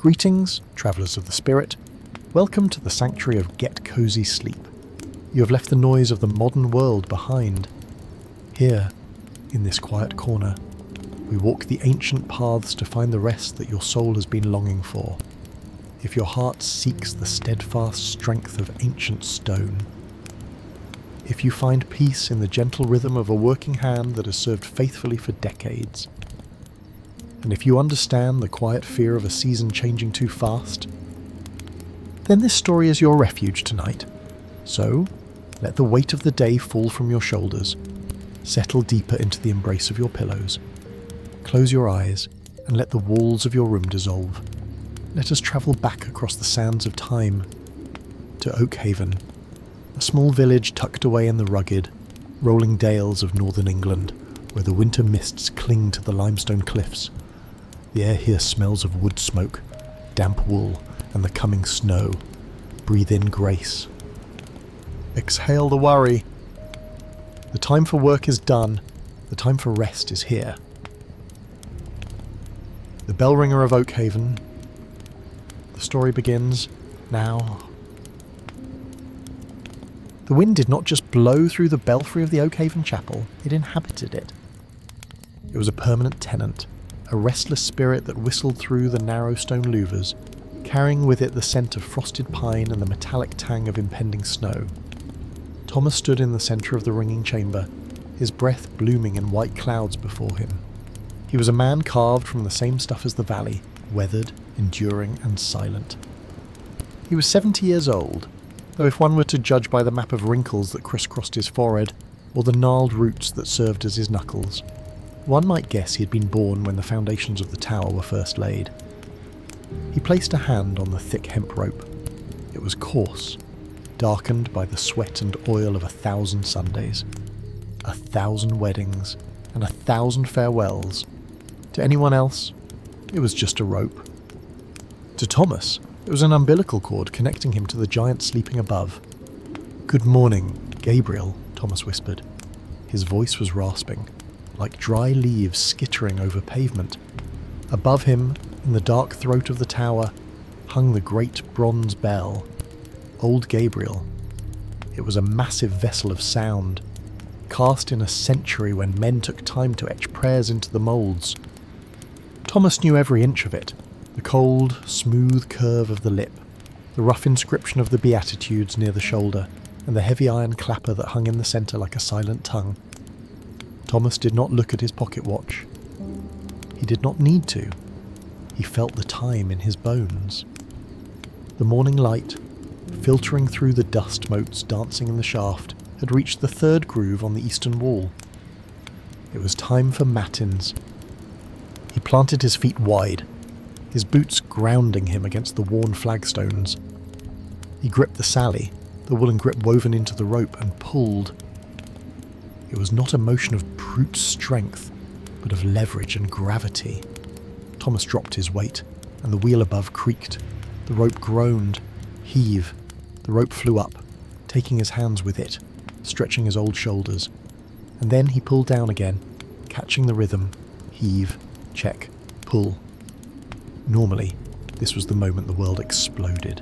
Greetings, travellers of the spirit. Welcome to the sanctuary of Get Cozy Sleep. You have left the noise of the modern world behind. Here, in this quiet corner, we walk the ancient paths to find the rest that your soul has been longing for. If your heart seeks the steadfast strength of ancient stone, if you find peace in the gentle rhythm of a working hand that has served faithfully for decades, and if you understand the quiet fear of a season changing too fast, then this story is your refuge tonight. So, let the weight of the day fall from your shoulders. Settle deeper into the embrace of your pillows. Close your eyes and let the walls of your room dissolve. Let us travel back across the sands of time to Oakhaven, a small village tucked away in the rugged, rolling dales of northern England, where the winter mists cling to the limestone cliffs. The air here smells of wood smoke, damp wool, and the coming snow. Breathe in grace. Exhale the worry. The time for work is done. The time for rest is here. The Bell Ringer of Oakhaven. The story begins now. The wind did not just blow through the belfry of the Oakhaven chapel, it inhabited it. It was a permanent tenant, a restless spirit that whistled through the narrow stone louvers, carrying with it the scent of frosted pine and the metallic tang of impending snow. Thomas stood in the centre of the ringing chamber, his breath blooming in white clouds before him. He was a man carved from the same stuff as the valley, weathered, enduring and silent. He was 70 years old, though if one were to judge by the map of wrinkles that crisscrossed his forehead, or the gnarled roots that served as his knuckles, one might guess he had been born when the foundations of the tower were first laid. He placed a hand on the thick hemp rope. It was coarse, darkened by the sweat and oil of 1,000 Sundays, 1,000 weddings, and 1,000 farewells. To anyone else, it was just a rope. To Thomas, it was an umbilical cord connecting him to the giant sleeping above. "Good morning, Gabriel," Thomas whispered. His voice was rasping, like dry leaves skittering over pavement. Above him, in the dark throat of the tower, hung the great bronze bell. Old Gabriel. It was a massive vessel of sound, cast in a century when men took time to etch prayers into the moulds. Thomas knew every inch of it, the cold, smooth curve of the lip, the rough inscription of the Beatitudes near the shoulder, and the heavy iron clapper that hung in the centre like a silent tongue. Thomas did not look at his pocket watch. He did not need to. He felt the time in his bones. The morning light, filtering through the dust motes dancing in the shaft, had reached the third groove on the eastern wall. It was time for matins. He planted his feet wide, his boots grounding him against the worn flagstones. He gripped the sally, the woolen grip woven into the rope, and pulled. It was not a motion of brute strength, but of leverage and gravity. Thomas dropped his weight, and the wheel above creaked. The rope groaned. Heave. The rope flew up, taking his hands with it, stretching his old shoulders. And then he pulled down again, catching the rhythm. Heave. Check. Pull. Normally, this was the moment the world exploded.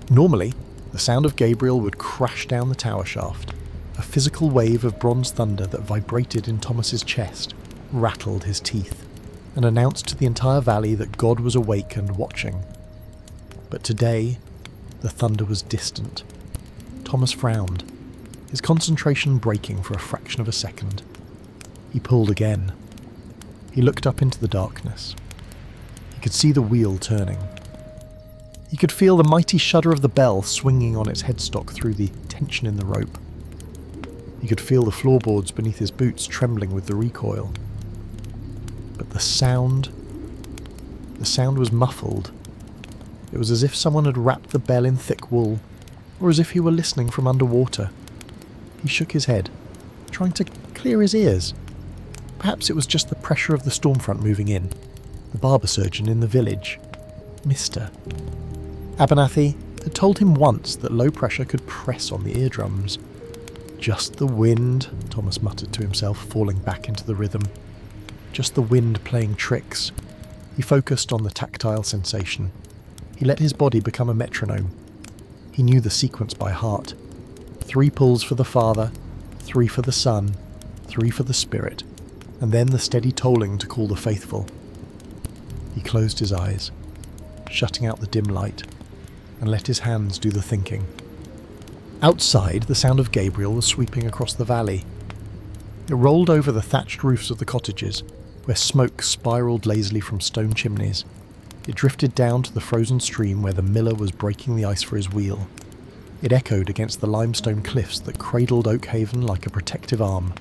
Normally, the sound of Gabriel would crash down the tower shaft. A physical wave of bronze thunder that vibrated in Thomas's chest, rattled his teeth, and announced to the entire valley that God was awake and watching. But today, the thunder was distant. Thomas frowned, his concentration breaking for a fraction of a second. He pulled again. He looked up into the darkness. He could see the wheel turning. He could feel the mighty shudder of the bell swinging on its headstock through the tension in the rope. He could feel the floorboards beneath his boots trembling with the recoil. But the sound was muffled. It was as if someone had wrapped the bell in thick wool, or as if he were listening from underwater. He shook his head, trying to clear his ears. Perhaps it was just the pressure of the storm front moving in, the barber surgeon in the village. Mr. Abernathy had told him once that low pressure could press on the eardrums. Just the wind, Thomas muttered to himself, falling back into the rhythm. Just the wind playing tricks. He focused on the tactile sensation. He let his body become a metronome. He knew the sequence by heart. 3 pulls for the Father, 3 for the Son, 3 for the Spirit, and then the steady tolling to call the faithful. He closed his eyes, shutting out the dim light, and let his hands do the thinking. Outside, the sound of Gabriel was sweeping across the valley. It rolled over the thatched roofs of the cottages, where smoke spiralled lazily from stone chimneys. It drifted down to the frozen stream where the miller was breaking the ice for his wheel. It echoed against the limestone cliffs that cradled Oakhaven like a protective arm.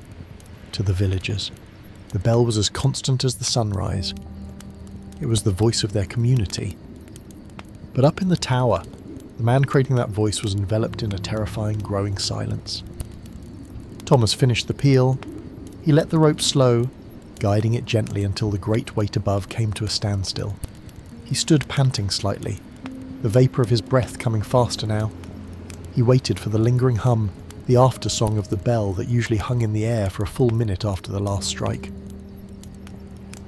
To the villagers, the bell was as constant as the sunrise. It was the voice of their community. But up in the tower, the man creating that voice was enveloped in a terrifying growing silence. Thomas finished the peal. He let the rope slow, guiding it gently until the great weight above came to a standstill. He stood panting slightly, the vapour of his breath coming faster now. He waited for the lingering hum, the after-song of the bell that usually hung in the air for a full minute after the last strike.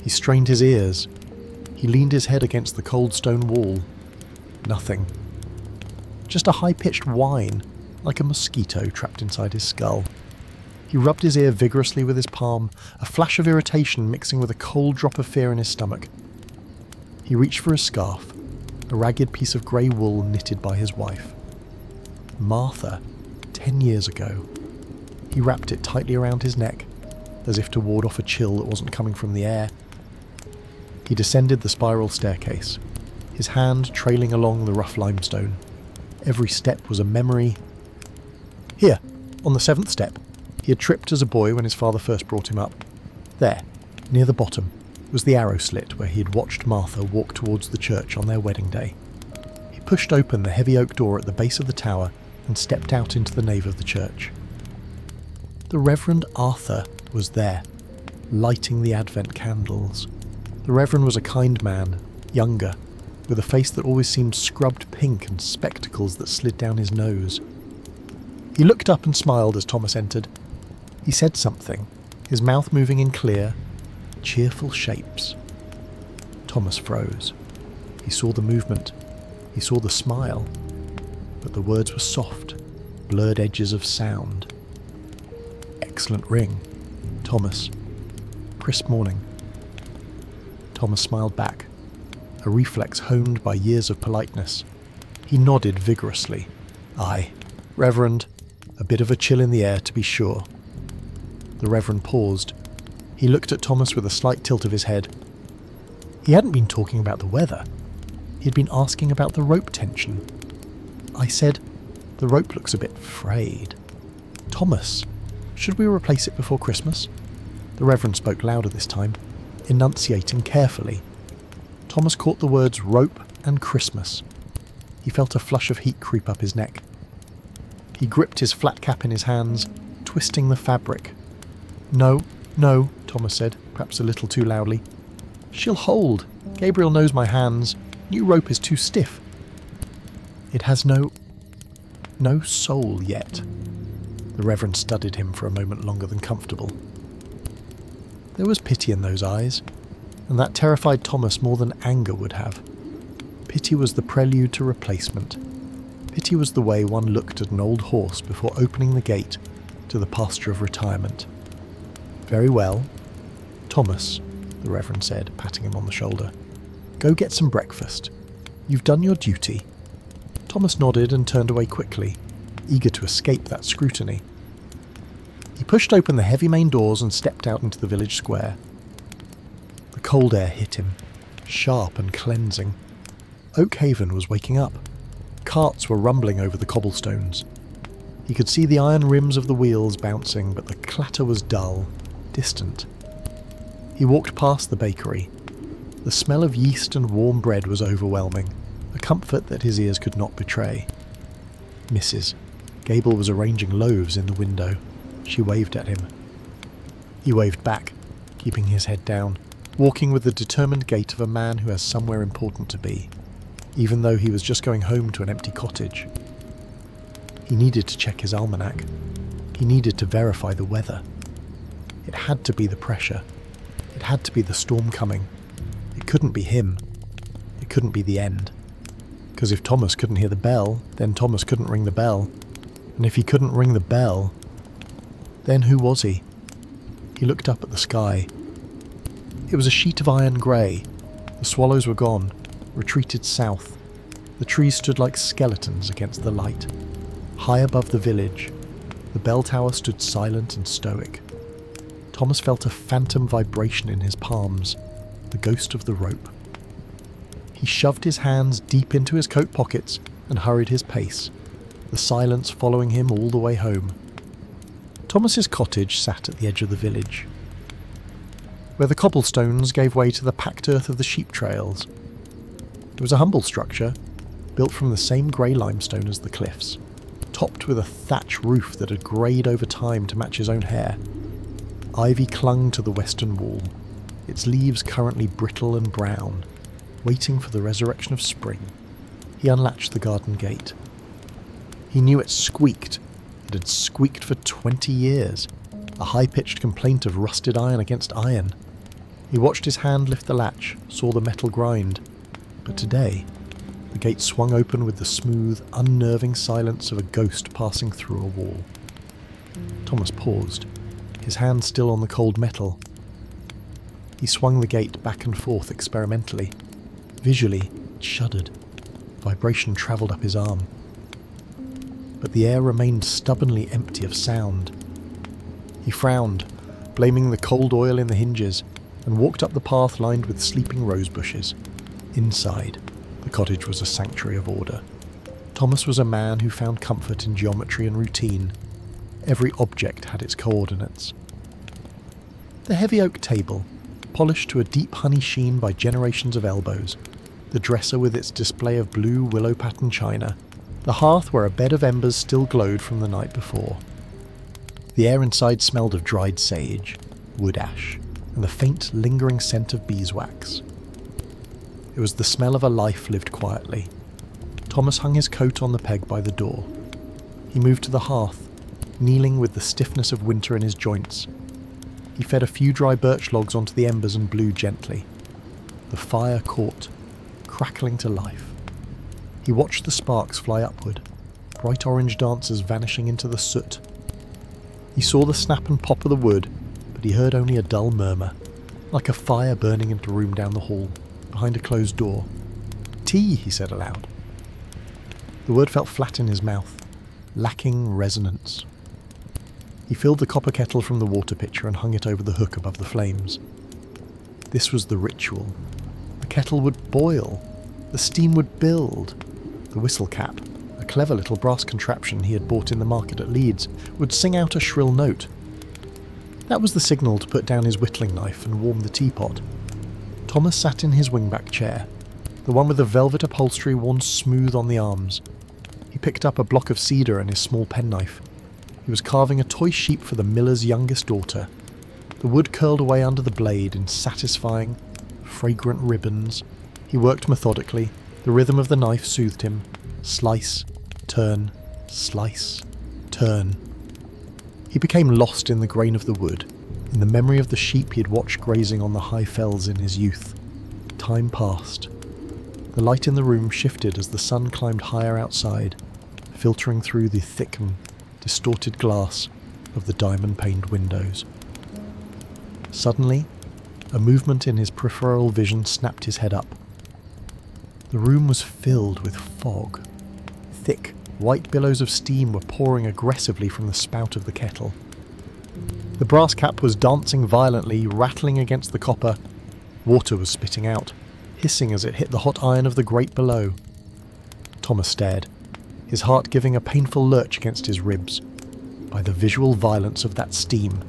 He strained his ears. He leaned his head against the cold stone wall. Nothing. Just a high-pitched whine, like a mosquito trapped inside his skull. He rubbed his ear vigorously with his palm, a flash of irritation mixing with a cold drop of fear in his stomach. He reached for his scarf, a ragged piece of grey wool knitted by his wife. Martha, 10 years ago. He wrapped it tightly around his neck, as if to ward off a chill that wasn't coming from the air. He descended the spiral staircase, his hand trailing along the rough limestone. Every step was a memory. Here, on the 7th step, he had tripped as a boy when his father first brought him up. There, near the bottom, was the arrow slit where he had watched Martha walk towards the church on their wedding day. He pushed open the heavy oak door at the base of the tower and stepped out into the nave of the church. The Reverend Arthur was there, lighting the Advent candles. The Reverend was a kind man, younger, with a face that always seemed scrubbed pink and spectacles that slid down his nose. He looked up and smiled as Thomas entered. He said something, his mouth moving in clear, cheerful shapes. Thomas froze. He saw the movement. He saw the smile. But the words were soft, blurred edges of sound. Excellent ring. Thomas. Crisp morning. Thomas smiled back, a reflex honed by years of politeness. He nodded vigorously. Aye, Reverend. A bit of a chill in the air, to be sure. The Reverend paused. He looked at Thomas with a slight tilt of his head. He hadn't been talking about the weather. He had been asking about the rope tension. I said, the rope looks a bit frayed. Thomas, should we replace it before Christmas? The Reverend spoke louder this time, enunciating carefully. Thomas caught the words rope and Christmas. He felt a flush of heat creep up his neck. He gripped his flat cap in his hands, twisting the fabric. No, Thomas said, perhaps a little too loudly. She'll hold. Gabriel knows my hands. New rope is too stiff. It has no soul yet. The Reverend studied him for a moment longer than comfortable. There was pity in those eyes, and that terrified Thomas more than anger would have. Pity was the prelude to replacement. Pity was the way one looked at an old horse before opening the gate to the pasture of retirement. Very well. Thomas, the Reverend said, patting him on the shoulder. Go get some breakfast. You've done your duty. Thomas nodded and turned away quickly, eager to escape that scrutiny. He pushed open the heavy main doors and stepped out into the village square. The cold air hit him, sharp and cleansing. Oakhaven was waking up. Carts were rumbling over the cobblestones. He could see the iron rims of the wheels bouncing, but the clatter was dull, distant. He walked past the bakery. The smell of yeast and warm bread was overwhelming, a comfort that his ears could not betray. Mrs. Gable was arranging loaves in the window. She waved at him. He waved back, keeping his head down, walking with the determined gait of a man who has somewhere important to be, even though he was just going home to an empty cottage. He needed to check his almanac. He needed to verify the weather. It had to be the pressure. It had to be the storm coming. It couldn't be him. It couldn't be the end. Because if Thomas couldn't hear the bell, then Thomas couldn't ring the bell. And if he couldn't ring the bell, then who was he? He looked up at the sky. It was a sheet of iron grey. The swallows were gone, retreated south. The trees stood like skeletons against the light. High above the village, the bell tower stood silent and stoic. Thomas felt a phantom vibration in his palms, the ghost of the rope. He shoved his hands deep into his coat pockets and hurried his pace, the silence following him all the way home. Thomas's cottage sat at the edge of the village, where the cobblestones gave way to the packed earth of the sheep trails. It was a humble structure, built from the same grey limestone as the cliffs, topped with a thatch roof that had greyed over time to match his own hair. Ivy clung to the western wall, its leaves currently brittle and brown, waiting for the resurrection of spring. He unlatched the garden gate. He knew it squeaked. It had squeaked for 20 years, a high-pitched complaint of rusted iron against iron. He watched his hand lift the latch, saw the metal grind. But today, the gate swung open with the smooth, unnerving silence of a ghost passing through a wall. Thomas paused, his hand still on the cold metal. He swung the gate back and forth experimentally. Visually, it shuddered. Vibration travelled up his arm. But the air remained stubbornly empty of sound. He frowned, blaming the cold oil in the hinges, and walked up the path lined with sleeping rose bushes. Inside, the cottage was a sanctuary of order. Thomas was a man who found comfort in geometry and routine. Every object had its coordinates. The heavy oak table, polished to a deep honey sheen by generations of elbows, the dresser with its display of blue willow-patterned china, the hearth where a bed of embers still glowed from the night before. The air inside smelled of dried sage, wood ash, and the faint, lingering scent of beeswax. It was the smell of a life lived quietly. Thomas hung his coat on the peg by the door. He moved to the hearth, kneeling with the stiffness of winter in his joints. He fed a few dry birch logs onto the embers and blew gently. The fire caught, crackling to life. He watched the sparks fly upward, bright orange dancers vanishing into the soot. He saw the snap and pop of the wood, but he heard only a dull murmur, like a fire burning into a room down the hall, behind a closed door. "Tea," he said aloud. The word felt flat in his mouth, lacking resonance. He filled the copper kettle from the water pitcher and hung it over the hook above the flames. This was the ritual. The kettle would boil. The steam would build. The whistle cap, a clever little brass contraption he had bought in the market at Leeds, would sing out a shrill note. That was the signal to put down his whittling knife and warm the teapot. Thomas sat in his wingback chair, the one with the velvet upholstery worn smooth on the arms. He picked up a block of cedar and his small penknife. He was carving a toy sheep for the miller's youngest daughter. The wood curled away under the blade in satisfying, fragrant ribbons. He worked methodically. The rhythm of the knife soothed him. Slice, turn, slice, turn. He became lost in the grain of the wood, in the memory of the sheep he had watched grazing on the high fells in his youth. Time passed. The light in the room shifted as the sun climbed higher outside, filtering through the thick and distorted glass of the diamond-paned windows. Suddenly, a movement in his peripheral vision snapped his head up. The room was filled with fog. Thick, white billows of steam were pouring aggressively from the spout of the kettle. The brass cap was dancing violently, rattling against the copper. Water was spitting out, hissing as it hit the hot iron of the grate below. Thomas stared, his heart giving a painful lurch against his ribs. By the visual violence of that steam,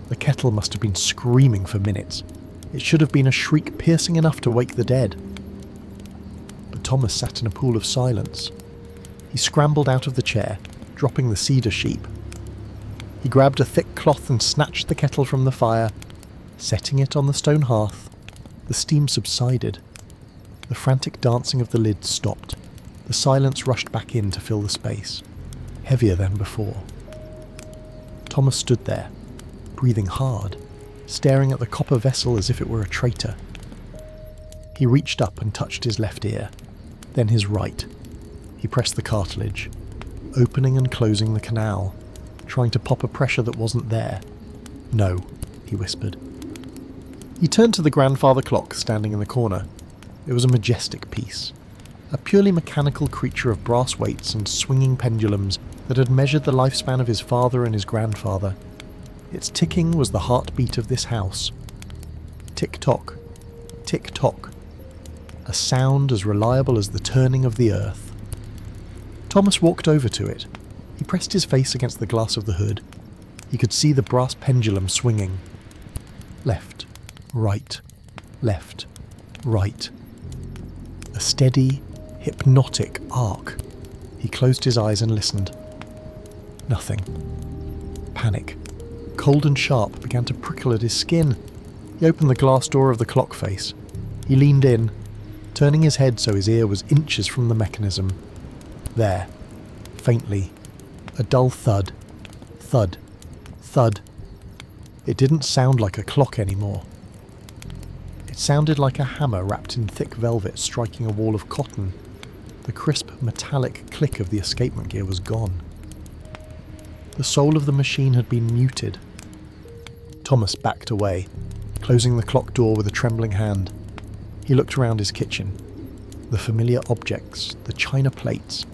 the kettle must have been screaming for minutes. It should have been a shriek piercing enough to wake the dead. But Thomas sat in a pool of silence. He scrambled out of the chair, dropping the cedar sheep. He grabbed a thick cloth and snatched the kettle from the fire. Setting it on the stone hearth, the steam subsided. The frantic dancing of the lid stopped. The silence rushed back in to fill the space, heavier than before. Thomas stood there, breathing hard, staring at the copper vessel as if it were a traitor. He reached up and touched his left ear, then his right. He pressed the cartilage, opening and closing the canal, trying to pop a pressure that wasn't there. "No," he whispered. He turned to the grandfather clock standing in the corner. It was a majestic piece, a purely mechanical creature of brass weights and swinging pendulums that had measured the lifespan of his father and his grandfather. Its ticking was the heartbeat of this house. Tick-tock, tick-tock, a sound as reliable as the turning of the earth. Thomas walked over to it. He pressed his face against the glass of the hood. He could see the brass pendulum swinging. Left, right, left, right. A steady, hypnotic arc. He closed his eyes and listened. Nothing. Panic, cold and sharp, began to prickle at his skin. He opened the glass door of the clock face. He leaned in, turning his head so his ear was inches from the mechanism. There, faintly, a dull thud, thud, thud. It didn't sound like a clock anymore. It sounded like a hammer wrapped in thick velvet striking a wall of cotton. The crisp, metallic click of the escapement gear was gone. The soul of the machine had been muted. Thomas backed away, closing the clock door with a trembling hand. He looked around his kitchen. The familiar objects, the china plates,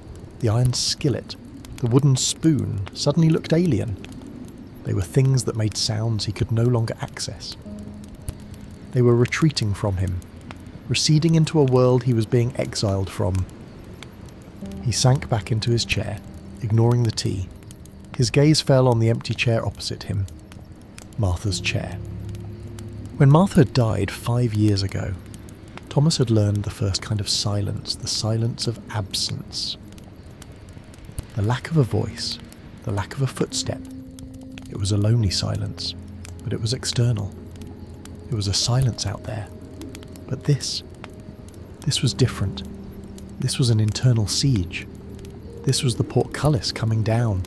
the iron skillet, the wooden spoon, suddenly looked alien. They were things that made sounds he could no longer access. They were retreating from him, receding into a world he was being exiled from. He sank back into his chair, ignoring the tea. His gaze fell on the empty chair opposite him. Martha's chair. When Martha had died 5 years ago, Thomas had learned the first kind of silence, the silence of absence. The lack of a voice, the lack of a footstep. It was a lonely silence, but it was external. It was a silence out there. But this was different. This was an internal siege. This was the portcullis coming down.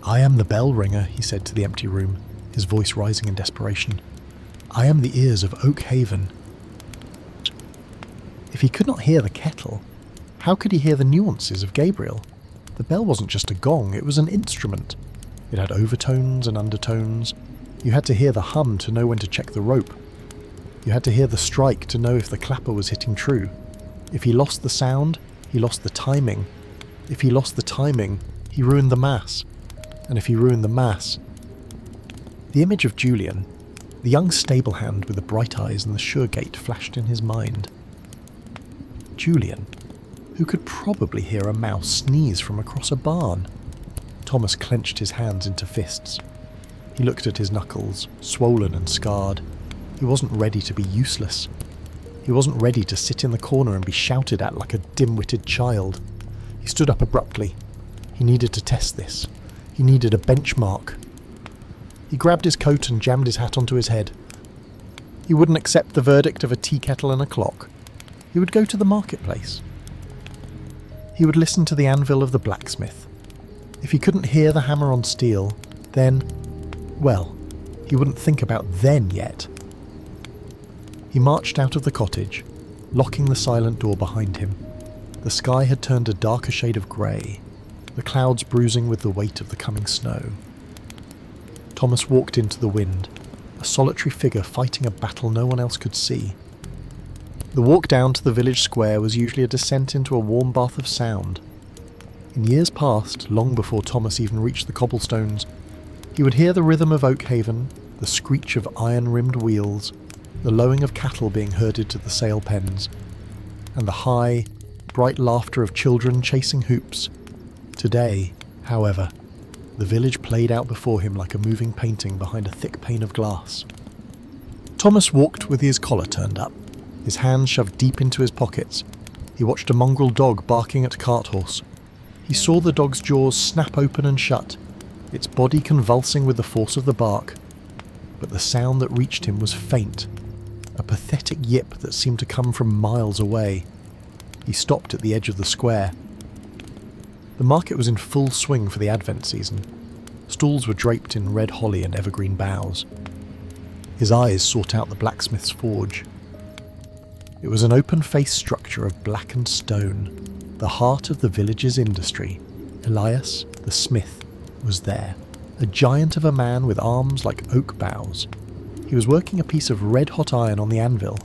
"I am the bell ringer," he said to the empty room, his voice rising in desperation. "I am the ears of Oakhaven." If he could not hear the kettle, how could he hear the nuances of Gabriel? The bell wasn't just a gong, it was an instrument. It had overtones and undertones. You had to hear the hum to know when to check the rope. You had to hear the strike to know if the clapper was hitting true. If he lost the sound, he lost the timing. If he lost the timing, he ruined the mass. And if he ruined the mass... The image of Julian, the young stable hand with the bright eyes and the sure gait, flashed in his mind. Julian, who could probably hear a mouse sneeze from across a barn. Thomas clenched his hands into fists. He looked at his knuckles, swollen and scarred. He wasn't ready to be useless. He wasn't ready to sit in the corner and be shouted at like a dim-witted child. He stood up abruptly. He needed to test this. He needed a benchmark. He grabbed his coat and jammed his hat onto his head. He wouldn't accept the verdict of a tea kettle and a clock. He would go to the marketplace. He would listen to the anvil of the blacksmith. If he couldn't hear the hammer on steel, then, well, he wouldn't think about then yet. He marched out of the cottage, locking the silent door behind him. The sky had turned a darker shade of grey, the clouds bruising with the weight of the coming snow. Thomas walked into the wind, a solitary figure fighting a battle no one else could see. The walk down to the village square was usually a descent into a warm bath of sound. In years past, long before Thomas even reached the cobblestones, he would hear the rhythm of Oakhaven, the screech of iron-rimmed wheels, the lowing of cattle being herded to the sale pens, and the high, bright laughter of children chasing hoops. Today, however, the village played out before him like a moving painting behind a thick pane of glass. Thomas walked with his collar turned up, his hands shoved deep into his pockets. He watched a mongrel dog barking at a cart horse. He saw the dog's jaws snap open and shut, its body convulsing with the force of the bark. But the sound that reached him was faint, a pathetic yip that seemed to come from miles away. He stopped at the edge of the square. The market was in full swing for the Advent season. Stalls were draped in red holly and evergreen boughs. His eyes sought out the blacksmith's forge. It was an open-faced structure of blackened stone, the heart of the village's industry. Elias, the smith, was there, a giant of a man with arms like oak boughs. He was working a piece of red-hot iron on the anvil.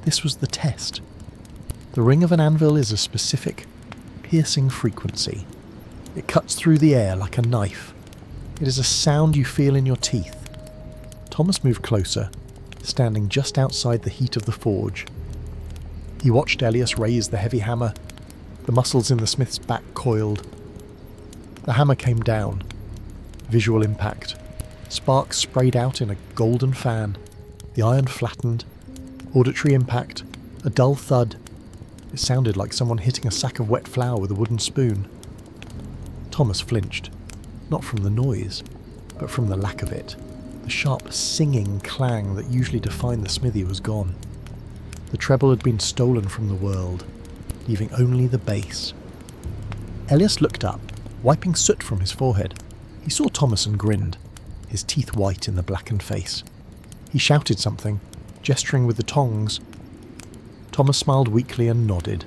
This was the test. The ring of an anvil is a specific, piercing frequency. It cuts through the air like a knife. It is a sound you feel in your teeth. Thomas moved closer, standing just outside the heat of the forge. He watched Elias raise the heavy hammer. The muscles in the smith's back coiled. The hammer came down. Visual impact. Sparks sprayed out in a golden fan. The iron flattened. Auditory impact. A dull thud. It sounded like someone hitting a sack of wet flour with a wooden spoon. Thomas flinched. Not from the noise, but from the lack of it. The sharp singing clang that usually defined the smithy was gone. The treble had been stolen from the world, leaving only the bass. Elias looked up, wiping soot from his forehead. He saw Thomas and grinned, his teeth white in the blackened face. He shouted something, gesturing with the tongs. Thomas smiled weakly and nodded,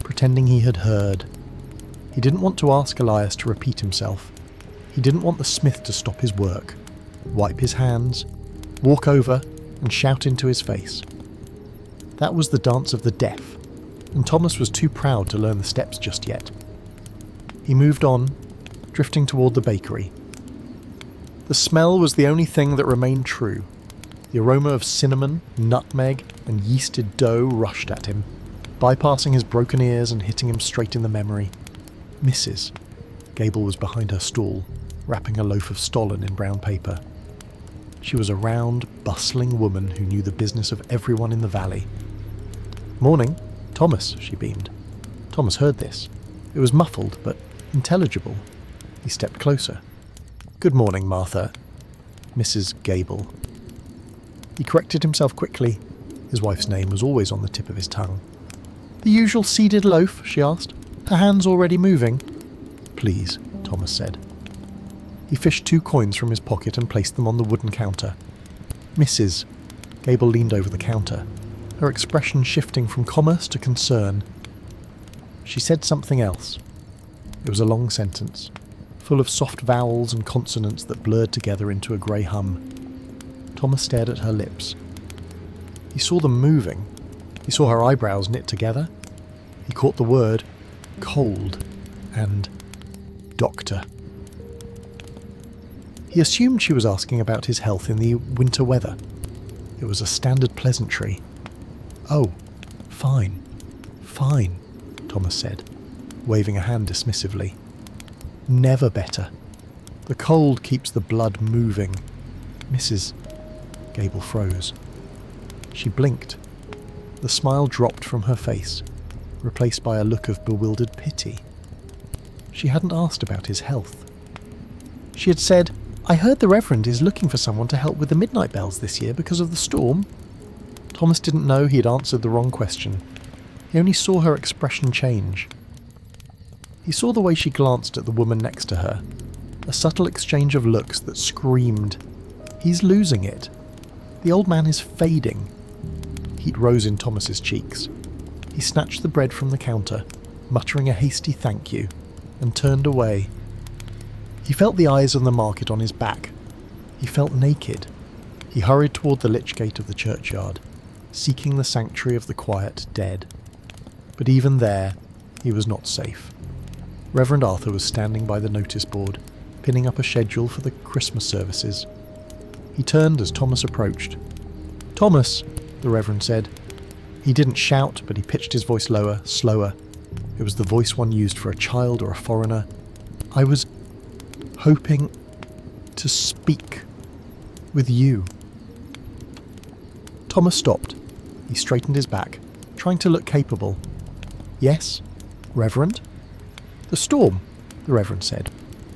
pretending he had heard. He didn't want to ask Elias to repeat himself. He didn't want the smith to stop his work, wipe his hands, walk over and shout into his face. That was the dance of the deaf, and Thomas was too proud to learn the steps just yet. He moved on, drifting toward the bakery. The smell was the only thing that remained true. The aroma of cinnamon, nutmeg, and yeasted dough rushed at him, bypassing his broken ears and hitting him straight in the memory. Mrs. Gable was behind her stall, wrapping a loaf of stollen in brown paper. She was a round, bustling woman who knew the business of everyone in the valley. "Morning, Thomas," she beamed. Thomas heard this. It was muffled, but intelligible. He stepped closer. "Good morning, Martha. Mrs. Gable." He corrected himself quickly. His wife's name was always on the tip of his tongue. "The usual seeded loaf?" she asked. "Her hands already moving?" "Please," Thomas said. He fished 2 coins from his pocket and placed them on the wooden counter. "Mrs." Gable leaned over the counter, her expression shifting from commerce to concern. She said something else. It was a long sentence, full of soft vowels and consonants that blurred together into a grey hum. Thomas stared at her lips. He saw them moving. He saw her eyebrows knit together. He caught the word cold and doctor. He assumed she was asking about his health in the winter weather. It was a standard pleasantry. "Oh, fine, fine," Thomas said, waving a hand dismissively. "Never better. The cold keeps the blood moving. Mrs. Gable froze. She blinked. The smile dropped from her face, replaced by a look of bewildered pity. She hadn't asked about his health. She had said, "I heard the Reverend is looking for someone to help with the midnight bells this year because of the storm." Thomas didn't know he had answered the wrong question. He only saw her expression change. He saw the way she glanced at the woman next to her, a subtle exchange of looks that screamed, "He's losing it. The old man is fading." Heat rose in Thomas's cheeks. He snatched the bread from the counter, muttering a hasty thank you, and turned away. He felt the eyes of the market on his back. He felt naked. He hurried toward the lich gate of the churchyard, seeking the sanctuary of the quiet dead. But even there, he was not safe. Reverend Arthur was standing by the notice board, pinning up a schedule for the Christmas services. He turned as Thomas approached. "Thomas," the Reverend said. He didn't shout, but he pitched his voice lower, slower. It was the voice one used for a child or a foreigner. "I was hoping to speak with you." Thomas stopped. He straightened his back, trying to look capable. "Yes, Reverend?" "The storm," the Reverend said,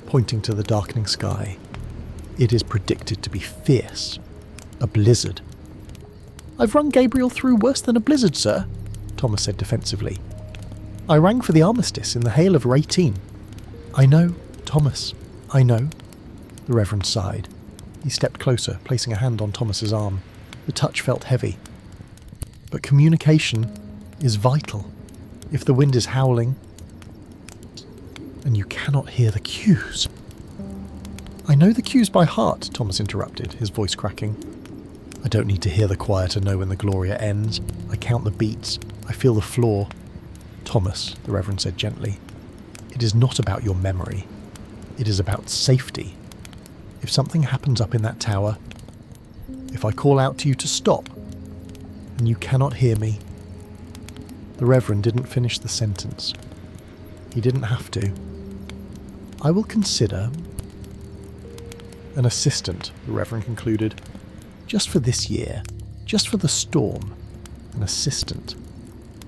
pointing to the darkening sky. "It is predicted to be fierce. A blizzard." "I've run Gabriel through worse than a blizzard, sir," Thomas said defensively. "I rang for the armistice in the hail of 18. "I know, Thomas, I know." The Reverend sighed. He stepped closer, placing a hand on Thomas's arm. The touch felt heavy. But communication is vital. If the wind is howling and you cannot hear the cues. I know the cues by heart, Thomas interrupted, his voice cracking. I don't need to hear the choir to know when the Gloria ends. I count the beats. I feel the floor. Thomas, the Reverend said gently, it is not about your memory. It is about safety. If something happens up in that tower, if I call out to you to stop, and you cannot hear me. The Reverend didn't finish the sentence. He didn't have to. I will consider an assistant, the Reverend concluded. Just for this year, just for the storm, an assistant.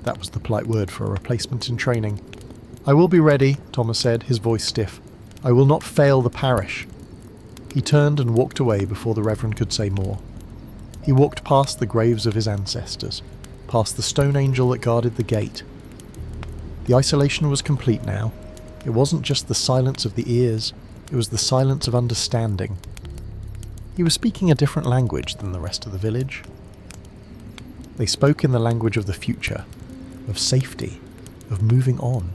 That was the polite word for a replacement in training. I will be ready, Thomas said, his voice stiff. I will not fail the parish. He turned and walked away before the Reverend could say more. He walked past the graves of his ancestors, past the stone angel that guarded the gate. The isolation was complete now. It wasn't just the silence of the ears, it was the silence of understanding. He was speaking a different language than the rest of the village. They spoke in the language of the future, of safety, of moving on.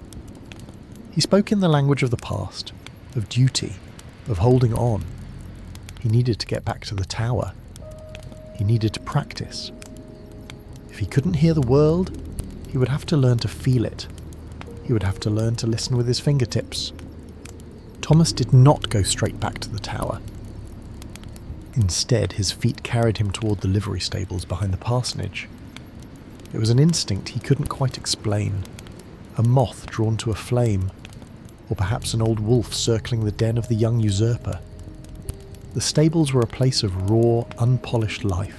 He spoke in the language of the past, of duty, of holding on. He needed to get back to the tower. He needed to practice. If he couldn't hear the world, he would have to learn to feel it. He would have to learn to listen with his fingertips. Thomas did not go straight back to the tower. Instead, his feet carried him toward the livery stables behind the parsonage. It was an instinct he couldn't quite explain. A moth drawn to a flame, or perhaps an old wolf circling the den of the young usurper. The stables were a place of raw, unpolished life.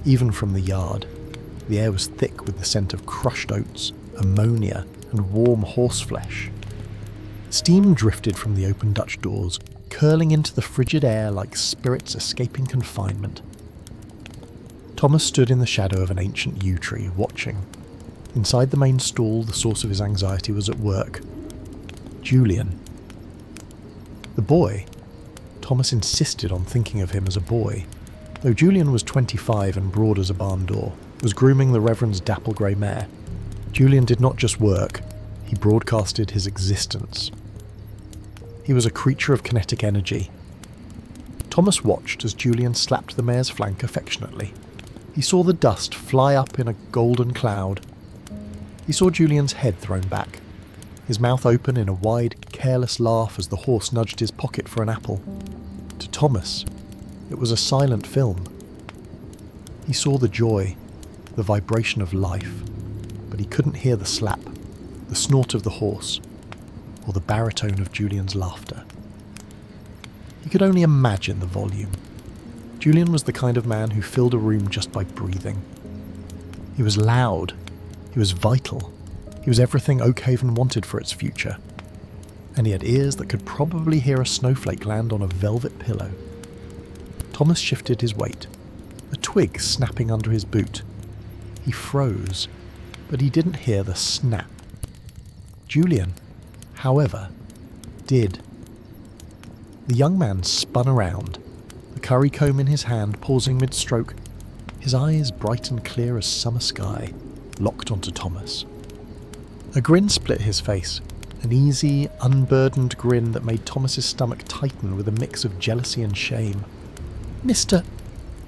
Even from the yard, the air was thick with the scent of crushed oats, ammonia, and warm horseflesh. Steam drifted from the open Dutch doors, curling into the frigid air like spirits escaping confinement. Thomas stood in the shadow of an ancient yew tree, watching. Inside the main stall, the source of his anxiety was at work. Julian. The boy. Thomas insisted on thinking of him as a boy, though Julian was 25 and broad as a barn door, was grooming the Reverend's dapple grey mare. Julian did not just work, he broadcasted his existence. He was a creature of kinetic energy. Thomas watched as Julian slapped the mare's flank affectionately. He saw the dust fly up in a golden cloud. He saw Julian's head thrown back, his mouth open in a wide, careless laugh as the horse nudged his pocket for an apple. To Thomas, it was a silent film. He saw the joy, the vibration of life, but he couldn't hear the slap, the snort of the horse, or the baritone of Julian's laughter. He could only imagine the volume. Julian was the kind of man who filled a room just by breathing. He was loud. He was vital. He was everything Oakhaven wanted for its future. And he had ears that could probably hear a snowflake land on a velvet pillow. Thomas shifted his weight, a twig snapping under his boot. He froze, but he didn't hear the snap. Julian, however, did. The young man spun around, the curry comb in his hand pausing mid-stroke, his eyes bright and clear as summer sky, locked onto Thomas. A grin split his face, an easy, unburdened grin that made Thomas's stomach tighten with a mix of jealousy and shame. "Mr.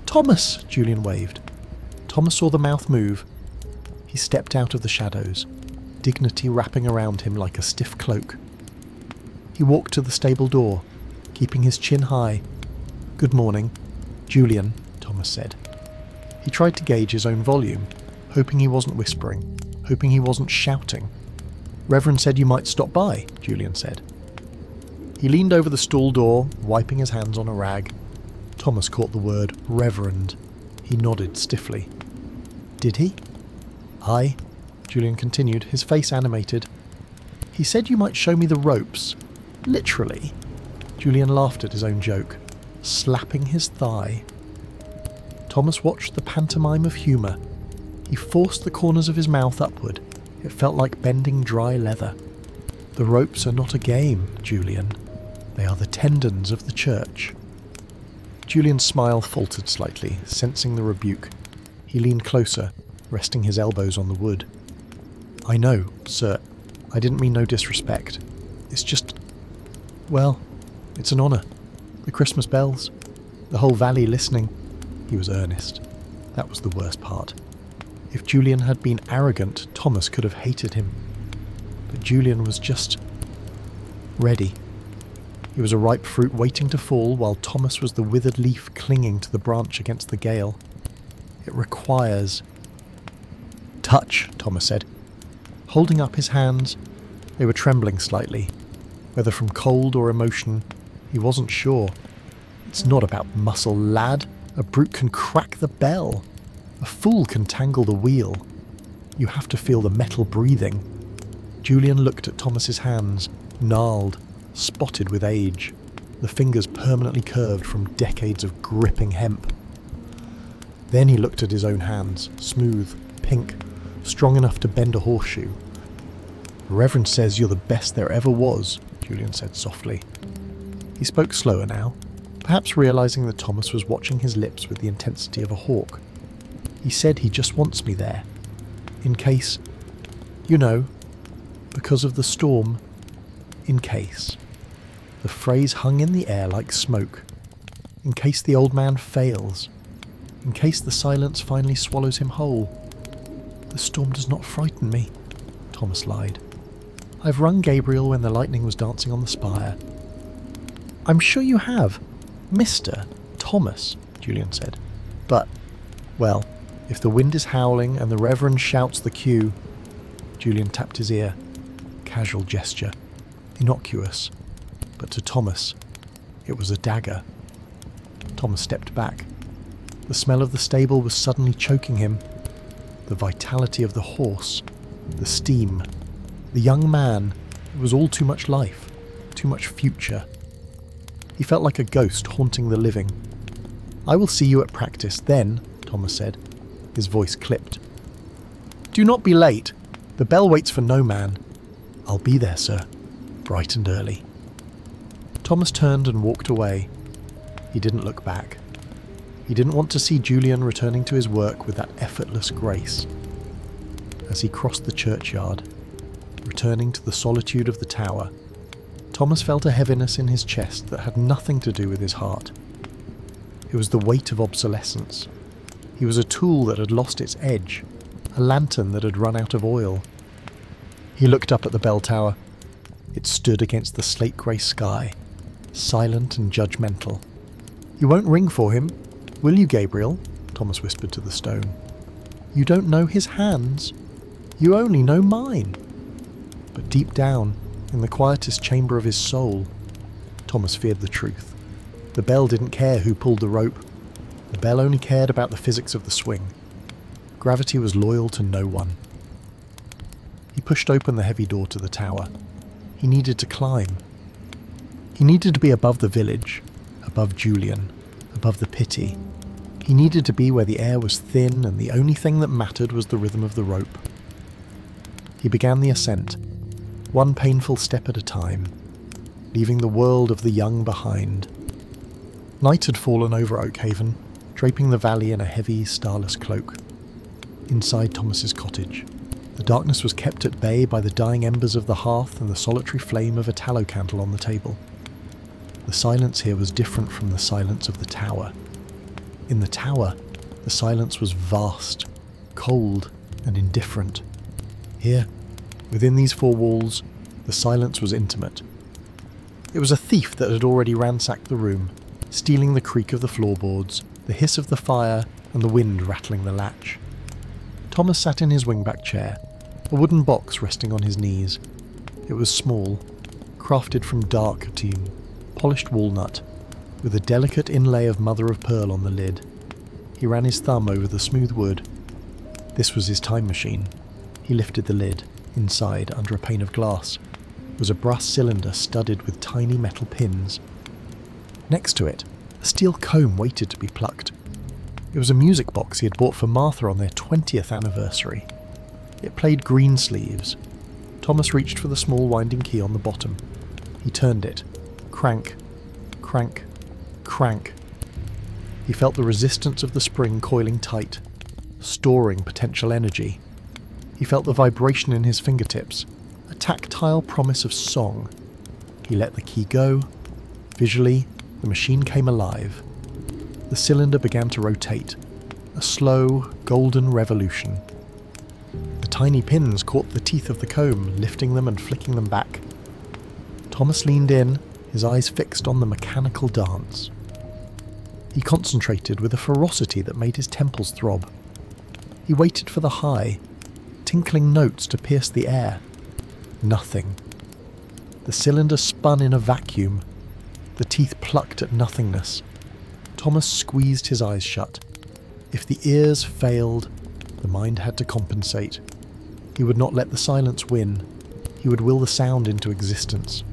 Thomas!" Julian waved. Thomas saw the mouth move. He stepped out of the shadows, dignity wrapping around him like a stiff cloak. He walked to the stable door, keeping his chin high. "Good morning, Julian," Thomas said. He tried to gauge his own volume, hoping he wasn't whispering, hoping he wasn't shouting. "Reverend said you might stop by," Julian said. He leaned over the stall door, wiping his hands on a rag. Thomas caught the word Reverend. He nodded stiffly. "Did he?" "Aye," Julian continued, his face animated. "He said you might show me the ropes. Literally." Julian laughed at his own joke, slapping his thigh. Thomas watched the pantomime of humour. He forced the corners of his mouth upward. It felt like bending dry leather. "The ropes are not a game, Julian. They are the tendons of the church." Julian's smile faltered slightly, sensing the rebuke. He leaned closer, resting his elbows on the wood. "I know, sir. I didn't mean no disrespect. It's just... well, it's an honour. The Christmas bells. The whole valley listening." He was earnest. That was the worst part. If Julian had been arrogant, Thomas could have hated him. But Julian was just... ready. He was a ripe fruit waiting to fall, while Thomas was the withered leaf clinging to the branch against the gale. It requires... "Touch," Thomas said. Holding up his hands, they were trembling slightly. Whether from cold or emotion, he wasn't sure. "It's not about muscle, lad. A brute can crack the bell. A fool can tangle the wheel. You have to feel the metal breathing." Julian looked at Thomas's hands, gnarled, spotted with age, the fingers permanently curved from decades of gripping hemp. Then he looked at his own hands, smooth, pink, strong enough to bend a horseshoe. "The Reverend says you're the best there ever was," Julian said softly. He spoke slower now, perhaps realising that Thomas was watching his lips with the intensity of a hawk. "He said he just wants me there. In case... you know, because of the storm. In case." The phrase hung in the air like smoke. In case the old man fails. In case the silence finally swallows him whole. "The storm does not frighten me," Thomas lied. "I've rung Gabriel when the lightning was dancing on the spire." "I'm sure you have, Mr. Thomas," Julian said. "But, well, if the wind is howling and the Reverend shouts the cue..." Julian tapped his ear. Casual gesture. Innocuous. But to Thomas, it was a dagger. Thomas stepped back. The smell of the stable was suddenly choking him. The vitality of the horse, the steam, the young man, it was all too much life, too much future. He felt like a ghost haunting the living. "I will see you at practice then," Thomas said. His voice clipped. "Do not be late. The bell waits for no man." "I'll be there, sir, bright and early." Thomas turned and walked away. He didn't look back. He didn't want to see Julian returning to his work with that effortless grace. As he crossed the churchyard, returning to the solitude of the tower, Thomas felt a heaviness in his chest that had nothing to do with his heart. It was the weight of obsolescence. He was a tool that had lost its edge, a lantern that had run out of oil. He looked up at the bell tower. It stood against the slate-grey sky, silent and judgmental. "You won't ring for him, will you, Gabriel?" Thomas whispered to the stone. "You don't know his hands. You only know mine." But deep down, in the quietest chamber of his soul, Thomas feared the truth. The bell didn't care who pulled the rope. The bell only cared about the physics of the swing. Gravity was loyal to no one. He pushed open the heavy door to the tower. He needed to climb. He needed to be above the village, above Julian, above the pity. He needed to be where the air was thin and the only thing that mattered was the rhythm of the rope. He began the ascent, one painful step at a time, leaving the world of the young behind. Night had fallen over Oakhaven, draping the valley in a heavy, starless cloak. Inside Thomas's cottage, the darkness was kept at bay by the dying embers of the hearth and the solitary flame of a tallow candle on the table. The silence here was different from the silence of the tower. In the tower, the silence was vast, cold, and indifferent. Here, within these four walls, the silence was intimate. It was a thief that had already ransacked the room, stealing the creak of the floorboards, the hiss of the fire, and the wind rattling the latch. Thomas sat in his wingback chair, a wooden box resting on his knees. It was small, crafted from dark timber, polished walnut, with a delicate inlay of mother-of-pearl on the lid. He ran his thumb over the smooth wood. This was his time machine. He lifted the lid. Inside, under a pane of glass, was a brass cylinder studded with tiny metal pins. Next to it, a steel comb waited to be plucked. It was a music box he had bought for Martha on their 20th anniversary. It played Greensleeves. Thomas reached for the small winding key on the bottom. He turned it. Crank, crank, crank. He felt the resistance of the spring coiling tight. storing potential energy. He felt the vibration in his fingertips, a tactile promise of song. He let the key go. Visually, the machine came alive. The cylinder began to rotate, a slow, golden revolution. The tiny pins caught the teeth of the comb, lifting them and flicking them back. Thomas leaned in, his eyes fixed on the mechanical dance. He concentrated with a ferocity that made his temples throb. He waited for the high, tinkling notes to pierce the air. Nothing. The cylinder spun in a vacuum. The teeth plucked at nothingness. Thomas squeezed his eyes shut. If the ears failed, the mind had to compensate. He would not let the silence win. He would will the sound into existence.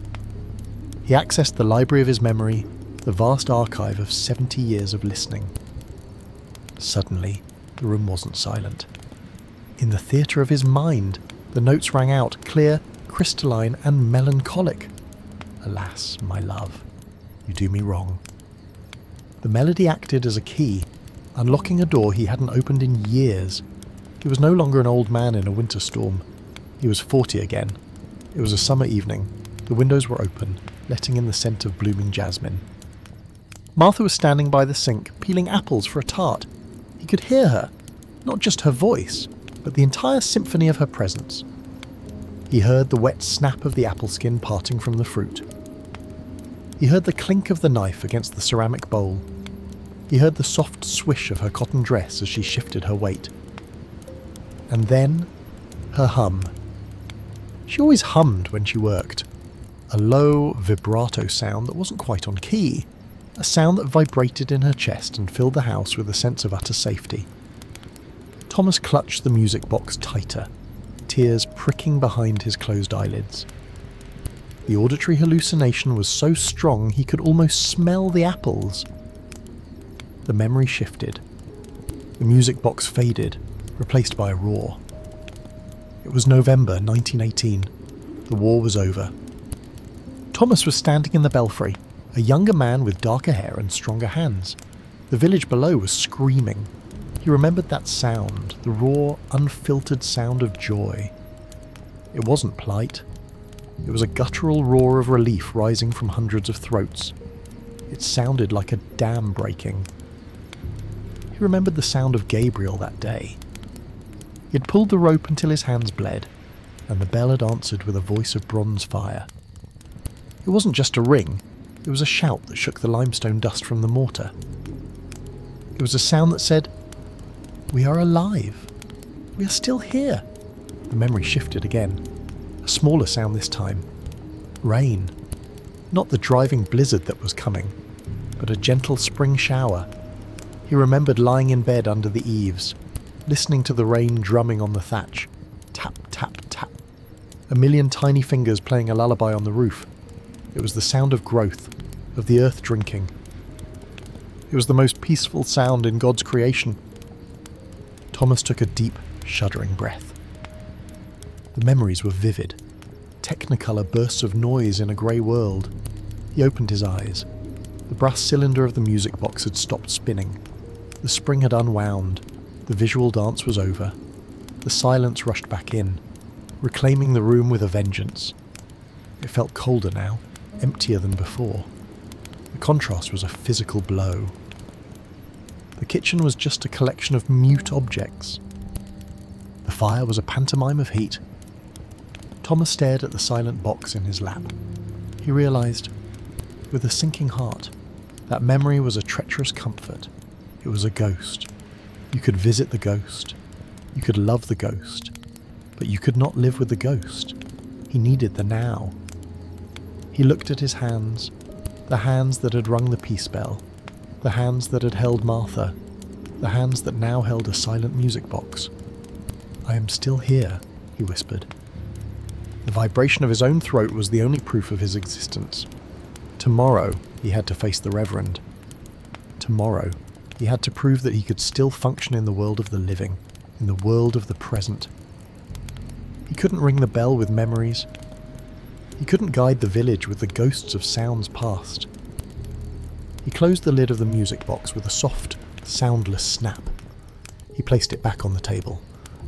He accessed the library of his memory, the vast archive of 70 years of listening. Suddenly, the room wasn't silent. In the theatre of his mind, the notes rang out, clear, crystalline, and melancholic. Alas, my love, you do me wrong. The melody acted as a key, unlocking a door he hadn't opened in years. He was no longer an old man in a winter storm. He was 40 again. It was a summer evening. The windows were open, letting in the scent of blooming jasmine. Martha was standing by the sink, peeling apples for a tart. He could hear her, not just her voice, but the entire symphony of her presence. He heard the wet snap of the apple skin parting from the fruit. He heard the clink of the knife against the ceramic bowl. He heard the soft swish of her cotton dress as she shifted her weight. And then, her hum. She always hummed when she worked. A low, vibrato sound that wasn't quite on key. A sound that vibrated in her chest and filled the house with a sense of utter safety. Thomas clutched the music box tighter, tears pricking behind his closed eyelids. The auditory hallucination was so strong he could almost smell the apples. The memory shifted. The music box faded, replaced by a roar. It was November 1918. The war was over. Thomas was standing in the belfry, a younger man with darker hair and stronger hands. The village below was screaming. He remembered that sound, the raw, unfiltered sound of joy. It wasn't plight. It was a guttural roar of relief rising from hundreds of throats. It sounded like a dam breaking. He remembered the sound of Gabriel that day. He had pulled the rope until his hands bled, and the bell had answered with a voice of bronze fire. It wasn't just a ring, it was a shout that shook the limestone dust from the mortar. It was a sound that said, "We are alive. We are still here." The memory shifted again. A smaller sound this time. Rain. Not the driving blizzard that was coming, but a gentle spring shower. He remembered lying in bed under the eaves, listening to the rain drumming on the thatch. Tap, tap, tap. A million tiny fingers playing a lullaby on the roof. It was the sound of growth, of the earth drinking. It was the most peaceful sound in God's creation. Thomas took a deep, shuddering breath. The memories were vivid. Technicolor bursts of noise in a grey world. He opened his eyes. The brass cylinder of the music box had stopped spinning. The spring had unwound. The visual dance was over. The silence rushed back in, reclaiming the room with a vengeance. It felt colder now, emptier than before. The contrast was a physical blow. The kitchen was just a collection of mute objects. The fire was a pantomime of heat. Thomas stared at the silent box in his lap. He realised, with a sinking heart, that memory was a treacherous comfort. It was a ghost. You could visit the ghost. You could love the ghost. But you could not live with the ghost. He needed the now. He looked at his hands, the hands that had rung the peace bell, the hands that had held Martha, the hands that now held a silent music box. "I am still here," he whispered. The vibration of his own throat was the only proof of his existence. Tomorrow, he had to face the Reverend. Tomorrow, he had to prove that he could still function in the world of the living, in the world of the present. He couldn't ring the bell with memories. He couldn't guide the village with the ghosts of sounds past. He closed the lid of the music box with a soft, soundless snap. He placed it back on the table,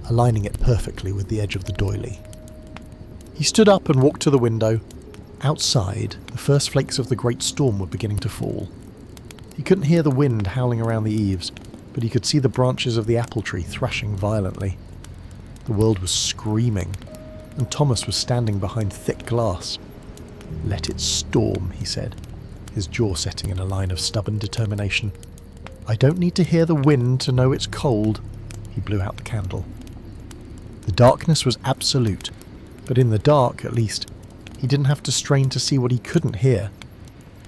aligning it perfectly with the edge of the doily. He stood up and walked to the window. Outside, the first flakes of the great storm were beginning to fall. He couldn't hear the wind howling around the eaves, but he could see the branches of the apple tree thrashing violently. The world was screaming, and Thomas was standing behind thick glass. "Let it storm," he said, his jaw setting in a line of stubborn determination. "I don't need to hear the wind to know it's cold." He blew out the candle. The darkness was absolute, but in the dark, at least, he didn't have to strain to see what he couldn't hear.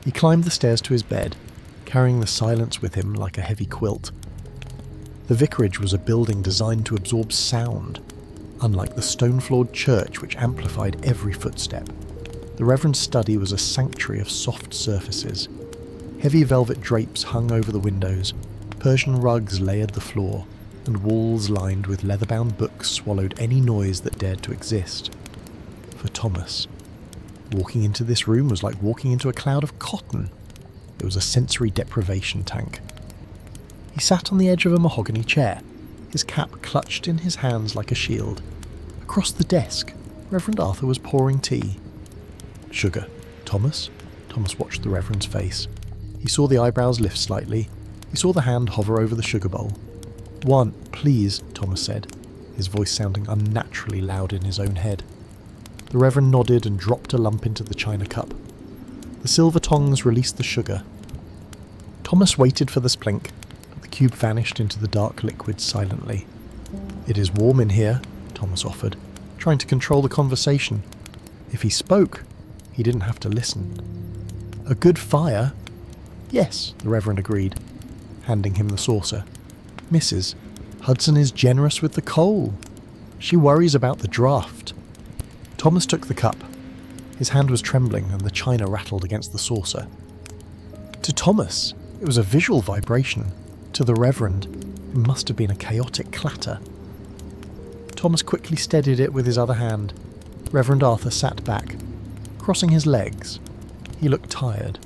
He climbed the stairs to his bed, carrying the silence with him like a heavy quilt. The vicarage was a building designed to absorb sound, unlike the stone-floored church which amplified every footstep. The Reverend's study was a sanctuary of soft surfaces. Heavy velvet drapes hung over the windows, Persian rugs layered the floor, and walls lined with leather-bound books swallowed any noise that dared to exist. For Thomas, walking into this room was like walking into a cloud of cotton. It was a sensory deprivation tank. He sat on the edge of a mahogany chair, his cap clutched in his hands like a shield. Across the desk, Reverend Arthur was pouring tea. "Sugar, Thomas?" Thomas watched the Reverend's face. He saw the eyebrows lift slightly. He saw the hand hover over the sugar bowl. "One, please," Thomas said, his voice sounding unnaturally loud in his own head. The Reverend nodded and dropped a lump into the china cup. The silver tongs released the sugar. Thomas waited for the splink, but the cube vanished into the dark liquid silently. "It is warm in here," Thomas offered, trying to control the conversation. If he spoke, he didn't have to listen. "A good fire?" "Yes," the Reverend agreed, handing him the saucer. "Mrs. Hudson is generous with the coal. She worries about the draft." Thomas took the cup. His hand was trembling and the china rattled against the saucer. To Thomas, it was a visual vibration. To the Reverend, it must have been a chaotic clatter. Thomas quickly steadied it with his other hand. Reverend Arthur sat back, crossing his legs. He looked tired.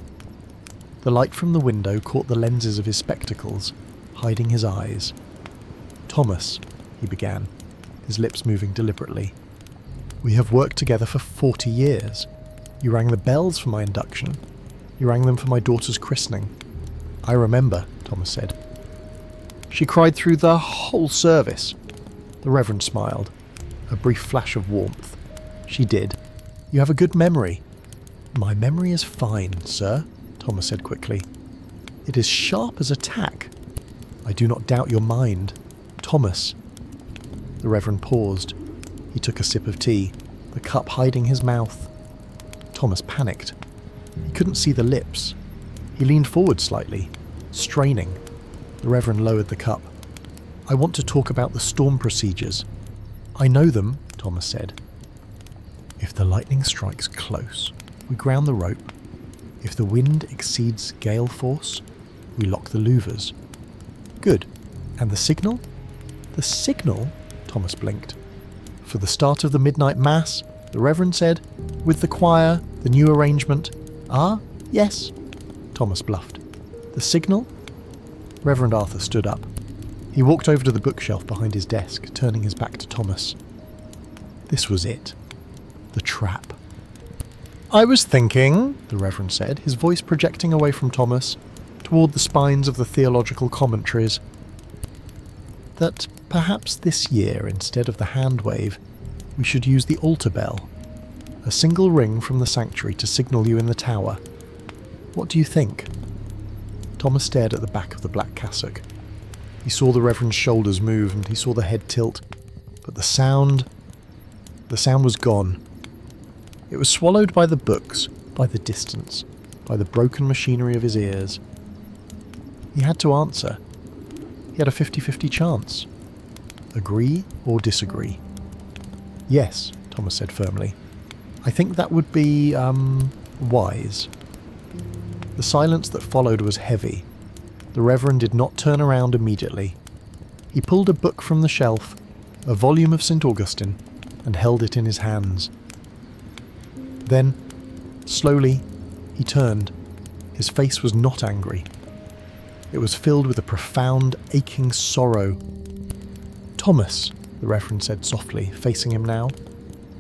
The light from the window caught the lenses of his spectacles, hiding his eyes. "Thomas," he began, his lips moving deliberately. "We have worked together for 40 years. You rang the bells for my induction. You rang them for my daughter's christening." "I remember," Thomas said. "She cried through the whole service." The Reverend smiled, a brief flash of warmth. "She did. You have a good memory." "My memory is fine, sir," Thomas said quickly. "It is sharp as a tack." "I do not doubt your mind. Thomas." The Reverend paused. He took a sip of tea, the cup hiding his mouth. Thomas panicked. He couldn't see the lips. He leaned forward slightly, straining. The Reverend lowered the cup. "I want to talk about the storm procedures." "I know them," Thomas said. "If the lightning strikes close, we ground the rope. If the wind exceeds gale force, we lock the louvers." "Good. And the signal?" "The signal?" Thomas blinked. "For the start of the midnight mass," the Reverend said, "with the choir, the new arrangement." "Ah, yes," Thomas bluffed. "The signal?" Reverend Arthur stood up. He walked over to the bookshelf behind his desk, turning his back to Thomas. This was it. The trap. "I was thinking," the Reverend said, his voice projecting away from Thomas, toward the spines of the theological commentaries, "that perhaps this year, instead of the hand wave, we should use the altar bell. A single ring from the sanctuary to signal you in the tower. What do you think?" Thomas stared at the back of the black cassock. He saw the Reverend's shoulders move and he saw the head tilt, but the sound was gone. It was swallowed by the books, by the distance, by the broken machinery of his ears. He had to answer. He had a 50-50 chance. Agree or disagree? "Yes," Thomas said firmly. "I think that would be, wise." The silence that followed was heavy. The Reverend did not turn around immediately. He pulled a book from the shelf, a volume of St. Augustine, and held it in his hands. Then, slowly, he turned. His face was not angry. It was filled with a profound, aching sorrow. "Thomas," the Reverend said softly, facing him now,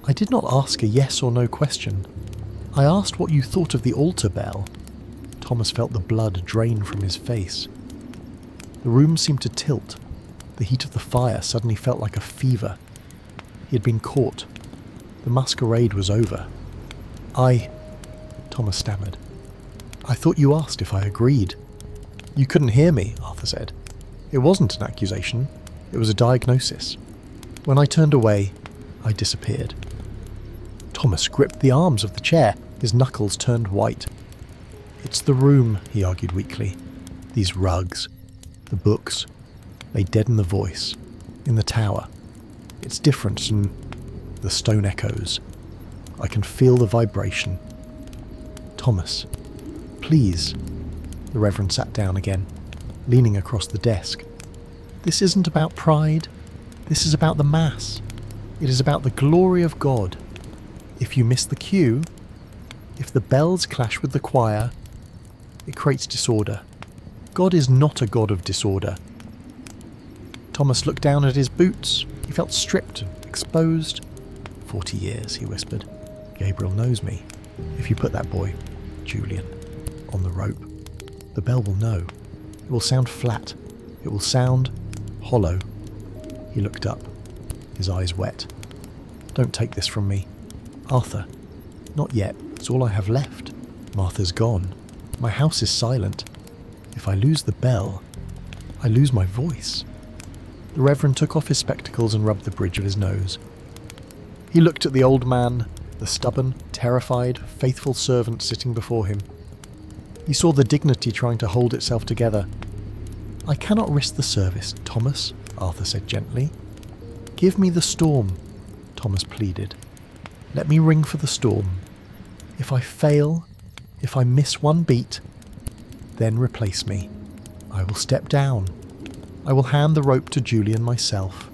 "I did not ask a yes or no question. I asked what you thought of the altar bell." Thomas felt the blood drain from his face. The room seemed to tilt. The heat of the fire suddenly felt like a fever. He had been caught. The masquerade was over. Thomas stammered. "I thought you asked if I agreed." "You couldn't hear me," Arthur said. "It wasn't an accusation. It was a diagnosis. When I turned away, I disappeared." Thomas gripped the arms of the chair. His knuckles turned white. "It's the room," he argued weakly. "These rugs, the books, they deaden the voice. In the tower, it's different, and the stone echoes. I can feel the vibration." "Thomas, please." The Reverend sat down again, leaning across the desk. "This isn't about pride. This is about the Mass. It is about the glory of God. If you miss the cue, if the bells clash with the choir, it creates disorder. God is not a God of disorder." Thomas looked down at his boots. He felt stripped and exposed. 40 years, he whispered. "Gabriel knows me. If you put that boy, Julian, on the rope, the bell will know. It will sound flat. It will sound hollow." He looked up, his eyes wet. "Don't take this from me. Arthur, not yet. It's all I have left. Martha's gone. My house is silent. If I lose the bell, I lose my voice." The Reverend took off his spectacles and rubbed the bridge of his nose. He looked at the old man, the stubborn, terrified, faithful servant sitting before him. He saw the dignity trying to hold itself together. "I cannot risk the service, Thomas," Arthur said gently. "Give me the storm," Thomas pleaded. "Let me ring for the storm. If I fail, if I miss one beat, then replace me. I will step down. I will hand the rope to Julian myself.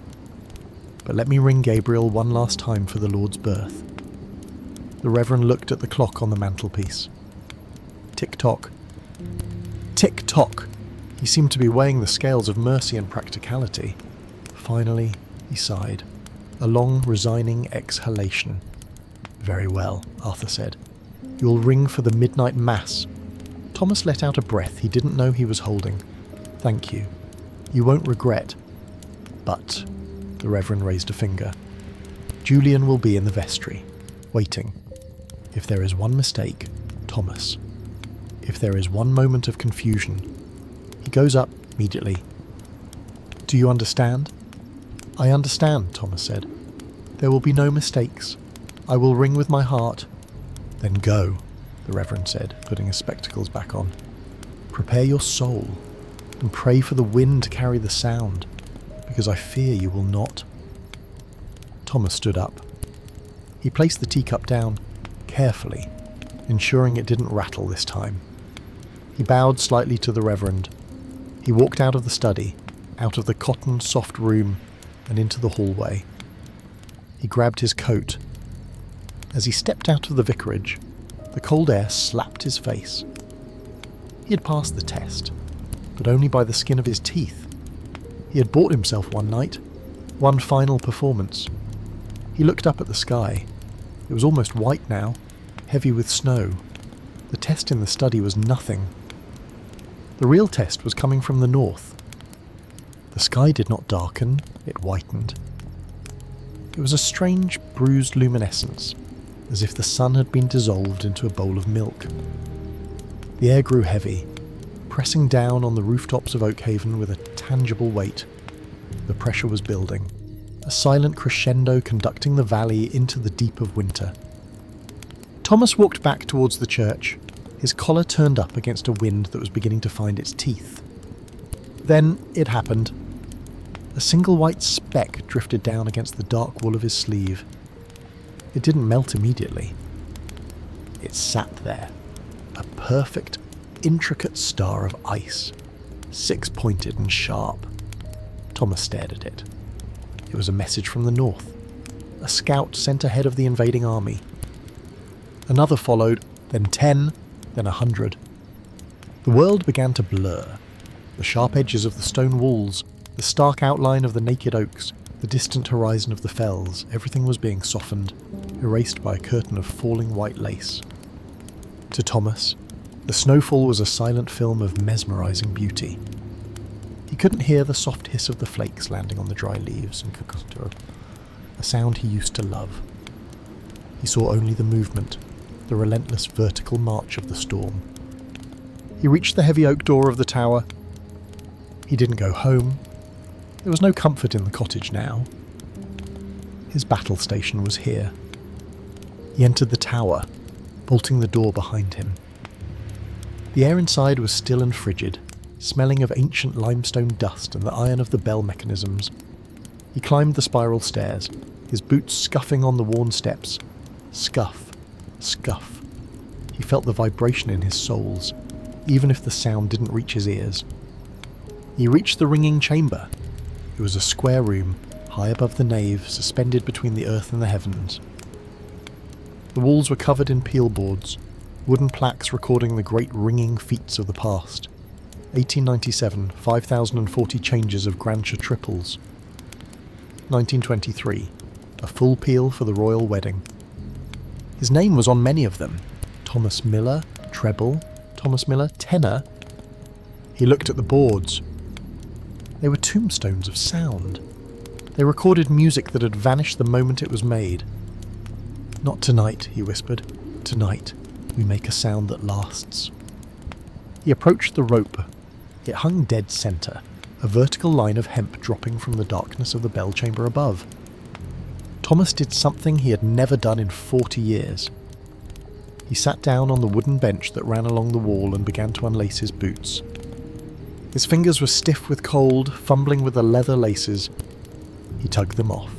But let me ring Gabriel one last time for the Lord's birth." The Reverend looked at the clock on the mantelpiece. Tick-tock. Tick-tock. He seemed to be weighing the scales of mercy and practicality. Finally, he sighed. A long, resigning exhalation. "Very well," Arthur said. "You'll ring for the midnight mass." Thomas let out a breath he didn't know he was holding. "Thank you. You won't regret. But," the Reverend raised a finger, "Julian will be in the vestry, waiting. If there is one mistake, Thomas, if there is one moment of confusion, he goes up immediately. Do you understand?" "I understand," Thomas said. "There will be no mistakes. I will ring with my heart." "Then go," the Reverend said, putting his spectacles back on. "Prepare your soul, and pray for the wind to carry the sound, because I fear you will not." Thomas stood up. He placed the teacup down, carefully, ensuring it didn't rattle this time. He bowed slightly to the Reverend. He walked out of the study, out of the cotton soft room, and into the hallway. He grabbed his coat. As he stepped out of the vicarage, the cold air slapped his face. He had passed the test, but only by the skin of his teeth. He had bought himself one night, one final performance. He looked up at the sky. It was almost white now, heavy with snow. The test in the study was nothing. The real test was coming from the north. The sky did not darken, it whitened. It was a strange, bruised luminescence, as if the sun had been dissolved into a bowl of milk. The air grew heavy, pressing down on the rooftops of Oakhaven with a tangible weight. The pressure was building, a silent crescendo conducting the valley into the deep of winter. Thomas walked back towards the church, his collar turned up against a wind that was beginning to find its teeth. Then it happened. A single white speck drifted down against the dark wool of his sleeve. It didn't melt immediately. It sat there, a perfect, intricate star of ice, six-pointed and sharp. Thomas stared at it. It was a message from the north, a scout sent ahead of the invading army. Another followed, then 10, then 100. The world began to blur. The sharp edges of the stone walls, the stark outline of the naked oaks, The distant horizon of the fells, everything was being softened, erased by a curtain of falling white lace. To Thomas, the snowfall was a silent film of mesmerising beauty. He couldn't hear the soft hiss of the flakes landing on the dry leaves, and a sound he used to love. He saw only the movement, the relentless vertical march of the storm. He reached the heavy oak door of the tower. He didn't go home. There was no comfort in the cottage now. His battle station was here. He entered the tower, bolting the door behind him. The air inside was still and frigid, smelling of ancient limestone dust and the iron of the bell mechanisms. He climbed the spiral stairs, his boots scuffing on the worn steps. Scuff, scuff. He felt the vibration in his soles, even if the sound didn't reach his ears. He reached the ringing chamber. It was a square room, high above the nave, suspended between the earth and the heavens. The walls were covered in peel boards, wooden plaques recording the great ringing feats of the past. 1897, 5,040 changes of Grandshire triples. 1923, a full peal for the royal wedding. His name was on many of them. Thomas Miller, treble, Thomas Miller, tenor. He looked at the boards. They were tombstones of sound. They recorded music that had vanished the moment it was made. "Not tonight," he whispered. "Tonight, we make a sound that lasts." He approached the rope. It hung dead centre, a vertical line of hemp dropping from the darkness of the bell chamber above. Thomas did something he had never done in 40 years. He sat down on the wooden bench that ran along the wall and began to unlace his boots. His fingers were stiff with cold, fumbling with the leather laces. He tugged them off,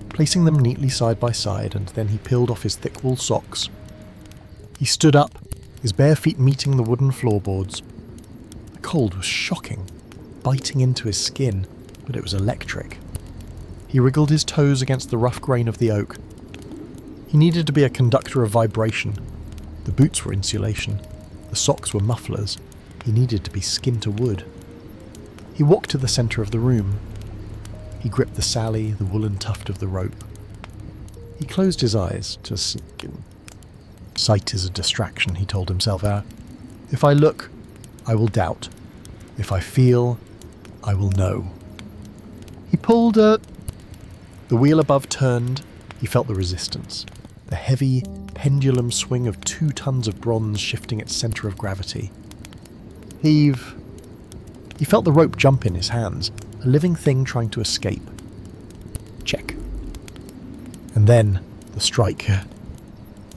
placing them neatly side by side, and then he peeled off his thick wool socks. He stood up, his bare feet meeting the wooden floorboards. The cold was shocking, biting into his skin, but it was electric. He wriggled his toes against the rough grain of the oak. He needed to be a conductor of vibration. The boots were insulation. The socks were mufflers. He needed to be skin to wood. He walked to the centre of the room. He gripped the sally, the woolen tuft of the rope. He closed his eyes to sink in. Sight is a distraction, he told himself. If I look, I will doubt. If I feel, I will know. He pulled The wheel above turned. He felt the resistance. The heavy, pendulum swing of 2 tons of bronze shifting its centre of gravity. Heave. He felt the rope jump in his hands, a living thing trying to escape. Check. And then, the strike.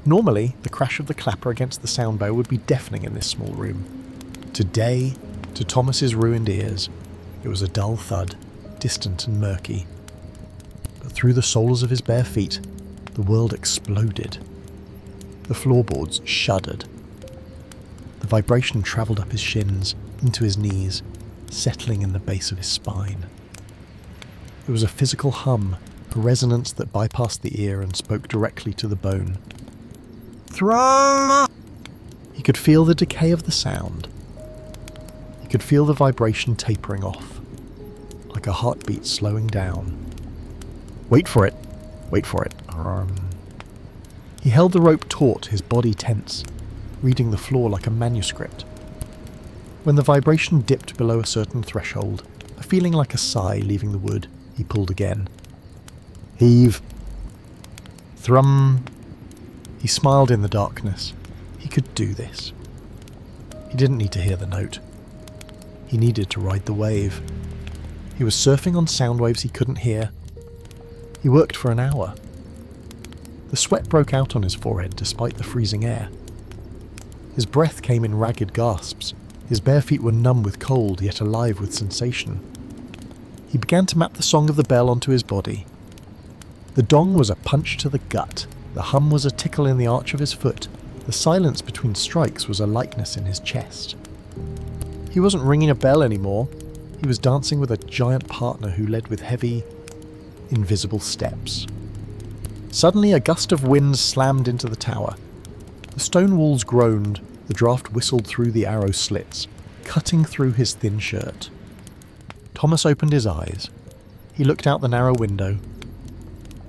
Normally, the crash of the clapper against the sound bow would be deafening in this small room. Today, to Thomas's ruined ears, it was a dull thud, distant and murky. But through the soles of his bare feet, the world exploded. The floorboards shuddered. The vibration travelled up his shins, into his knees, settling in the base of his spine. It was a physical hum, a resonance that bypassed the ear and spoke directly to the bone. Thrum! He could feel the decay of the sound. He could feel the vibration tapering off, like a heartbeat slowing down. Wait for it. Wait for it. He held the rope taut, his body tense, reading the floor like a manuscript. When the vibration dipped below a certain threshold, a feeling like a sigh leaving the wood, he pulled again. Heave. Thrum. He smiled in the darkness. He could do this. He didn't need to hear the note. He needed to ride the wave. He was surfing on sound waves he couldn't hear. He worked for an hour. The sweat broke out on his forehead despite the freezing air. His breath came in ragged gasps. His bare feet were numb with cold, yet alive with sensation. He began to map the song of the bell onto his body. The dong was a punch to the gut. The hum was a tickle in the arch of his foot. The silence between strikes was a lightness in his chest. He wasn't ringing a bell anymore. He was dancing with a giant partner who led with heavy, invisible steps. Suddenly a gust of wind slammed into the tower. The stone walls groaned, the draught whistled through the arrow slits, cutting through his thin shirt. Thomas opened his eyes. He looked out the narrow window.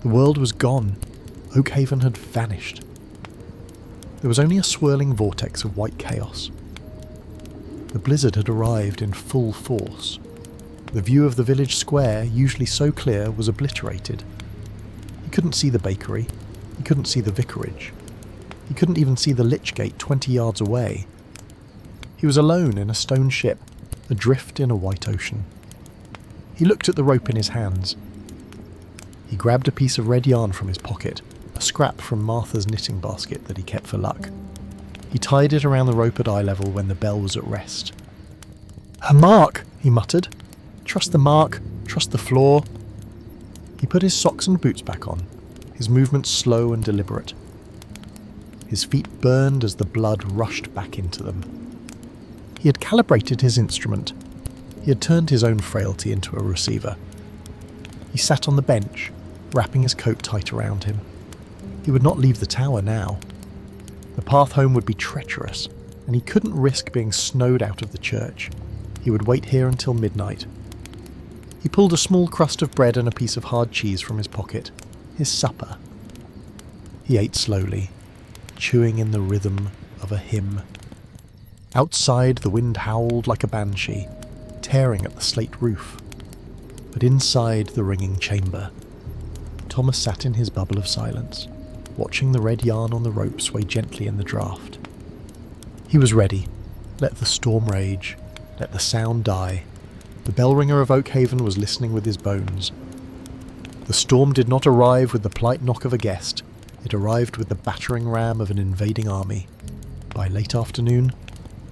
The world was gone. Oakhaven had vanished. There was only a swirling vortex of white chaos. The blizzard had arrived in full force. The view of the village square, usually so clear, was obliterated. He couldn't see the bakery. He couldn't see the vicarage. He couldn't even see the lich gate 20 yards away. He was alone in a stone ship, adrift in a white ocean. He looked at the rope in his hands. He grabbed a piece of red yarn from his pocket, a scrap from Martha's knitting basket that he kept for luck. He tied it around the rope at eye level when the bell was at rest. "A mark," he muttered. "Trust the mark, trust the floor." He put his socks and boots back on, his movements slow and deliberate. His feet burned as the blood rushed back into them. He had calibrated his instrument. He had turned his own frailty into a receiver. He sat on the bench, wrapping his coat tight around him. He would not leave the tower now. The path home would be treacherous, and he couldn't risk being snowed out of the church. He would wait here until midnight. He pulled a small crust of bread and a piece of hard cheese from his pocket, his supper. He ate slowly, chewing in the rhythm of a hymn. Outside, the wind howled like a banshee, tearing at the slate roof. But inside the ringing chamber, Thomas sat in his bubble of silence, watching the red yarn on the rope sway gently in the draught. He was ready. Let the storm rage. Let the sound die. The Bell Ringer of Oakhaven was listening with his bones. The storm did not arrive with the polite knock of a guest. It arrived with the battering ram of an invading army. By late afternoon,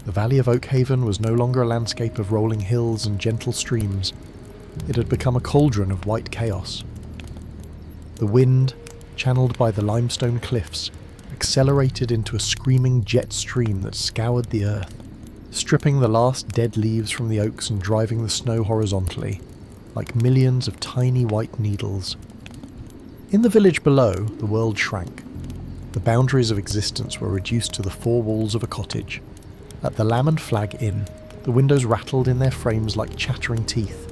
the valley of Oakhaven was no longer a landscape of rolling hills and gentle streams. It had become a cauldron of white chaos. The wind, channeled by the limestone cliffs, accelerated into a screaming jet stream that scoured the earth, stripping the last dead leaves from the oaks and driving the snow horizontally, like millions of tiny white needles. In the village below, the world shrank. The boundaries of existence were reduced to the four walls of a cottage. At the Lamb and Flag Inn, the windows rattled in their frames like chattering teeth.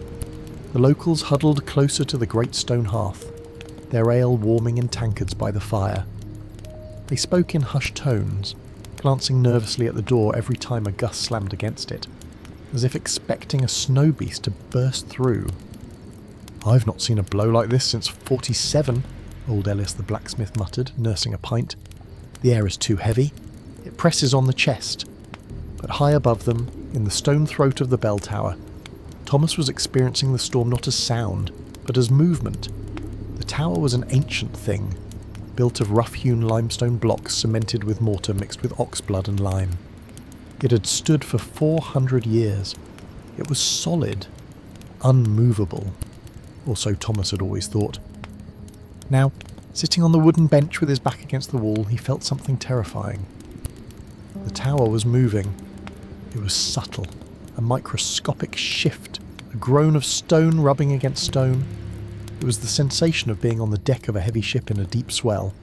The locals huddled closer to the great stone hearth, their ale warming in tankards by the fire. They spoke in hushed tones, glancing nervously at the door every time a gust slammed against it, as if expecting a snow beast to burst through. "I've not seen a blow like this since '47, old Ellis the blacksmith muttered, nursing a pint. "The air is too heavy. It presses on the chest." But high above them, in the stone throat of the bell tower, Thomas was experiencing the storm not as sound, but as movement. The tower was an ancient thing, built of rough-hewn limestone blocks cemented with mortar mixed with oxblood and lime. It had stood for 400 years. It was solid, unmovable, or so Thomas had always thought. Now, sitting on the wooden bench with his back against the wall, he felt something terrifying. The tower was moving. It was subtle, a microscopic shift, a groan of stone rubbing against stone. It was the sensation of being on the deck of a heavy ship in a deep swell.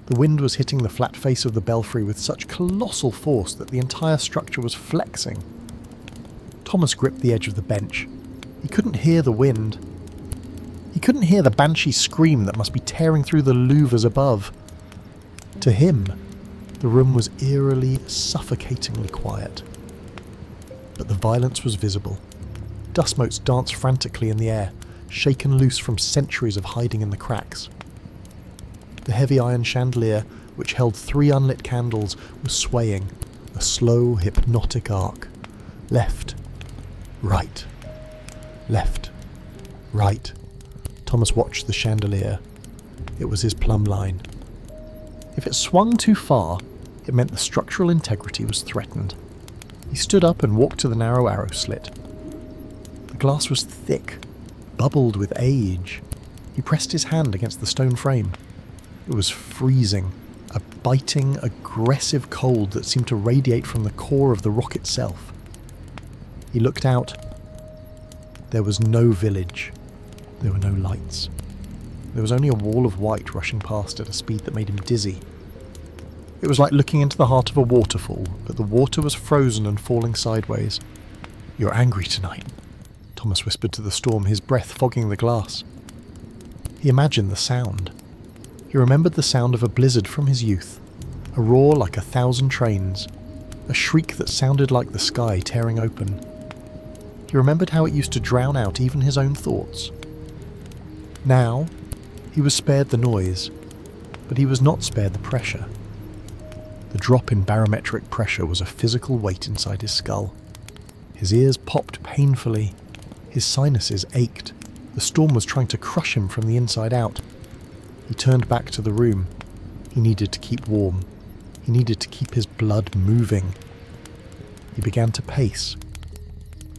The wind was hitting the flat face of the belfry with such colossal force that the entire structure was flexing. Thomas gripped the edge of the bench. He couldn't hear the wind. He couldn't hear the banshee scream that must be tearing through the louvers above. To him, the room was eerily, suffocatingly quiet. But the violence was visible. Dust motes danced frantically in the air, shaken loose from centuries of hiding in the cracks. The heavy iron chandelier, which held 3 unlit candles, was swaying, a slow, hypnotic arc. Left, right, left, right. Thomas watched the chandelier. It was his plumb line. If it swung too far, it meant the structural integrity was threatened. He stood up and walked to the narrow arrow slit. The glass was thick, bubbled with age. He pressed his hand against the stone frame. It was freezing, a biting, aggressive cold that seemed to radiate from the core of the rock itself. He looked out. There was no village. There were no lights. There was only a wall of white rushing past at a speed that made him dizzy. It was like looking into the heart of a waterfall, but the water was frozen and falling sideways. "You're angry tonight," Thomas whispered to the storm, his breath fogging the glass. He imagined the sound. He remembered the sound of a blizzard from his youth, a roar like 1,000 trains, a shriek that sounded like the sky tearing open. He remembered how it used to drown out even his own thoughts. Now, he was spared the noise, but he was not spared the pressure. The drop in barometric pressure was a physical weight inside his skull. His ears popped painfully. His sinuses ached. The storm was trying to crush him from the inside out. He turned back to the room. He needed to keep warm. He needed to keep his blood moving. He began to pace.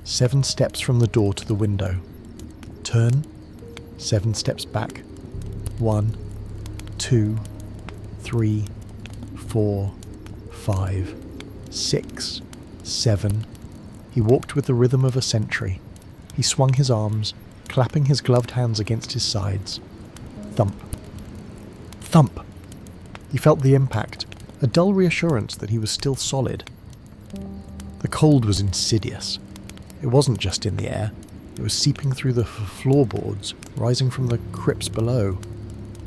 7 steps from the door to the window. Turn. 7 steps back. 1, 2, 3, 4, 5, 6, 7. He walked with the rhythm of a sentry. He swung his arms, clapping his gloved hands against his sides. Thump. Thump! He felt the impact, a dull reassurance that he was still solid. The cold was insidious. It wasn't just in the air. It was seeping through the floorboards, rising from the crypts below.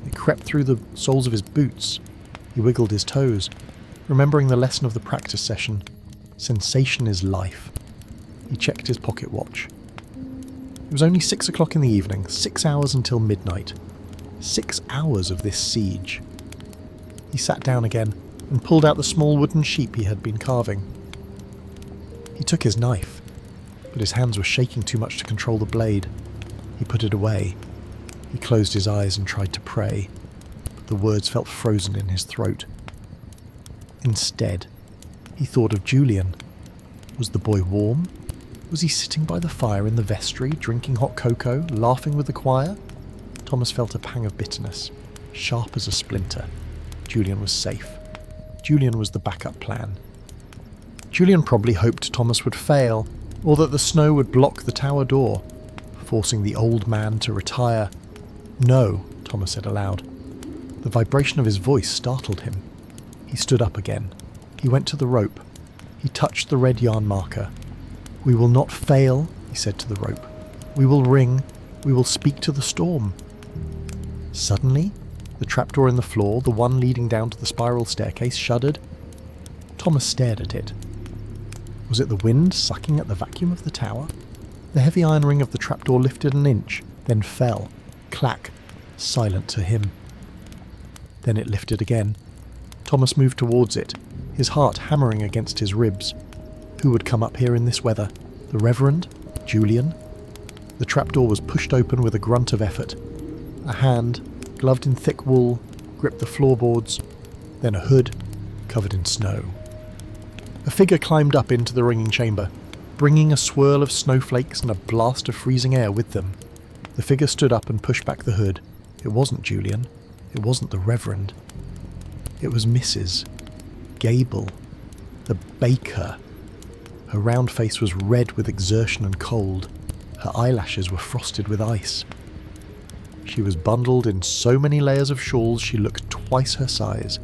It crept through the soles of his boots. He wiggled his toes, remembering the lesson of the practice session. Sensation is life. He checked his pocket watch. It was only 6 o'clock in the evening, 6 hours until midnight. 6 hours of this siege. He sat down again and pulled out the small wooden sheep he had been carving. He took his knife, but his hands were shaking too much to control the blade. He put it away. He closed his eyes and tried to pray, but the words felt frozen in his throat. Instead, he thought of Julian. Was the boy warm? Was he sitting by the fire in the vestry, drinking hot cocoa, laughing with the choir? Thomas felt a pang of bitterness, sharp as a splinter. Julian was safe. Julian was the backup plan. Julian probably hoped Thomas would fail, or that the snow would block the tower door, forcing the old man to retire. No, Thomas said aloud. The vibration of his voice startled him. He stood up again. He went to the rope. He touched the red yarn marker. "We will not fail," he said to the rope. "We will ring. We will speak to the storm." Suddenly, the trapdoor in the floor, the one leading down to the spiral staircase, shuddered. Thomas stared at it. Was it the wind sucking at the vacuum of the tower? The heavy iron ring of the trapdoor lifted an inch, then fell. Clack. Silent to him. Then it lifted again. Thomas moved towards it, his heart hammering against his ribs. Who would come up here in this weather? The Reverend? Julian? The trapdoor was pushed open with a grunt of effort. A hand, gloved in thick wool, gripped the floorboards, then a hood, covered in snow. A figure climbed up into the ringing chamber, bringing a swirl of snowflakes and a blast of freezing air with them. The figure stood up and pushed back the hood. It wasn't Julian. It wasn't the Reverend. It was Mrs. Gable, the baker. Her round face was red with exertion and cold. Her eyelashes were frosted with ice. She was bundled in so many layers of shawls she looked twice her size.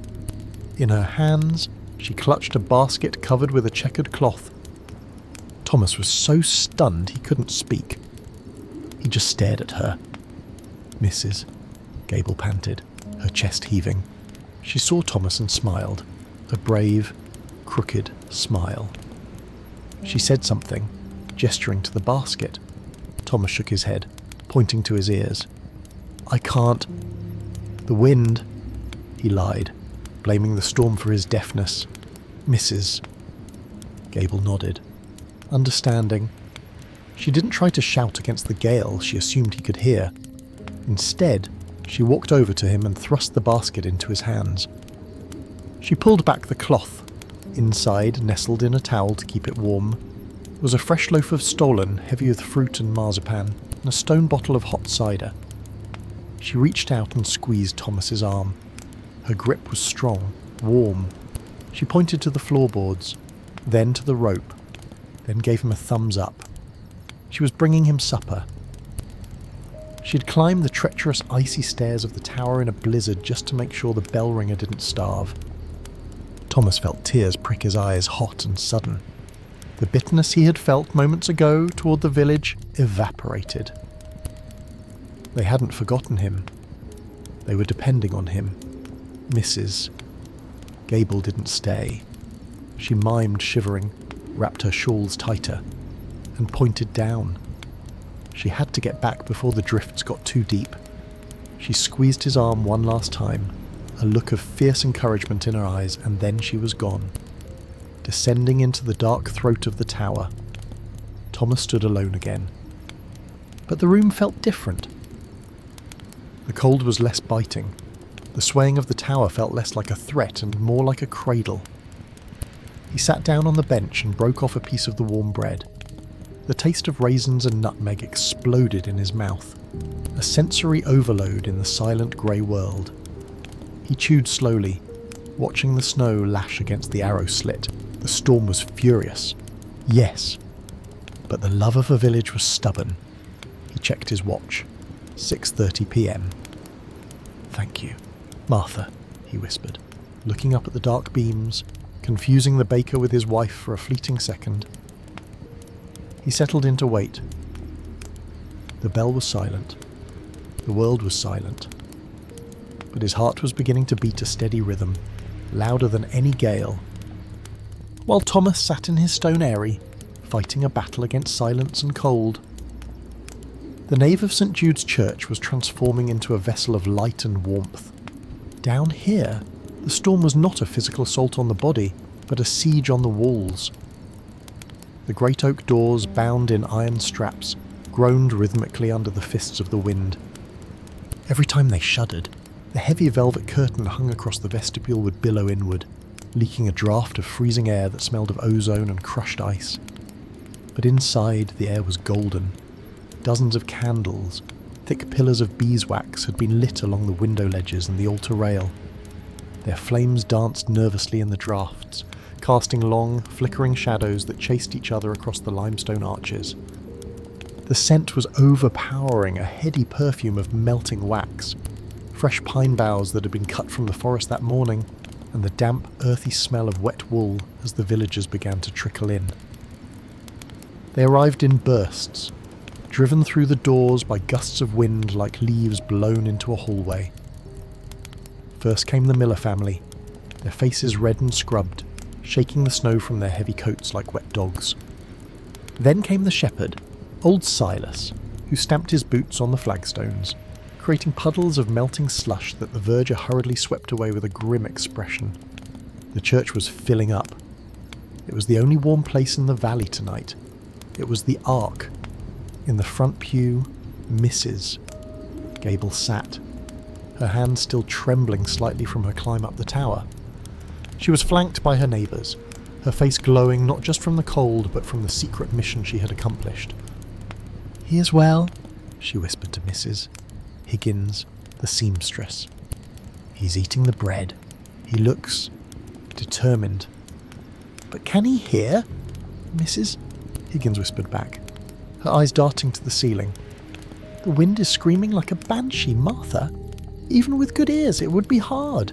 In her hands, she clutched a basket covered with a checkered cloth. Thomas was so stunned he couldn't speak. He just stared at her. "Mrs." Gable panted, her chest heaving. She saw Thomas and smiled, a brave, crooked smile. She said something, gesturing to the basket. Thomas shook his head, pointing to his ears. "I can't. The wind," he lied, blaming the storm for his deafness. "Mrs." Gable nodded, understanding. She didn't try to shout against the gale she assumed he could hear. Instead, she walked over to him and thrust the basket into his hands. She pulled back the cloth. Inside, nestled in a towel to keep it warm, was a fresh loaf of stollen, heavy with fruit and marzipan, and a stone bottle of hot cider. She reached out and squeezed Thomas's arm. Her grip was strong, warm. She pointed to the floorboards, then to the rope, then gave him a thumbs up. She was bringing him supper. She'd climbed the treacherous icy stairs of the tower in a blizzard just to make sure the bell ringer didn't starve. Thomas felt tears prick his eyes, hot and sudden. The bitterness he had felt moments ago toward the village evaporated. They hadn't forgotten him. They were depending on him. Mrs. Gable didn't stay. She mimed, shivering, wrapped her shawls tighter, and pointed down. She had to get back before the drifts got too deep. She squeezed his arm one last time, a look of fierce encouragement in her eyes, and then she was gone. Descending into the dark throat of the tower, Thomas stood alone again. But the room felt different. The cold was less biting. The swaying of the tower felt less like a threat and more like a cradle. He sat down on the bench and broke off a piece of the warm bread. The taste of raisins and nutmeg exploded in his mouth, a sensory overload in the silent grey world. He chewed slowly, watching the snow lash against the arrow slit. The storm was furious. Yes, but the love of a village was stubborn. He checked his watch. 6:30 p.m. "Thank you, Martha," he whispered, looking up at the dark beams, confusing the baker with his wife for a fleeting second. He settled in to wait. The bell was silent. The world was silent. But his heart was beginning to beat a steady rhythm, louder than any gale. While Thomas sat in his stone eyrie, fighting a battle against silence and cold, the nave of St. Jude's Church was transforming into a vessel of light and warmth. Down here, the storm was not a physical assault on the body, but a siege on the walls. The great oak doors, bound in iron straps, groaned rhythmically under the fists of the wind. Every time they shuddered, the heavy velvet curtain hung across the vestibule would billow inward, leaking a draught of freezing air that smelled of ozone and crushed ice. But inside, the air was golden. Dozens of candles, thick pillars of beeswax, had been lit along the window ledges and the altar rail. Their flames danced nervously in the draughts, casting long, flickering shadows that chased each other across the limestone arches. The scent was overpowering, a heady perfume of melting wax, fresh pine boughs that had been cut from the forest that morning, and the damp, earthy smell of wet wool as the villagers began to trickle in. They arrived in bursts, driven through the doors by gusts of wind like leaves blown into a hallway. First came the Miller family, their faces red and scrubbed, shaking the snow from their heavy coats like wet dogs. Then came the shepherd, old Silas, who stamped his boots on the flagstones, creating puddles of melting slush that the verger hurriedly swept away with a grim expression. The church was filling up. It was the only warm place in the valley tonight. It was the Ark. In the front pew, Mrs. Gable sat, her hand still trembling slightly from her climb up the tower. She was flanked by her neighbours, her face glowing not just from the cold but from the secret mission she had accomplished. "He is well," she whispered to Mrs. Higgins, the seamstress. "He's eating the bread. He looks determined." "But can he hear?" Mrs. Higgins whispered back, her eyes darting to the ceiling. "The wind is screaming like a banshee, Martha. Even with good ears, it would be hard."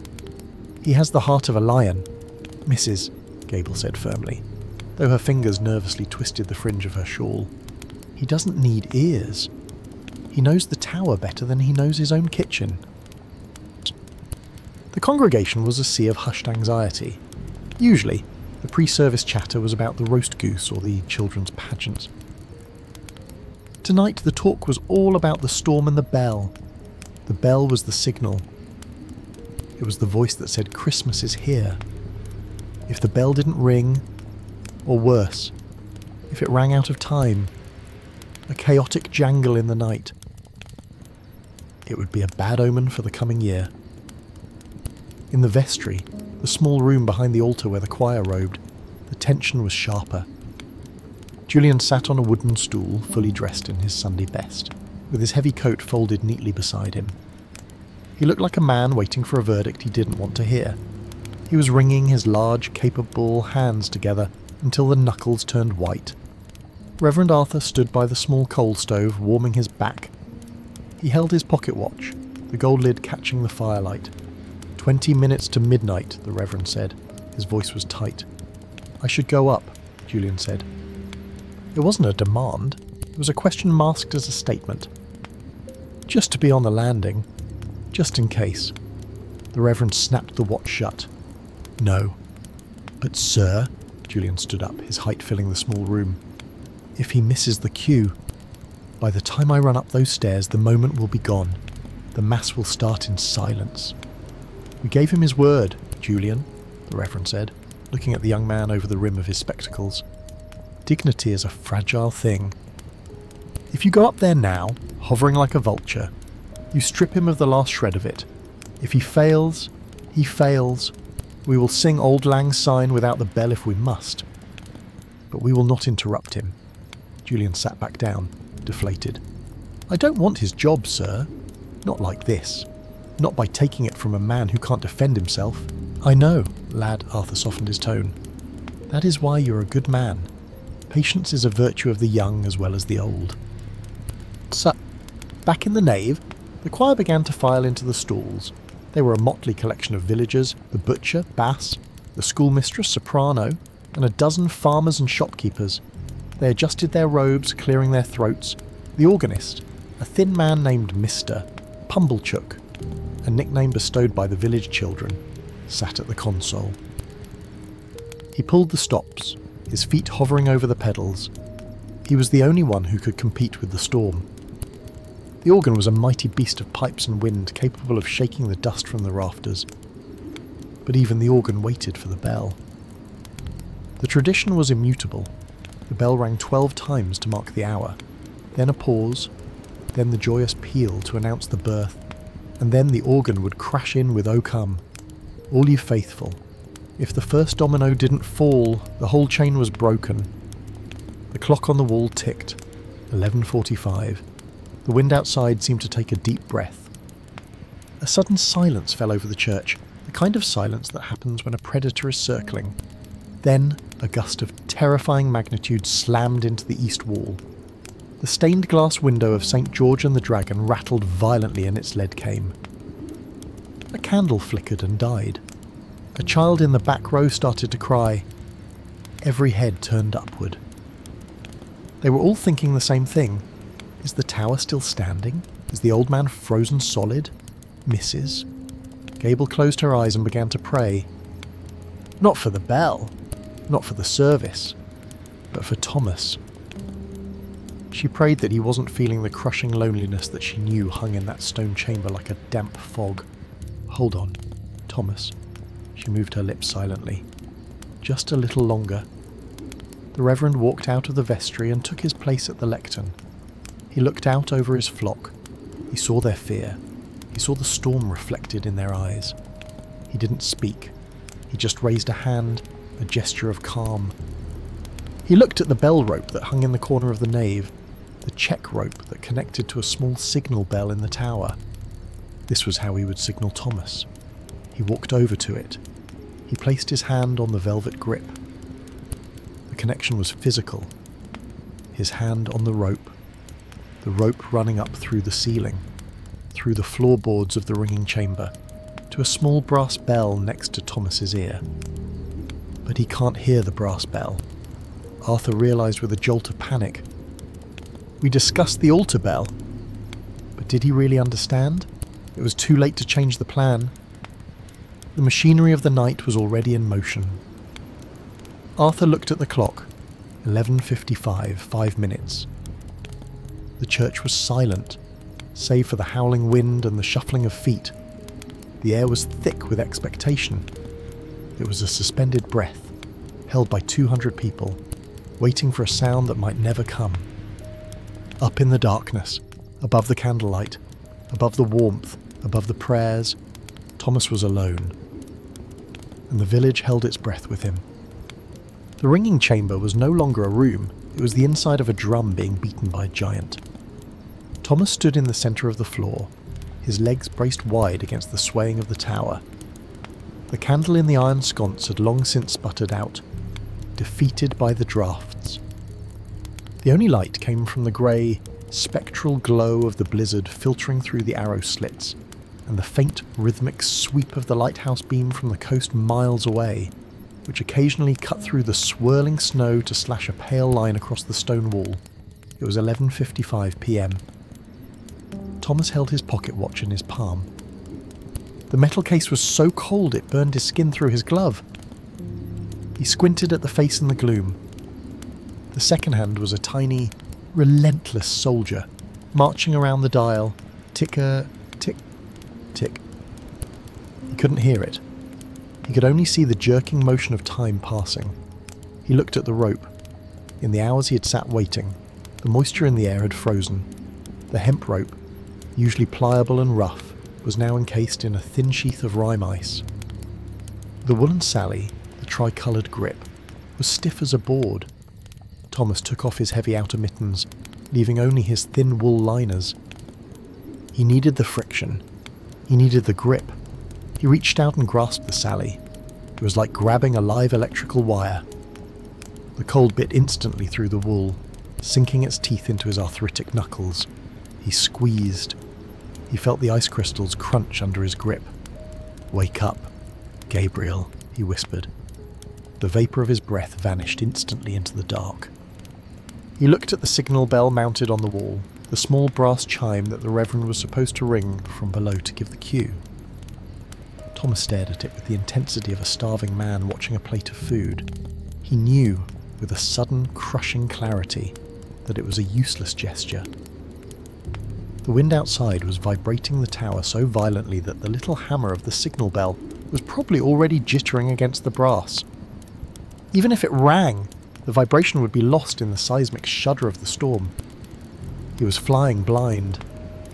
"He has the heart of a lion," Mrs. Gable said firmly, though her fingers nervously twisted the fringe of her shawl. "He doesn't need ears. He knows the tower better than he knows his own kitchen." The congregation was a sea of hushed anxiety. Usually, the pre-service chatter was about the roast goose or the children's pageant. Tonight, the talk was all about the storm and the bell. The bell was the signal. It was the voice that said Christmas is here. If the bell didn't ring, or worse, if it rang out of time, a chaotic jangle in the night, it would be a bad omen for the coming year. In the vestry, the small room behind the altar where the choir robed, the tension was sharper. Julian sat on a wooden stool, fully dressed in his Sunday best, with his heavy coat folded neatly beside him. He looked like a man waiting for a verdict he didn't want to hear. He was wringing his large, capable hands together until the knuckles turned white. Reverend Arthur stood by the small coal stove, warming his back. He held his pocket watch, the gold lid catching the firelight. 20 minutes to midnight, the Reverend said. His voice was tight. "I should go up." Julian said. It wasn't a demand. It was a question masked as a statement. Just to be on the landing. Just in case. The Reverend snapped the watch shut. No. But sir, Julian stood up, his height filling the small room. If he misses the cue, by the time I run up those stairs, the moment will be gone. The Mass will start in silence. We gave him his word, Julian, the Reverend said, looking at the young man over the rim of his spectacles. Dignity is a fragile thing. If you go up there now, hovering like a vulture, you strip him of the last shred of it. If he fails, he fails. We will sing Auld Lang Syne without the bell if we must. But we will not interrupt him. Julian sat back down, deflated. I don't want his job, sir. Not like this. Not by taking it from a man who can't defend himself. I know, lad, Arthur softened his tone. That is why you're a good man. Patience is a virtue of the young as well as the old. So, back in the nave, the choir began to file into the stalls. They were a motley collection of villagers, the butcher, bass, the schoolmistress, soprano, and a dozen farmers and shopkeepers. They adjusted their robes, clearing their throats. The organist, a thin man named Mr. Pumblechook, a nickname bestowed by the village children, sat at the console. He pulled the stops, his feet hovering over the pedals. He was the only one who could compete with the storm. The organ was a mighty beast of pipes and wind, capable of shaking the dust from the rafters. But even the organ waited for the bell. The tradition was immutable. The bell rang 12 times to mark the hour, then a pause, then the joyous peal to announce the birth, and then the organ would crash in with O Come, all you faithful. If the first domino didn't fall, the whole chain was broken. The clock on the wall ticked, 11:45. The wind outside seemed to take a deep breath. A sudden silence fell over the church, the kind of silence that happens when a predator is circling. Then a gust of terrifying magnitude slammed into the east wall. The stained glass window of St. George and the Dragon rattled violently in its lead came. A candle flickered and died. A child in the back row started to cry. Every head turned upward. They were all thinking the same thing. Is the tower still standing? Is the old man frozen solid? Mrs. Gable closed her eyes and began to pray. Not for the bell, not for the service, but for Thomas. She prayed that he wasn't feeling the crushing loneliness that she knew hung in that stone chamber like a damp fog. Hold on, Thomas. She moved her lips silently. Just a little longer. The Reverend walked out of the vestry and took his place at the lectern. He looked out over his flock. He saw their fear. He saw the storm reflected in their eyes. He didn't speak. He just raised a hand, a gesture of calm. He looked at the bell rope that hung in the corner of the nave, the check rope that connected to a small signal bell in the tower. This was how he would signal Thomas. He walked over to it. He placed his hand on the velvet grip. The connection was physical. His hand on the rope running up through the ceiling, through the floorboards of the ringing chamber, to a small brass bell next to Thomas's ear. But he can't hear the brass bell. Arthur realised with a jolt of panic. We discussed the altar bell. But did he really understand? It was too late to change the plan. The machinery of the night was already in motion. Arthur looked at the clock. 11:55, 5 minutes. The church was silent, save for the howling wind and the shuffling of feet. The air was thick with expectation. It was a suspended breath, held by 200 people, waiting for a sound that might never come. Up in the darkness, above the candlelight, above the warmth, above the prayers, Thomas was alone. And the village held its breath with him. The ringing chamber was no longer a room, it was the inside of a drum being beaten by a giant. Thomas stood in the centre of the floor, his legs braced wide against the swaying of the tower. The candle in the iron sconce had long since sputtered out, defeated by the draughts. The only light came from the grey, spectral glow of the blizzard filtering through the arrow slits, and the faint, rhythmic sweep of the lighthouse beam from the coast miles away. which occasionally cut through the swirling snow to slash a pale line across the stone wall. It was 11:55 p.m. Thomas held his pocket watch in his palm. The metal case was so cold it burned his skin through his glove. He squinted at the face in the gloom. The second hand was a tiny, relentless soldier, marching around the dial, ticker, tick, tick. He couldn't hear it. He could only see the jerking motion of time passing. He looked at the rope. In the hours he had sat waiting, the moisture in the air had frozen. The hemp rope, usually pliable and rough, was now encased in a thin sheath of rime ice. The woolen sally, the tricoloured grip, was stiff as a board. Thomas took off his heavy outer mittens, leaving only his thin wool liners. He needed the friction. He needed the grip. He reached out and grasped the sally. It was like grabbing a live electrical wire. The cold bit instantly through the wool, sinking its teeth into his arthritic knuckles. He squeezed. He felt the ice crystals crunch under his grip. "Wake up, Gabriel," he whispered. The vapour of his breath vanished instantly into the dark. He looked at the signal bell mounted on the wall, the small brass chime that the Reverend was supposed to ring from below to give the cue. Thomas stared at it with the intensity of a starving man watching a plate of food. He knew, with a sudden, crushing clarity, that it was a useless gesture. The wind outside was vibrating the tower so violently that the little hammer of the signal bell was probably already jittering against the brass. Even if it rang, the vibration would be lost in the seismic shudder of the storm. He was flying blind.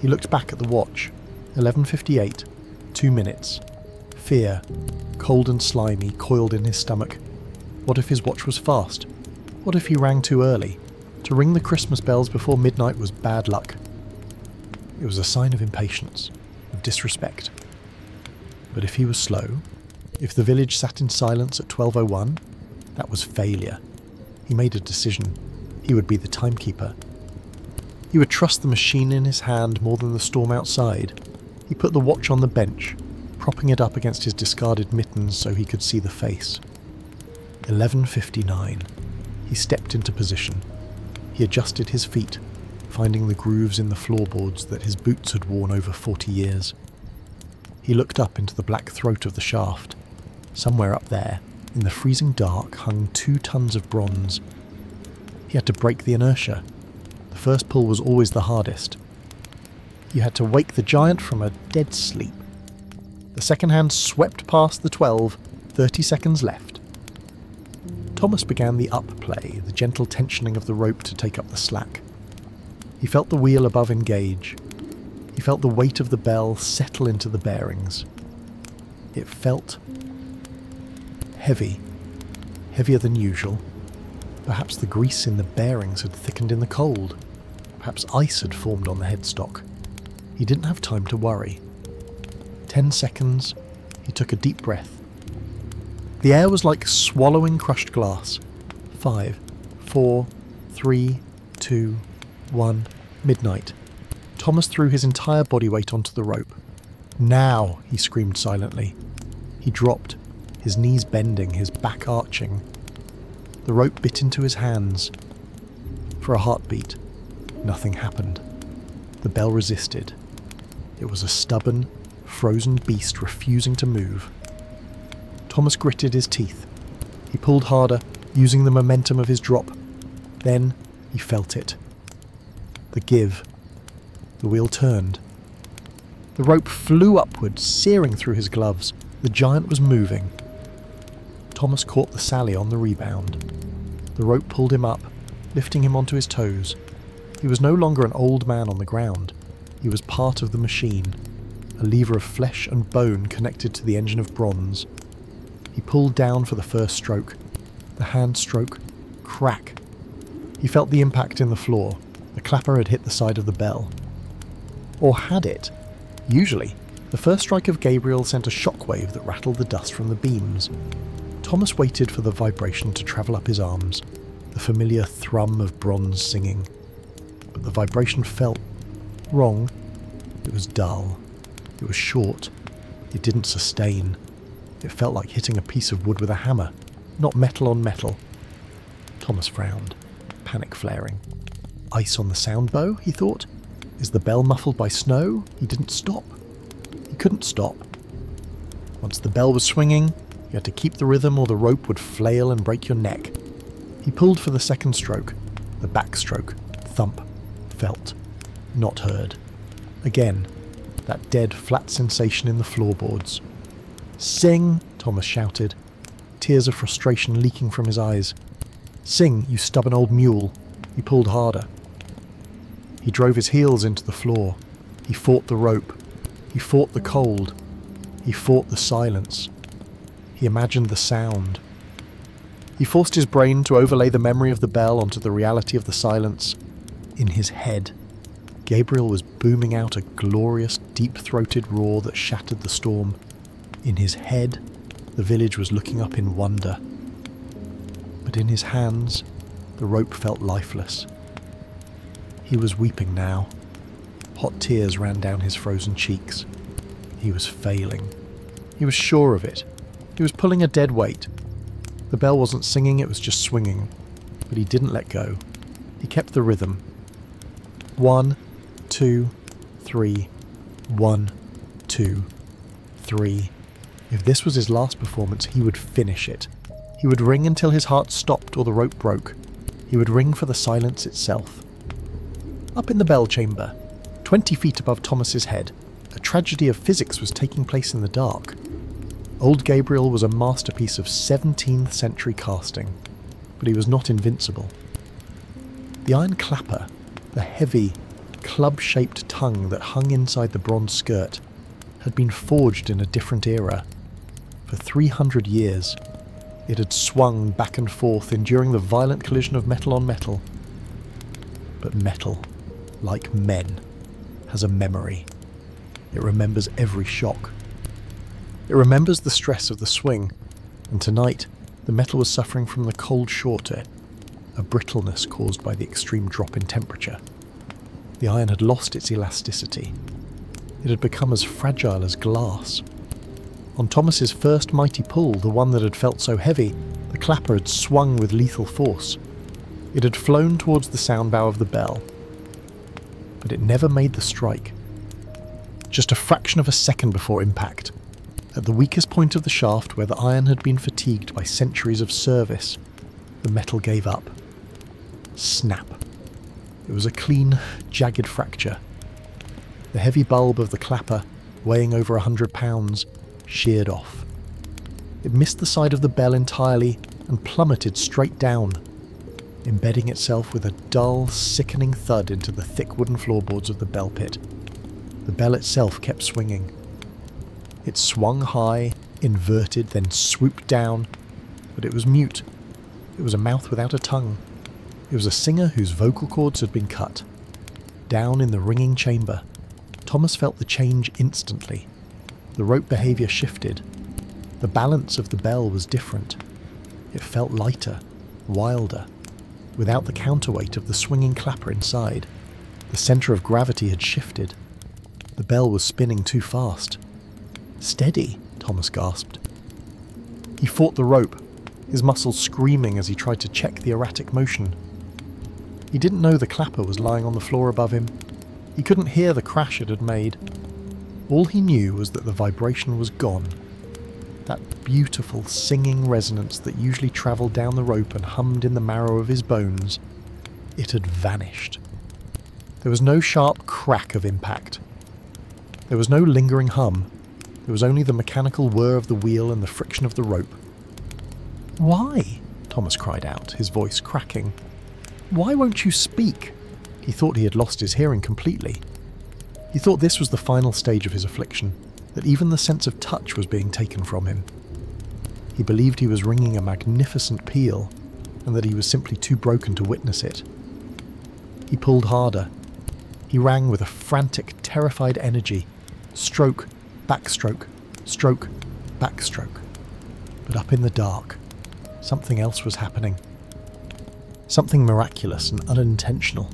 He looked back at the watch. 11:58, 2 minutes. Fear, cold and slimy, coiled in his stomach. What if his watch was fast? What if he rang too early? To ring the Christmas bells before midnight was bad luck. It was a sign of impatience, of disrespect. But if he was slow, if the village sat in silence at 12:01, that was failure. He made a decision. He would be the timekeeper. He would trust the machine in his hand more than the storm outside. He put the watch on the bench, propping it up against his discarded mittens so he could see the face. 11:59. He stepped into position. He adjusted his feet, finding the grooves in the floorboards that his boots had worn over 40 years. He looked up into the black throat of the shaft. Somewhere up there, in the freezing dark, hung 2 tons of bronze. He had to break the inertia. The first pull was always the hardest. You had to wake the giant from a dead sleep. The second hand swept past the 12, 30 seconds left. Thomas began the up play, the gentle tensioning of the rope to take up the slack. He felt the wheel above engage. He felt the weight of the bell settle into the bearings. It felt heavy, heavier than usual. Perhaps the grease in the bearings had thickened in the cold. Perhaps ice had formed on the headstock. He didn't have time to worry. 10 seconds, he took a deep breath. The air was like swallowing crushed glass. 5, 4, 3, 2, 1, midnight. Thomas threw his entire body weight onto the rope. "Now!" he screamed silently. He dropped, his knees bending, his back arching. The rope bit into his hands. For a heartbeat, nothing happened. The bell resisted. It was a stubborn, frozen beast refusing to move. Thomas gritted his teeth. He pulled harder, using the momentum of his drop. Then he felt it. The give. The wheel turned. The rope flew upwards, searing through his gloves. The giant was moving. Thomas caught the sally on the rebound. The rope pulled him up, lifting him onto his toes. He was no longer an old man on the ground. He was part of the machine, a lever of flesh and bone connected to the engine of bronze. He pulled down for the first stroke. The hand stroke. Crack. He felt the impact in the floor. The clapper had hit the side of the bell. Or had it? Usually, the first strike of Gabriel sent a shockwave that rattled the dust from the beams. Thomas waited for the vibration to travel up his arms, the familiar thrum of bronze singing. But the vibration felt wrong. It was dull. It was short. It didn't sustain. It felt like hitting a piece of wood with a hammer. not metal on metal. Thomas frowned, panic flaring. Ice on the sound bow, he thought. Is the bell muffled by snow? He didn't stop. He couldn't stop. Once the bell was swinging, you had to keep the rhythm or the rope would flail and break your neck. He pulled for the second stroke, the backstroke. Thump. Felt. Not heard. Again, that dead, flat sensation in the floorboards. "Sing!" Thomas shouted, tears of frustration leaking from his eyes. "Sing, you stubborn old mule!" He pulled harder. He drove his heels into the floor. He fought the rope. He fought the cold. He fought the silence. He imagined the sound. He forced his brain to overlay the memory of the bell onto the reality of the silence. In his head, Gabriel was booming out a glorious, deep-throated roar that shattered the storm. In his head, the village was looking up in wonder. But in his hands, the rope felt lifeless. He was weeping now. Hot tears ran down his frozen cheeks. He was failing. He was sure of it. He was pulling a dead weight. The bell wasn't singing, it was just swinging. But he didn't let go. He kept the rhythm. 1, 2, 3. 1, 2, 3. If this was his last performance, he would finish it. He would ring until his heart stopped or the rope broke. He would ring for the silence itself. Up in the bell chamber, 20 feet above Thomas's head, a tragedy of physics was taking place in the dark. Old Gabriel was a masterpiece of 17th century casting, but he was not invincible. The iron clapper, the heavy, club-shaped tongue that hung inside the bronze skirt, had been forged in a different era. For 300 years, it had swung back and forth, enduring the violent collision of metal on metal. But metal, like men, has a memory. It remembers every shock. It remembers the stress of the swing, and tonight the metal was suffering from the cold shore to it, a brittleness caused by the extreme drop in temperature. The iron had lost its elasticity. It had become as fragile as glass. On Thomas's first mighty pull, the one that had felt so heavy, the clapper had swung with lethal force. It had flown towards the sound bow of the bell. But it never made the strike. Just a fraction of a second before impact, at the weakest point of the shaft where the iron had been fatigued by centuries of service, the metal gave up. Snap. It was a clean, jagged fracture. The heavy bulb of the clapper, weighing over 100 pounds, sheared off. It missed the side of the bell entirely and plummeted straight down, embedding itself with a dull, sickening thud into the thick wooden floorboards of the bell pit. The bell itself kept swinging. It swung high, inverted, then swooped down, but it was mute. It was a mouth without a tongue. It was a singer whose vocal cords had been cut. Down in the ringing chamber, Thomas felt the change instantly. The rope behaviour shifted. The balance of the bell was different. It felt lighter, wilder, without the counterweight of the swinging clapper inside. The centre of gravity had shifted. The bell was spinning too fast. "Steady," Thomas gasped. He fought the rope, his muscles screaming as he tried to check the erratic motion. He didn't know the clapper was lying on the floor above him. He couldn't hear the crash it had made. All he knew was that the vibration was gone. That beautiful singing resonance that usually travelled down the rope and hummed in the marrow of his bones, it had vanished. There was no sharp crack of impact. There was no lingering hum. There was only the mechanical whir of the wheel and the friction of the rope. "Why?" Thomas cried out, his voice cracking. "Why won't you speak?" He thought he had lost his hearing completely. He thought this was the final stage of his affliction, that even the sense of touch was being taken from him. He believed he was ringing a magnificent peal, and that he was simply too broken to witness it. He pulled harder. He rang with a frantic, terrified energy. Stroke, backstroke, stroke, backstroke. But up in the dark, something else was happening. Something miraculous and unintentional.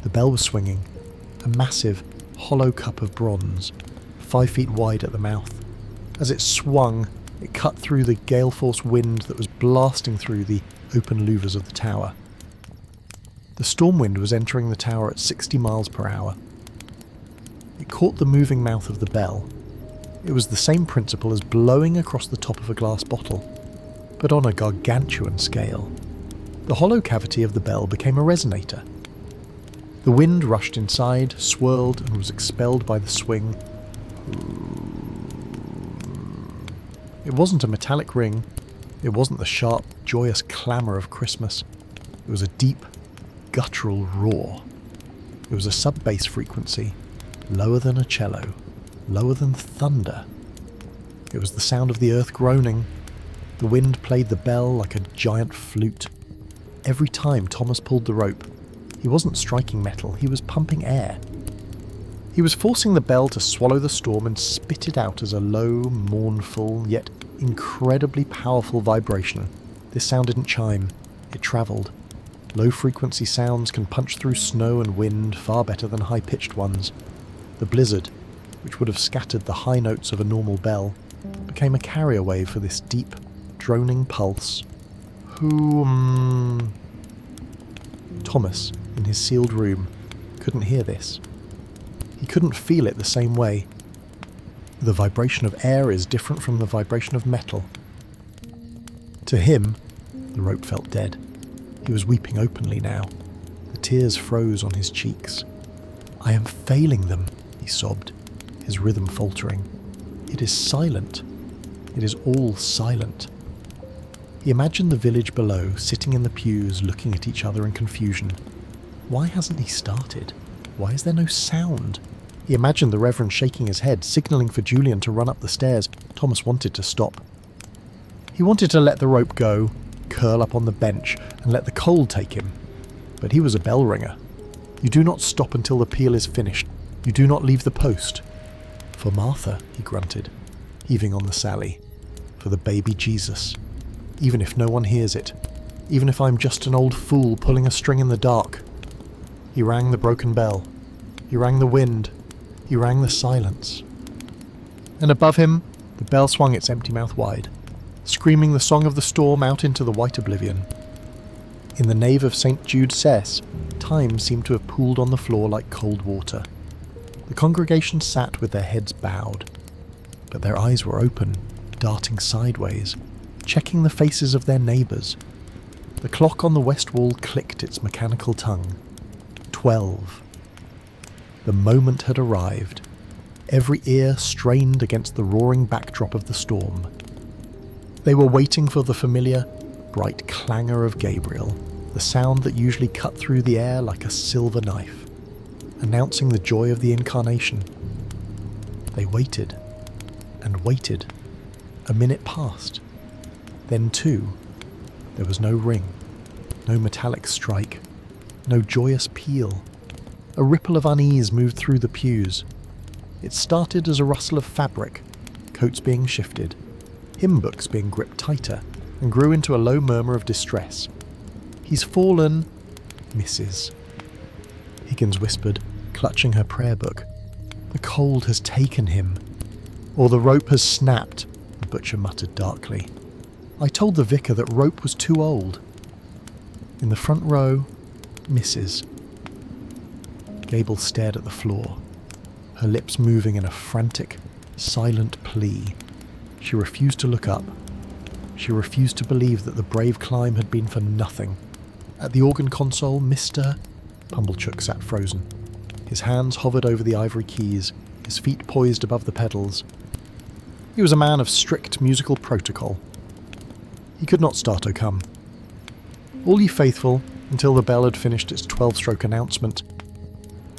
The bell was swinging, a massive, hollow cup of bronze, 5 feet wide at the mouth. As it swung, It cut through the gale-force wind that was blasting through the open louvers of the tower. The storm wind was entering the tower at 60 miles per hour. It caught the moving mouth of the bell. It was the same principle as blowing across the top of a glass bottle, but on a gargantuan scale. The hollow cavity of the bell became a resonator. The wind rushed inside, swirled, and was expelled by the swing. It wasn't a metallic ring. It wasn't the sharp, joyous clamour of Christmas. It was a deep, guttural roar. It was a sub-bass frequency, lower than a cello, lower than thunder. It was the sound of the earth groaning. The wind played the bell like a giant flute. Every time Thomas pulled the rope, he wasn't striking metal, he was pumping air. He was forcing the bell to swallow the storm and spit it out as a low, mournful, yet incredibly powerful vibration. This sound didn't chime, it travelled. Low-frequency sounds can punch through snow and wind far better than high-pitched ones. The blizzard, which would have scattered the high notes of a normal bell, became a carrier wave for this deep, droning pulse. Thomas, in his sealed room, couldn't hear this. He couldn't feel it the same way. The vibration of air is different from the vibration of metal. To him, the rope felt dead. He was weeping openly now. The tears froze on his cheeks. "I am failing them," he sobbed, his rhythm faltering. "It is silent. It is all silent." He imagined the village below, sitting in the pews, looking at each other in confusion. Why hasn't he started? Why is there no sound? He imagined the Reverend shaking his head, signalling for Julian to run up the stairs. Thomas wanted to stop. He wanted to let the rope go, curl up on the bench, and let the cold take him. But he was a bell ringer. You do not stop until the peal is finished. You do not leave the post. "For Martha," he grunted, heaving on the Sally. "For the baby Jesus. Even if no one hears it. Even if I'm just an old fool pulling a string in the dark." He rang the broken bell. He rang the wind. He rang the silence. And above him, the bell swung its empty mouth wide, screaming the song of the storm out into the white oblivion. In the nave of St. Jude Cess, time seemed to have pooled on the floor like cold water. The congregation sat with their heads bowed, but their eyes were open, darting sideways, checking the faces of their neighbours. The clock on the west wall clicked its mechanical tongue. 12. The moment had arrived. Every ear strained against the roaring backdrop of the storm. They were waiting for the familiar, bright clangor of Gabriel, the sound that usually cut through the air like a silver knife, announcing the joy of the incarnation. They waited, and waited. A minute passed. Then 2. There was no ring, no metallic strike, no joyous peal. A ripple of unease moved through the pews. It started as a rustle of fabric, coats being shifted, hymn books being gripped tighter, and grew into a low murmur of distress. "He's fallen, Mrs." Higgins whispered, clutching her prayer book. "The cold has taken him." "Or the rope has snapped," the butcher muttered darkly. "I told the vicar that rope was too old." In the front row, Mrs. Gable stared at the floor, her lips moving in a frantic, silent plea. She refused to look up. She refused to believe that the brave climb had been for nothing. At the organ console, Mr. Pumblechook sat frozen. His hands hovered over the ivory keys, his feet poised above the pedals. He was a man of strict musical protocol. He could not start O Come. "All ye faithful," until the bell had finished its 12-stroke announcement.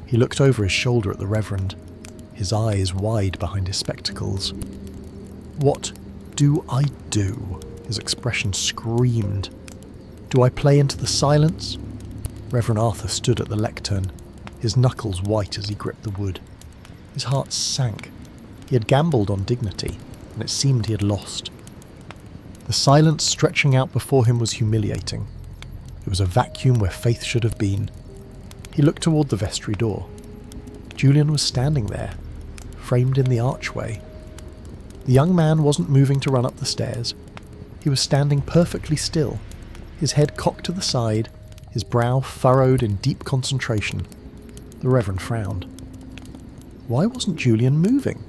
He looked over his shoulder at the Reverend, his eyes wide behind his spectacles. "What do I do?" His expression screamed. "Do I play into the silence?" Reverend Arthur stood at the lectern, his knuckles white as he gripped the wood. His heart sank. He had gambled on dignity, and it seemed he had lost. The silence stretching out before him was humiliating. It was a vacuum where faith should have been. He looked toward the vestry door. Julian was standing there, framed in the archway. The young man wasn't moving to run up the stairs. He was standing perfectly still, his head cocked to the side, his brow furrowed in deep concentration. The Reverend frowned. Why wasn't Julian moving?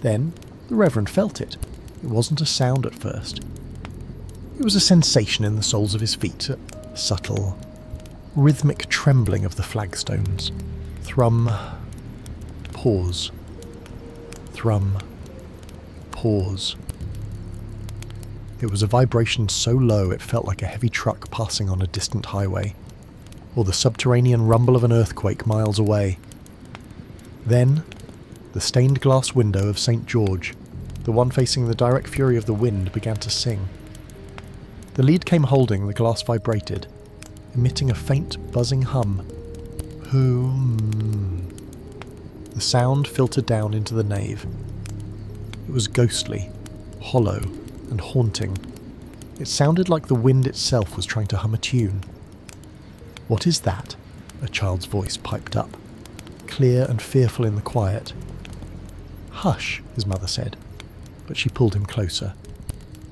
Then the Reverend felt it. It wasn't a sound at first. It was a sensation in the soles of his feet, a subtle, rhythmic trembling of the flagstones. Thrum, pause. Thrum, pause. It was a vibration so low it felt like a heavy truck passing on a distant highway, or the subterranean rumble of an earthquake miles away. Then, the stained glass window of St. George, the one facing the direct fury of the wind, began to sing. The lead came holding, the glass vibrated, emitting a faint buzzing hum. The sound filtered down into the nave. It was ghostly, hollow, and haunting. It sounded like the wind itself was trying to hum a tune. "What is that?" a child's voice piped up, clear and fearful in the quiet. "Hush," his mother said, but she pulled him closer.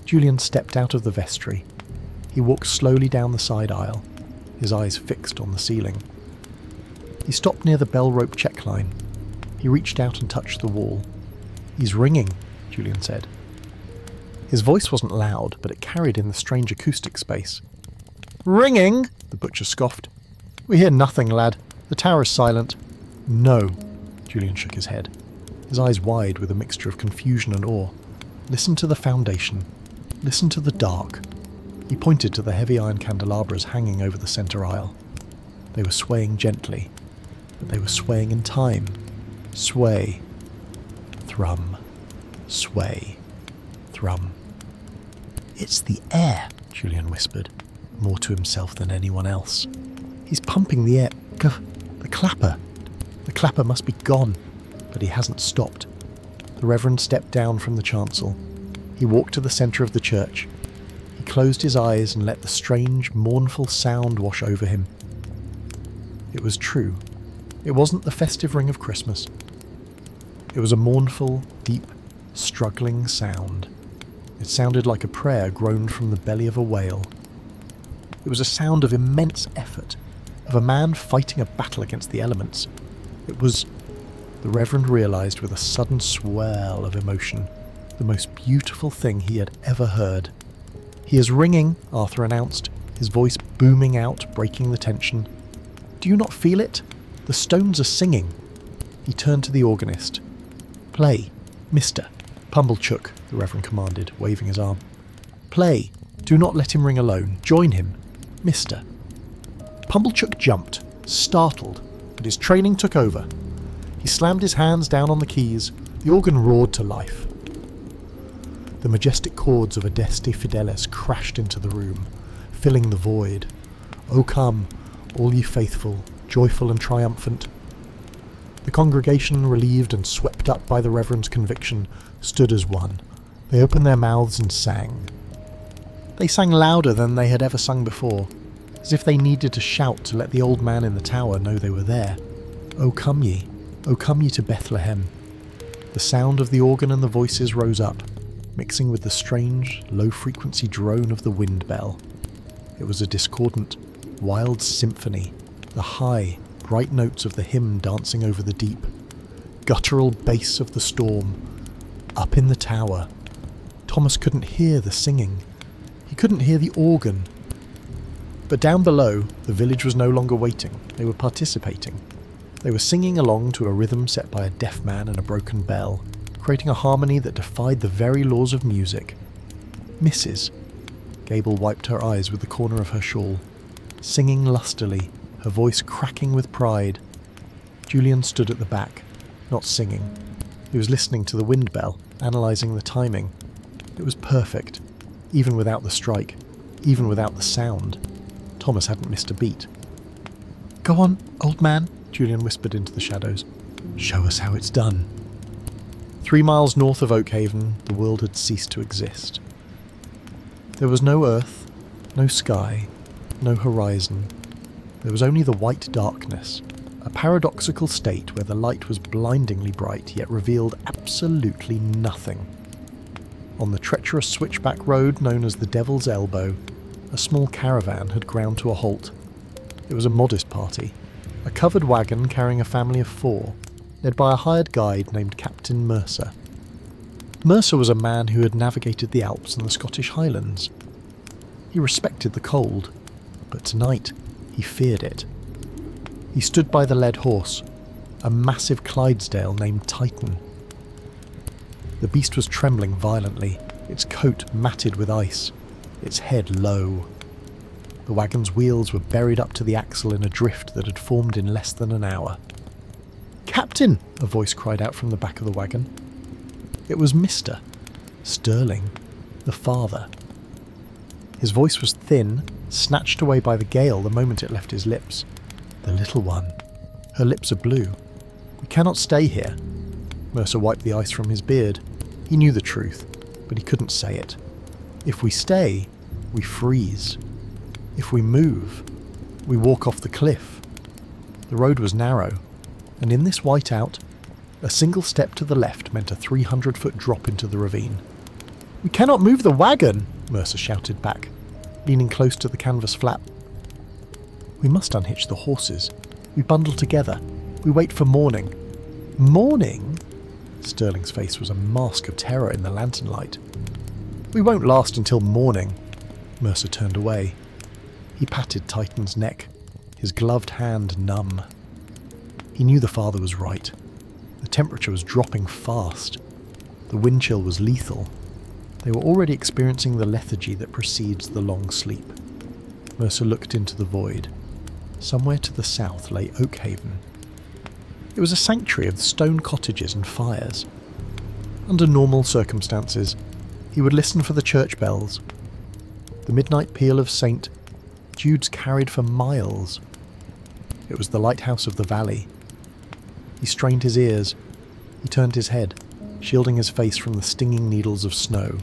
Julian stepped out of the vestry. He walked slowly down the side aisle, his eyes fixed on the ceiling. He stopped near the bell rope checkline. He reached out and touched the wall. "He's ringing," Julian said. His voice wasn't loud, but it carried in the strange acoustic space. "Ringing?" the butcher scoffed. "We hear nothing, lad. The tower's silent." "No." Julian shook his head, his eyes wide with a mixture of confusion and awe. "Listen to the foundation. Listen to the dark." He pointed to the heavy iron candelabras hanging over the centre aisle. They were swaying gently, but they were swaying in time. Sway. Thrum. Sway. Thrum. "It's the air," Julian whispered, more to himself than anyone else. "He's pumping the air. The clapper. The clapper must be gone, but he hasn't stopped." The Reverend stepped down from the chancel. He walked to the centre of the church. He closed his eyes and let the strange, mournful sound wash over him. It was true. It wasn't the festive ring of Christmas. It was a mournful, deep, struggling sound. It sounded like a prayer groaned from the belly of a whale. It was a sound of immense effort, of a man fighting a battle against the elements. It was, the Reverend realised with a sudden swell of emotion, the most beautiful thing he had ever heard. "He is ringing," Arthur announced, his voice booming out, breaking the tension. "Do you not feel it? The stones are singing." He turned to the organist. "Play, Mr. Pumblechook," the Reverend commanded, waving his arm. "Play. Do not let him ring alone. Join him. Mr." Pumblechook jumped, startled, but his training took over. He slammed his hands down on the keys. The organ roared to life. The majestic chords of Adeste Fidelis crashed into the room, filling the void. "O come, all ye faithful, joyful and triumphant." The congregation, relieved and swept up by the Reverend's conviction, stood as one. They opened their mouths and sang. They sang louder than they had ever sung before, as if they needed to shout to let the old man in the tower know they were there. "O come ye to Bethlehem." The sound of the organ and the voices rose up, mixing with the strange, low-frequency drone of the wind bell. It was a discordant, wild symphony, the high, bright notes of the hymn dancing over the deep, guttural bass of the storm. Up in the tower, Thomas couldn't hear the singing. He couldn't hear the organ. But down below, the village was no longer waiting. They were participating. They were singing along to a rhythm set by a deaf man and a broken bell, creating a harmony that defied the very laws of music. "Mrs." Gable wiped her eyes with the corner of her shawl, singing lustily, her voice cracking with pride. Julian stood at the back, not singing. He was listening to the wind bell, analysing the timing. It was perfect, even without the strike, even without the sound. Thomas hadn't missed a beat. "Go on, old man," Julian whispered into the shadows. "Show us how it's done." 3 miles north of Oakhaven, the world had ceased to exist. There was no earth, no sky, no horizon. There was only the white darkness, a paradoxical state where the light was blindingly bright yet revealed absolutely nothing. On the treacherous switchback road known as the Devil's Elbow, a small caravan had ground to a halt. It was a modest party, a covered wagon carrying a family of 4, led by a hired guide named Captain Mercer. Mercer was a man who had navigated the Alps and the Scottish Highlands. He respected the cold, but tonight he feared it. He stood by the led horse, a massive Clydesdale named Titan. The beast was trembling violently, its coat matted with ice, its head low. The wagon's wheels were buried up to the axle in a drift that had formed in less than an hour. "Captain!" a voice cried out from the back of the wagon. It was Mr. Sterling, the father. His voice was thin, snatched away by the gale the moment it left his lips. "The little one. Her lips are blue. We cannot stay here." Mercer wiped the ice from his beard. He knew the truth, but he couldn't say it. If we stay, we freeze. If we move, we walk off the cliff. The road was narrow, and in this whiteout, a single step to the left meant a 300-foot drop into the ravine. "We cannot move the wagon!" Mercer shouted back, leaning close to the canvas flap. "We must unhitch the horses. We bundle together. We wait for morning." "Morning?" Sterling's face was a mask of terror in the lantern light. "We won't last until morning." Mercer turned away. He patted Titan's neck, his gloved hand numb. He knew the father was right. The temperature was dropping fast. The wind chill was lethal. They were already experiencing the lethargy that precedes the long sleep. Mercer looked into the void. Somewhere to the south lay Oakhaven. It was a sanctuary of stone cottages and fires. Under normal circumstances, he would listen for the church bells. The midnight peal of St. Jude's carried for miles. It was the lighthouse of the valley. He strained his ears. He turned his head, shielding his face from the stinging needles of snow.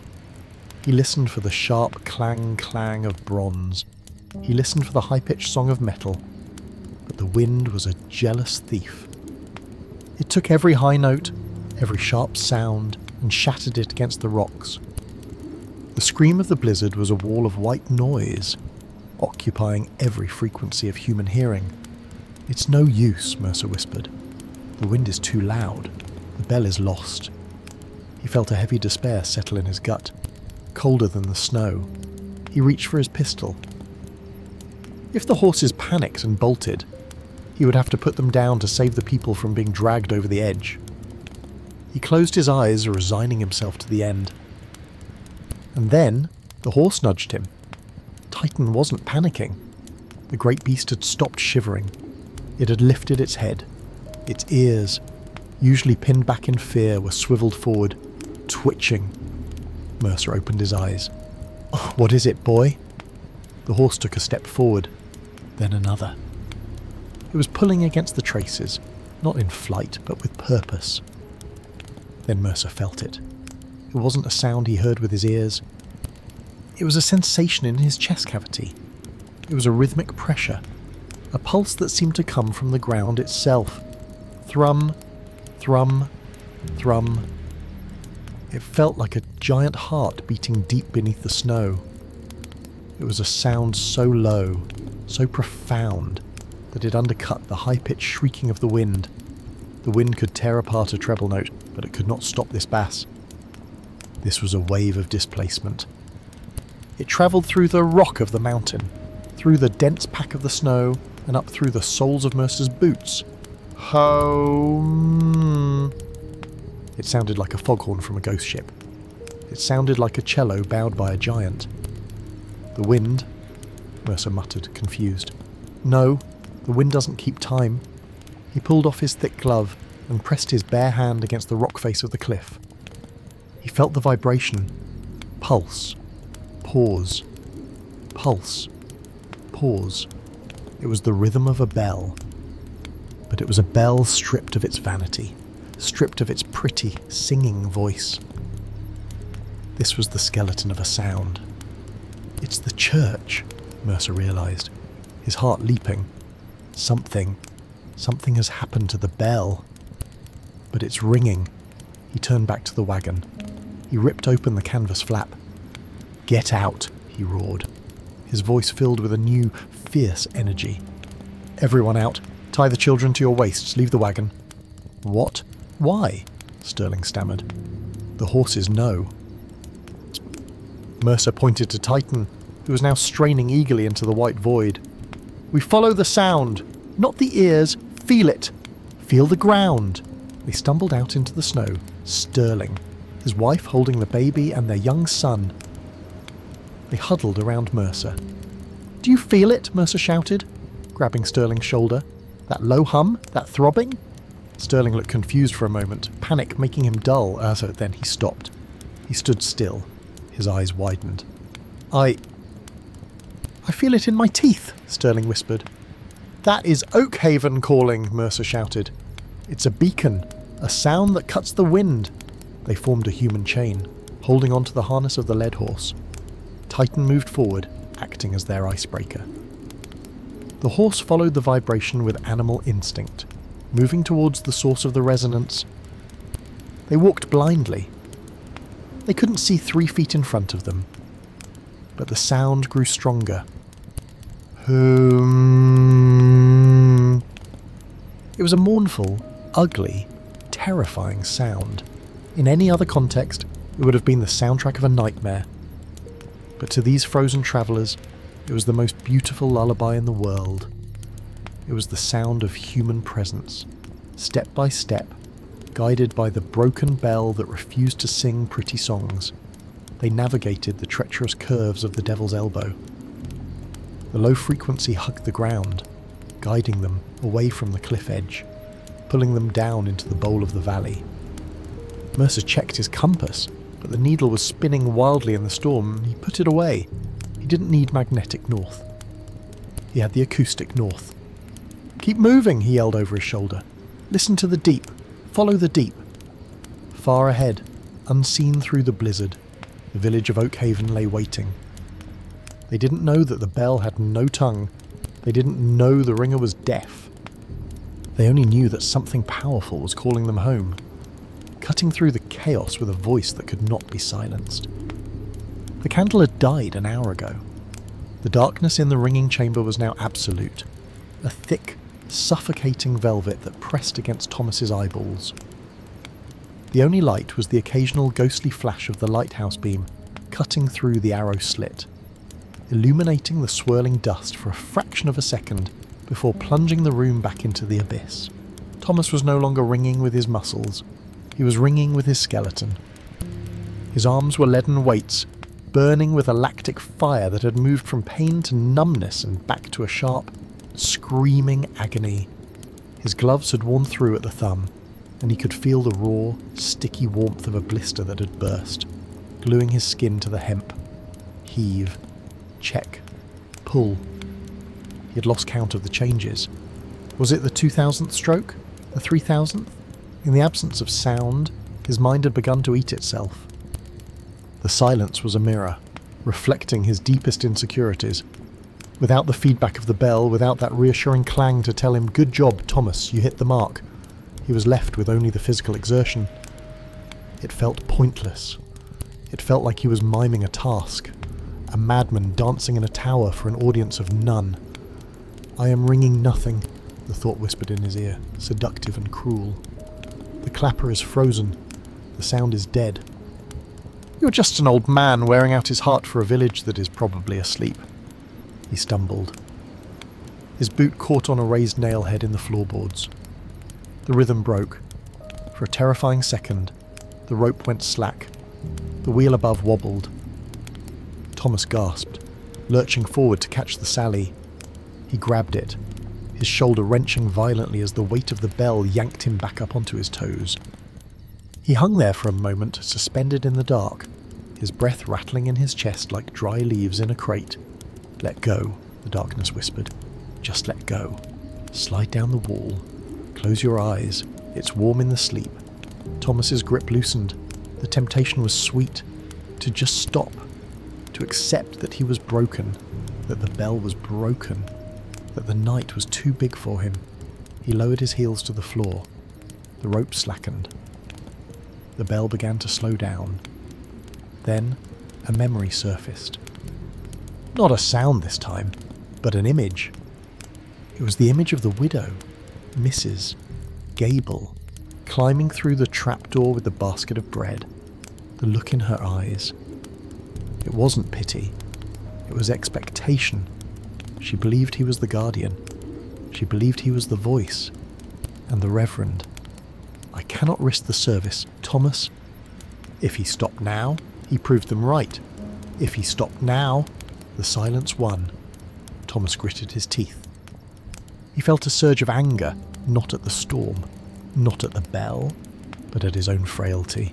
He listened for the sharp clang-clang of bronze. He listened for the high-pitched song of metal. But the wind was a jealous thief. It took every high note, every sharp sound, and shattered it against the rocks. The scream of the blizzard was a wall of white noise, occupying every frequency of human hearing. "It's no use," Mercer whispered. "The wind is too loud. The bell is lost." He felt a heavy despair settle in his gut, colder than the snow. He reached for his pistol. If the horses panicked and bolted, he would have to put them down to save the people from being dragged over the edge. He closed his eyes, resigning himself to the end. And then the horse nudged him. Titan wasn't panicking. The great beast had stopped shivering. It had lifted its head. Its ears, usually pinned back in fear, were swiveled forward, twitching. Mercer opened his eyes. "Oh, what is it, boy?" The horse took a step forward, then another. It was pulling against the traces, not in flight, but with purpose. Then Mercer felt it. It wasn't a sound he heard with his ears. It was a sensation in his chest cavity. It was a rhythmic pressure, a pulse that seemed to come from the ground itself. Thrum, thrum, thrum. It felt like a giant heart beating deep beneath the snow. It was a sound so low, so profound, that it undercut the high-pitched shrieking of the wind. The wind could tear apart a treble note, but it could not stop this bass. This was a wave of displacement. It travelled through the rock of the mountain, through the dense pack of the snow, and up through the soles of Mercer's boots. Home. It sounded like a foghorn from a ghost ship. It sounded like a cello bowed by a giant. "The wind," Mercer muttered, confused. "No, the wind doesn't keep time." He pulled off his thick glove and pressed his bare hand against the rock face of the cliff. He felt the vibration. Pulse. Pause. Pulse. Pause. It was the rhythm of a bell. But it was a bell stripped of its vanity, stripped of its pretty, singing voice. This was the skeleton of a sound. "It's the church," Mercer realised, his heart leaping. Something has happened to the bell. But it's ringing. He turned back to the wagon. He ripped open the canvas flap. "Get out," he roared, his voice filled with a new, fierce energy. "Everyone out. Tie the children to your waists. Leave the wagon." "What? Why?" Sterling stammered. "The horses know." Mercer pointed to Titan, who was now straining eagerly into the white void. "We follow the sound. Not the ears. Feel it. Feel the ground." They stumbled out into the snow, Sterling, his wife holding the baby and their young son. They huddled around Mercer. "Do you feel it?" Mercer shouted, grabbing Sterling's shoulder. "That low hum? That throbbing?" Sterling looked confused for a moment, panic making him dull, so then he stopped. He stood still, his eyes widened. I feel it in my teeth," Sterling whispered. "That is Oakhaven calling," Mercer shouted. "It's a beacon, a sound that cuts the wind." They formed a human chain, holding onto the harness of the lead horse. Titan moved forward, acting as their icebreaker. The horse followed the vibration with animal instinct, moving towards the source of the resonance. They walked blindly. They couldn't see 3 feet in front of them, but the sound grew stronger. Hum. It was a mournful, ugly, terrifying sound. In any other context, it would have been the soundtrack of a nightmare. But to these frozen travellers, it was the most beautiful lullaby in the world. It was the sound of human presence, step by step, guided by the broken bell that refused to sing pretty songs. They navigated the treacherous curves of the Devil's Elbow. The low frequency hugged the ground, guiding them away from the cliff edge, pulling them down into the bowl of the valley. Mercer checked his compass, but the needle was spinning wildly in the storm. He put it away. He didn't need magnetic north. He had the acoustic north. "Keep moving," he yelled over his shoulder. "Listen to the deep. Follow the deep." Far ahead, unseen through the blizzard, the village of Oakhaven lay waiting. They didn't know that the bell had no tongue. They didn't know the ringer was deaf. They only knew that something powerful was calling them home, cutting through the chaos with a voice that could not be silenced. The candle had died an hour ago. The darkness in the ringing chamber was now absolute, a thick, suffocating velvet that pressed against Thomas's eyeballs. The only light was the occasional ghostly flash of the lighthouse beam cutting through the arrow slit, illuminating the swirling dust for a fraction of a second before plunging the room back into the abyss. Thomas was no longer ringing with his muscles. He was ringing with his skeleton. His arms were leaden weights, burning with a lactic fire that had moved from pain to numbness and back to a sharp, screaming agony. His gloves had worn through at the thumb, and he could feel the raw, sticky warmth of a blister that had burst, gluing his skin to the hemp. Heave. Check. Pull. He had lost count of the changes. Was it the 2000th stroke? The 3000th? In the absence of sound, his mind had begun to eat itself. The silence was a mirror, reflecting his deepest insecurities. Without the feedback of the bell, without that reassuring clang to tell him, "Good job, Thomas, you hit the mark," he was left with only the physical exertion. It felt pointless. It felt like he was miming a task, a madman dancing in a tower for an audience of none. "I am ringing nothing," the thought whispered in his ear, seductive and cruel. "The clapper is frozen. The sound is dead. You're just an old man wearing out his heart for a village that is probably asleep." He stumbled. His boot caught on a raised nail head in the floorboards. The rhythm broke. For a terrifying second, the rope went slack. The wheel above wobbled. Thomas gasped, lurching forward to catch the sally. He grabbed it, his shoulder wrenching violently as the weight of the bell yanked him back up onto his toes. He hung there for a moment, suspended in the dark, his breath rattling in his chest like dry leaves in a crate. "Let go," the darkness whispered. "Just let go. Slide down the wall. Close your eyes. It's warm in the sleep." Thomas's grip loosened. The temptation was sweet. To just stop. To accept that he was broken. That the bell was broken. That the night was too big for him. He lowered his heels to the floor. The rope slackened. The bell began to slow down. Then a memory surfaced. Not a sound this time, but an image. It was the image of the widow, Mrs. Gable, climbing through the trapdoor with the basket of bread, the look in her eyes. It wasn't pity, it was expectation. She believed he was the guardian. She believed he was the voice. And the Reverend. I cannot risk the service, Thomas. If he stopped now, he proved them right. If he stopped now, the silence won. Thomas gritted his teeth. He felt a surge of anger, not at the storm, not at the bell, but at his own frailty.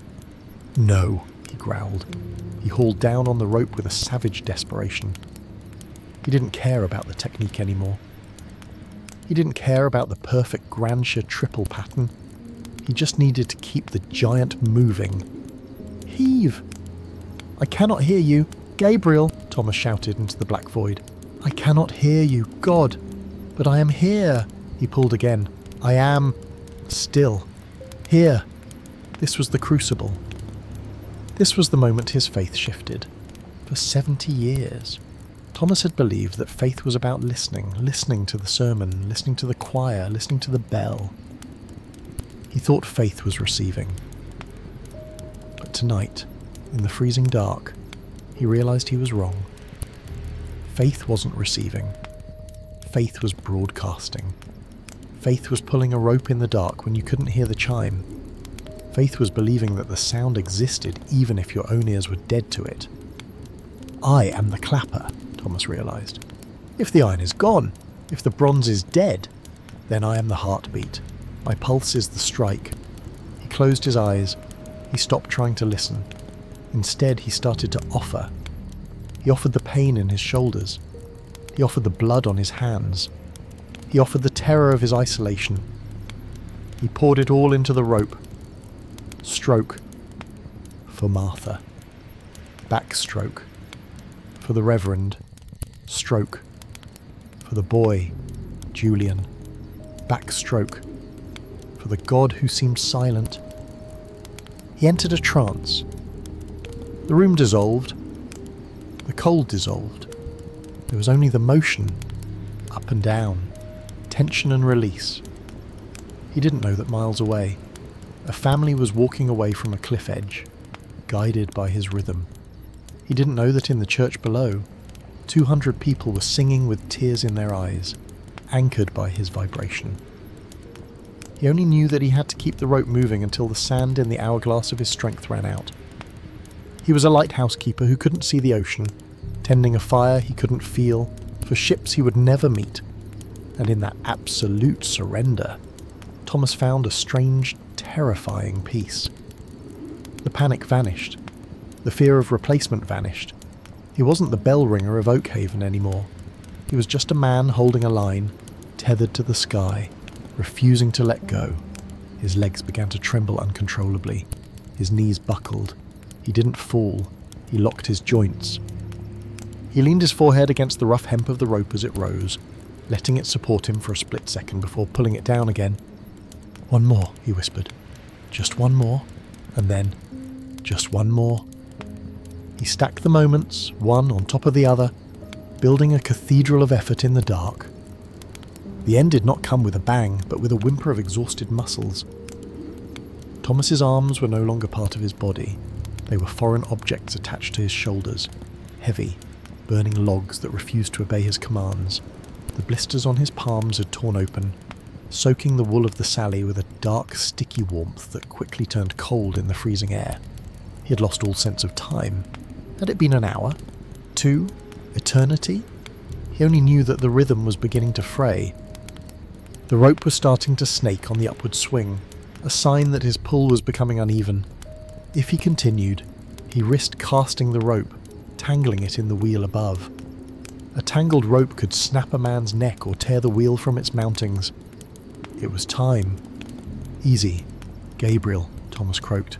No, he growled. He hauled down on the rope with a savage desperation. He didn't care about the technique anymore. He didn't care about the perfect Granshire triple pattern. He just needed to keep the giant moving. Heave! I cannot hear you. Gabriel, Thomas shouted into the black void. I cannot hear you, God. But I am here. He pulled again. I am still here. This was the crucible. This was the moment his faith shifted. For 70 years. Thomas had believed that faith was about listening to the sermon, listening to the choir, listening to the bell. He thought faith was receiving. But tonight, in the freezing dark, he realized he was wrong. Faith wasn't receiving. Faith was broadcasting. Faith was pulling a rope in the dark when you couldn't hear the chime. Faith was believing that the sound existed even if your own ears were dead to it. I am the clapper, Thomas realized. If the iron is gone, if the bronze is dead, then I am the heartbeat. My pulse is the strike. He closed his eyes. He stopped trying to listen. Instead, he started to offer. He offered the pain in his shoulders. He offered the blood on his hands. He offered the terror of his isolation. He poured it all into the rope. Stroke for Martha. Backstroke for the Reverend. Stroke for the boy, Julian. Backstroke for the God who seemed silent. He entered a trance. The room dissolved. The cold dissolved. There was only the motion, up and down, tension and release. He didn't know that miles away, a family was walking away from a cliff edge, guided by his rhythm. He didn't know that in the church below, 200 people were singing with tears in their eyes, anchored by his vibration. He only knew that he had to keep the rope moving until the sand in the hourglass of his strength ran out. He was a lighthouse keeper who couldn't see the ocean, tending a fire he couldn't feel, for ships he would never meet. And in that absolute surrender, Thomas found a strange, terrifying peace. The panic vanished. The fear of replacement vanished. He wasn't the Bell Ringer of Oakhaven anymore. He was just a man holding a line, tethered to the sky, refusing to let go. His legs began to tremble uncontrollably. His knees buckled. He didn't fall. He locked his joints. He leaned his forehead against the rough hemp of the rope as it rose, letting it support him for a split second before pulling it down again. "One more," he whispered. "Just one more, and then just one more." He stacked the moments, one on top of the other, building a cathedral of effort in the dark. The end did not come with a bang, but with a whimper of exhausted muscles. Thomas's arms were no longer part of his body. They were foreign objects attached to his shoulders, heavy, burning logs that refused to obey his commands. The blisters on his palms had torn open, soaking the wool of the Sally with a dark, sticky warmth that quickly turned cold in the freezing air. He had lost all sense of time. Had it been an hour? 2? Eternity? He only knew that the rhythm was beginning to fray. The rope was starting to snake on the upward swing, a sign that his pull was becoming uneven. If he continued, he risked casting the rope, tangling it in the wheel above. A tangled rope could snap a man's neck or tear the wheel from its mountings. It was time. "Easy, Gabriel," Thomas croaked.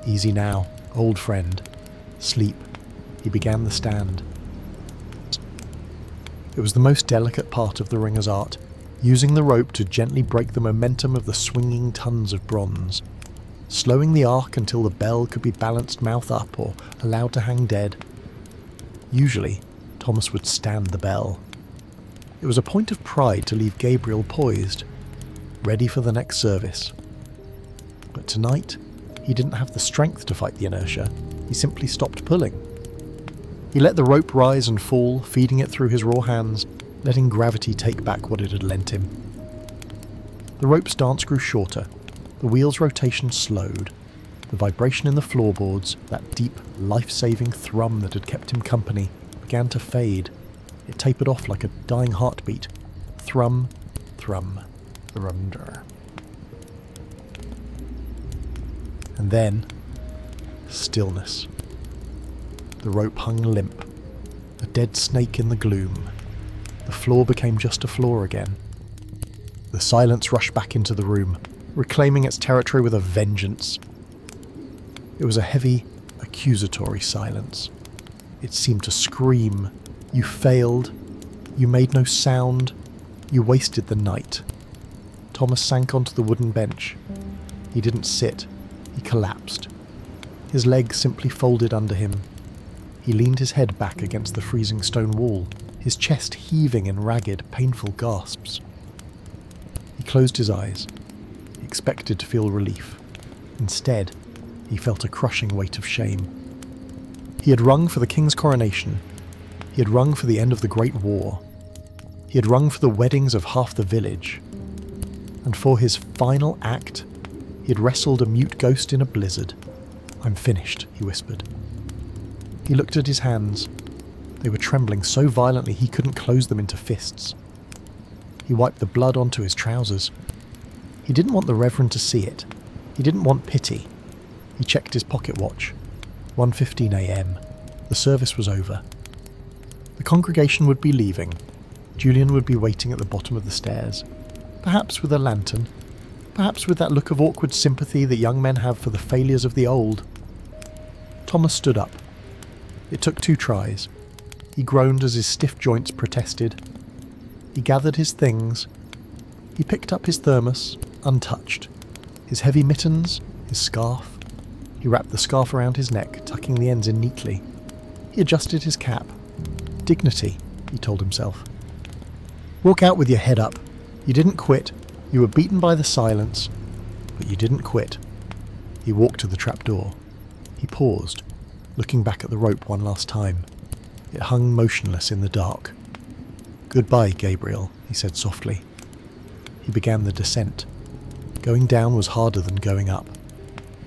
"Easy now, old friend. Sleep." He began the stand. It was the most delicate part of the ringer's art, using the rope to gently break the momentum of the swinging tons of bronze. slowing the arc until the bell could be balanced mouth up or allowed to hang dead. Usually, Thomas would stand the bell. It was a point of pride to leave Gabriel poised, ready for the next service. But tonight, he didn't have the strength to fight the inertia. He simply stopped pulling. He let the rope rise and fall, feeding it through his raw hands, letting gravity take back what it had lent him. The rope's dance grew shorter, the wheel's rotation slowed, the vibration in the floorboards, that deep, life-saving thrum that had kept him company, began to fade. It tapered off like a dying heartbeat. Thrum, thrum, thrumder. And then, stillness. The rope hung limp, a dead snake in the gloom. The floor became just a floor again. The silence rushed back into the room, reclaiming its territory with a vengeance. It was a heavy, accusatory silence. It seemed to scream, "You failed. You made no sound. You wasted the night." Thomas sank onto the wooden bench. He didn't sit. He collapsed. His legs simply folded under him. He leaned his head back against the freezing stone wall, his chest heaving in ragged, painful gasps. He closed his eyes. He expected to feel relief. Instead, he felt a crushing weight of shame. He had rung for the king's coronation. He had rung for the end of the Great War. He had rung for the weddings of half the village. And for his final act, he had wrestled a mute ghost in a blizzard. "I'm finished," he whispered. He looked at his hands. They were trembling so violently he couldn't close them into fists. He wiped the blood onto his trousers. He didn't want the Reverend to see it. He didn't want pity. He checked his pocket watch. 1:15 a.m. The service was over. The congregation would be leaving. Julian would be waiting at the bottom of the stairs, perhaps with a lantern, perhaps with that look of awkward sympathy that young men have for the failures of the old. Thomas stood up. It took 2 tries. He groaned as his stiff joints protested. He gathered his things. He picked up his thermos, untouched. His heavy mittens, his scarf. He wrapped the scarf around his neck, tucking the ends in neatly. He adjusted his cap. Dignity, he told himself. Walk out with your head up. You didn't quit. You were beaten by the silence, but you didn't quit. He walked to the trapdoor. He paused, looking back at the rope one last time. It hung motionless in the dark. "Goodbye, Gabriel," he said softly. He began the descent. Going down was harder than going up.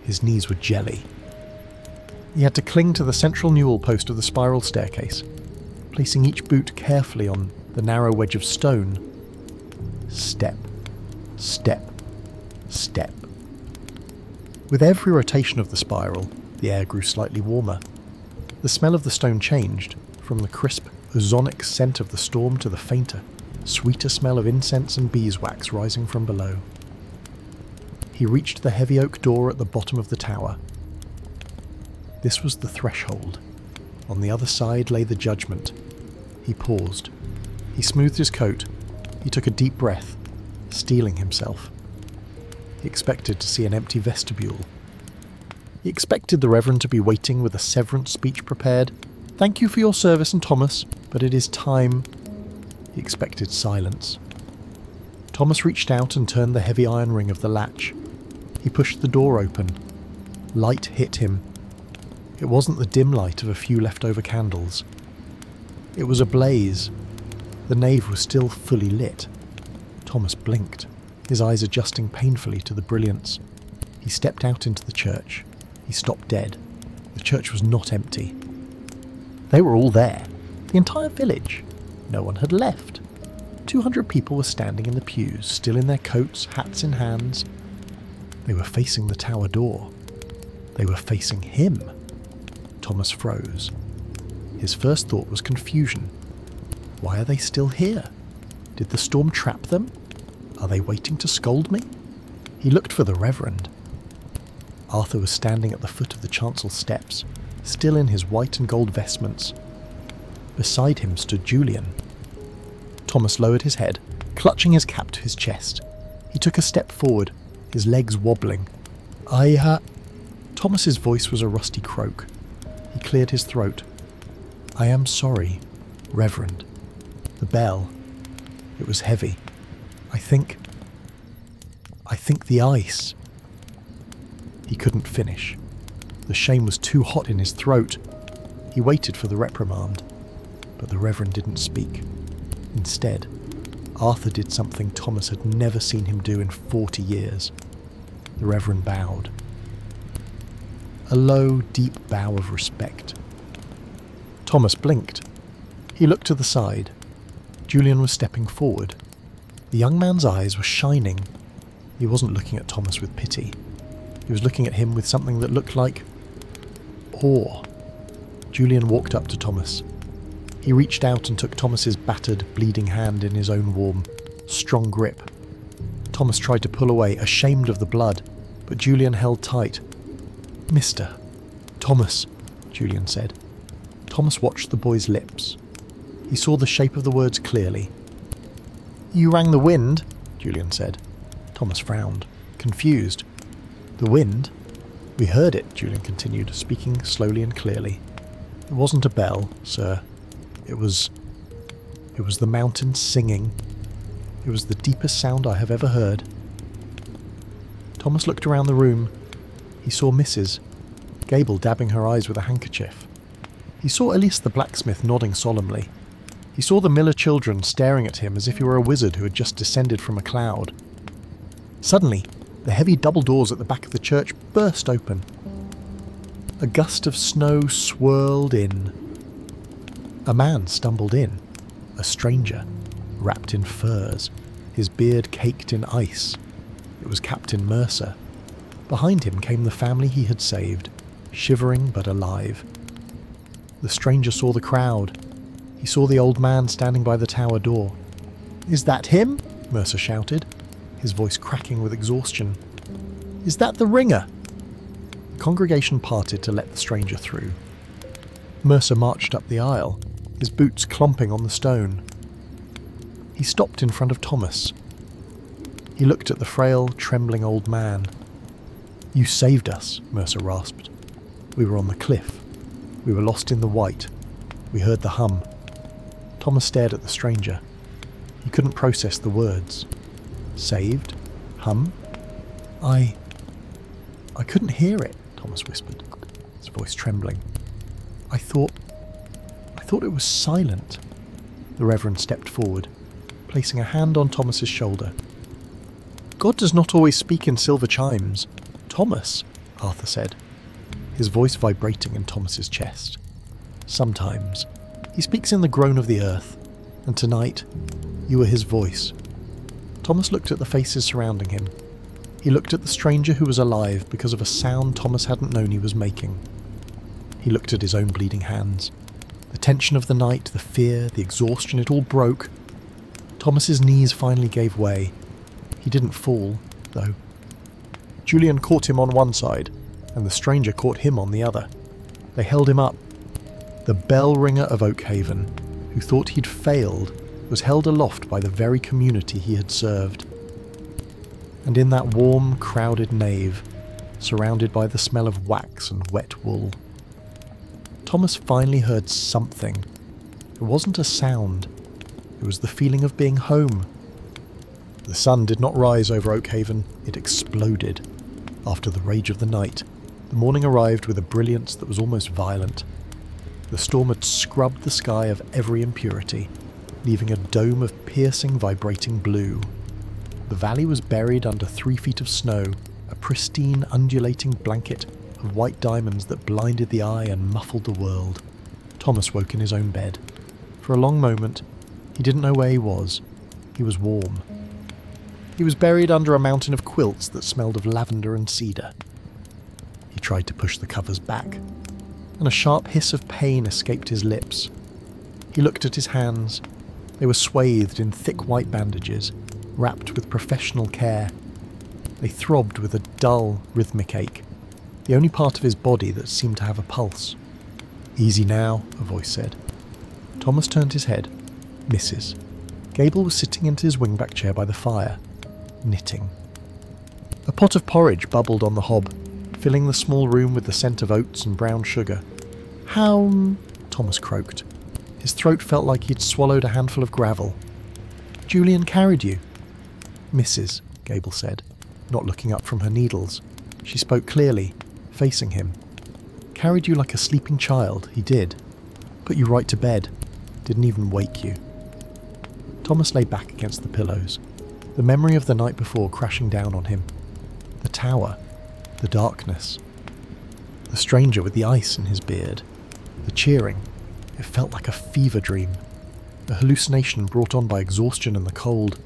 His knees were jelly. He had to cling to the central newel post of the spiral staircase, placing each boot carefully on the narrow wedge of stone. Step, step, step. With every rotation of the spiral, the air grew slightly warmer. The smell of the stone changed, from the crisp, ozonic scent of the storm to the fainter, sweeter smell of incense and beeswax rising from below. He reached the heavy oak door at the bottom of the tower. This was the threshold. On the other side lay the judgment. He paused. He smoothed his coat. He took a deep breath, steeling himself. He expected to see an empty vestibule. He expected the Reverend to be waiting with a severance speech prepared. "Thank you for your service, and Thomas, but it is time." He expected silence. Thomas reached out and turned the heavy iron ring of the latch. He pushed the door open. Light hit him. It wasn't the dim light of a few leftover candles. It was ablaze. The nave was still fully lit. Thomas blinked, his eyes adjusting painfully to the brilliance. He stepped out into the church. He stopped dead. The church was not empty. They were all there. The entire village. No one had left. 200 people were standing in the pews, still in their coats, hats in hands. They were facing the tower door. They were facing him. Thomas froze. His first thought was confusion. Why are they still here? Did the storm trap them? Are they waiting to scold me? He looked for the Reverend. Arthur was standing at the foot of the chancel steps, still in his white and gold vestments. Beside him stood Julian. Thomas lowered his head, clutching his cap to his chest. He took a step forward, his legs wobbling. Thomas's voice was a rusty croak. He cleared his throat. I am sorry, Reverend. The bell. It was heavy. I think the ice. He couldn't finish. The shame was too hot in his throat. He waited for the reprimand, but the Reverend didn't speak. Instead, Arthur did something Thomas had never seen him do in 40 years. The Reverend bowed. A low, deep bow of respect. Thomas blinked. He looked to the side. Julian was stepping forward. The young man's eyes were shining. He wasn't looking at Thomas with pity. He was looking at him with something that looked like awe. Julian walked up to Thomas. He reached out and took Thomas's battered, bleeding hand in his own warm, strong grip. Thomas tried to pull away, ashamed of the blood, but Julian held tight. Mr. Thomas, Julian said. Thomas watched the boy's lips. He saw the shape of the words clearly. You rang the wind, Julian said. Thomas frowned, confused. The wind? We heard it, Julian continued, speaking slowly and clearly. It wasn't a bell, sir. It was the mountain singing. It was the deepest sound I have ever heard. Thomas looked around the room. He saw Mrs. Gable dabbing her eyes with a handkerchief. He saw Elise the blacksmith nodding solemnly. He saw the Miller children staring at him as if he were a wizard who had just descended from a cloud. Suddenly, the heavy double doors at the back of the church burst open. A gust of snow swirled in. A man stumbled in, a stranger, wrapped in furs, his beard caked in ice. It was Captain Mercer. Behind him came the family he had saved, shivering but alive. The stranger saw the crowd. He saw the old man standing by the tower door. Is that him? Mercer shouted, his voice cracking with exhaustion. Is that the ringer? The congregation parted to let the stranger through. Mercer marched up the aisle, his boots clomping on the stone. He stopped in front of Thomas. He looked at the frail, trembling old man. You saved us, Mercer rasped. We were on the cliff. We were lost in the white. We heard the hum. Thomas stared at the stranger. He couldn't process the words. Saved? Hum? I couldn't hear it, Thomas whispered, his voice trembling. I thought it was silent. The Reverend stepped forward, placing a hand on Thomas's shoulder. God does not always speak in silver chimes. Thomas, Arthur said, his voice vibrating in Thomas's chest. Sometimes. He speaks in the groan of the earth, and tonight you were his voice. Thomas looked at the faces surrounding him. He looked at the stranger who was alive because of a sound Thomas hadn't known he was making. He looked at his own bleeding hands. The tension of the night, the fear, the exhaustion, it all broke. Thomas's knees finally gave way. He didn't fall, though. Julian caught him on one side, and the stranger caught him on the other. They held him up. The Bell Ringer of Oakhaven, who thought he'd failed, was held aloft by the very community he had served. And in that warm, crowded nave, surrounded by the smell of wax and wet wool, Thomas finally heard something. It wasn't a sound. It was the feeling of being home. The sun did not rise over Oakhaven, it exploded. After the rage of the night, the morning arrived with a brilliance that was almost violent. The storm had scrubbed the sky of every impurity, leaving a dome of piercing, vibrating blue. The valley was buried under 3 feet of snow, a pristine, undulating blanket of white diamonds that blinded the eye and muffled the world. Thomas woke in his own bed. For a long moment, he didn't know where he was. He was warm. He was buried under a mountain of quilts that smelled of lavender and cedar. He tried to push the covers back, and a sharp hiss of pain escaped his lips. He looked at his hands. They were swathed in thick white bandages, wrapped with professional care. They throbbed with a dull, rhythmic ache, the only part of his body that seemed to have a pulse. Easy now, a voice said. Thomas turned his head. Mrs. Gable was sitting in his wingback chair by the fire, knitting. A pot of porridge bubbled on the hob, filling the small room with the scent of oats and brown sugar. How... Thomas croaked. His throat felt like he'd swallowed a handful of gravel. Julian carried you. Mrs., Gable said, not looking up from her needles. She spoke clearly, facing him. Carried you like a sleeping child, he did. Put you right to bed. Didn't even wake you. Thomas lay back against the pillows, the memory of the night before crashing down on him. The tower, the darkness, the stranger with the ice in his beard, the cheering. It felt like a fever dream, a hallucination brought on by exhaustion and the cold.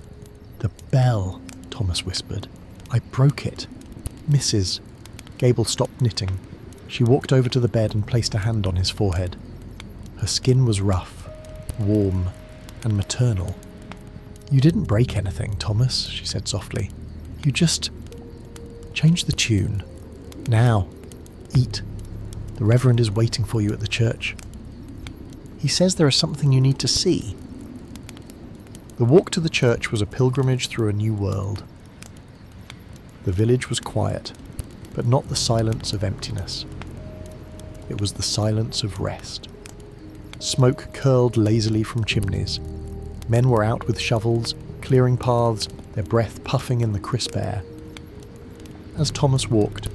The bell, Thomas whispered. I broke it. Mrs. Gable stopped knitting. She walked over to the bed and placed a hand on his forehead. Her skin was rough, warm, and maternal. You didn't break anything, Thomas, she said softly. You just... change the tune. Now. Eat. The Reverend is waiting for you at the church. He says there is something you need to see. The walk to the church was a pilgrimage through a new world. The village was quiet, but not the silence of emptiness. It was the silence of rest. Smoke curled lazily from chimneys. Men were out with shovels, clearing paths, their breath puffing in the crisp air. As Thomas walked,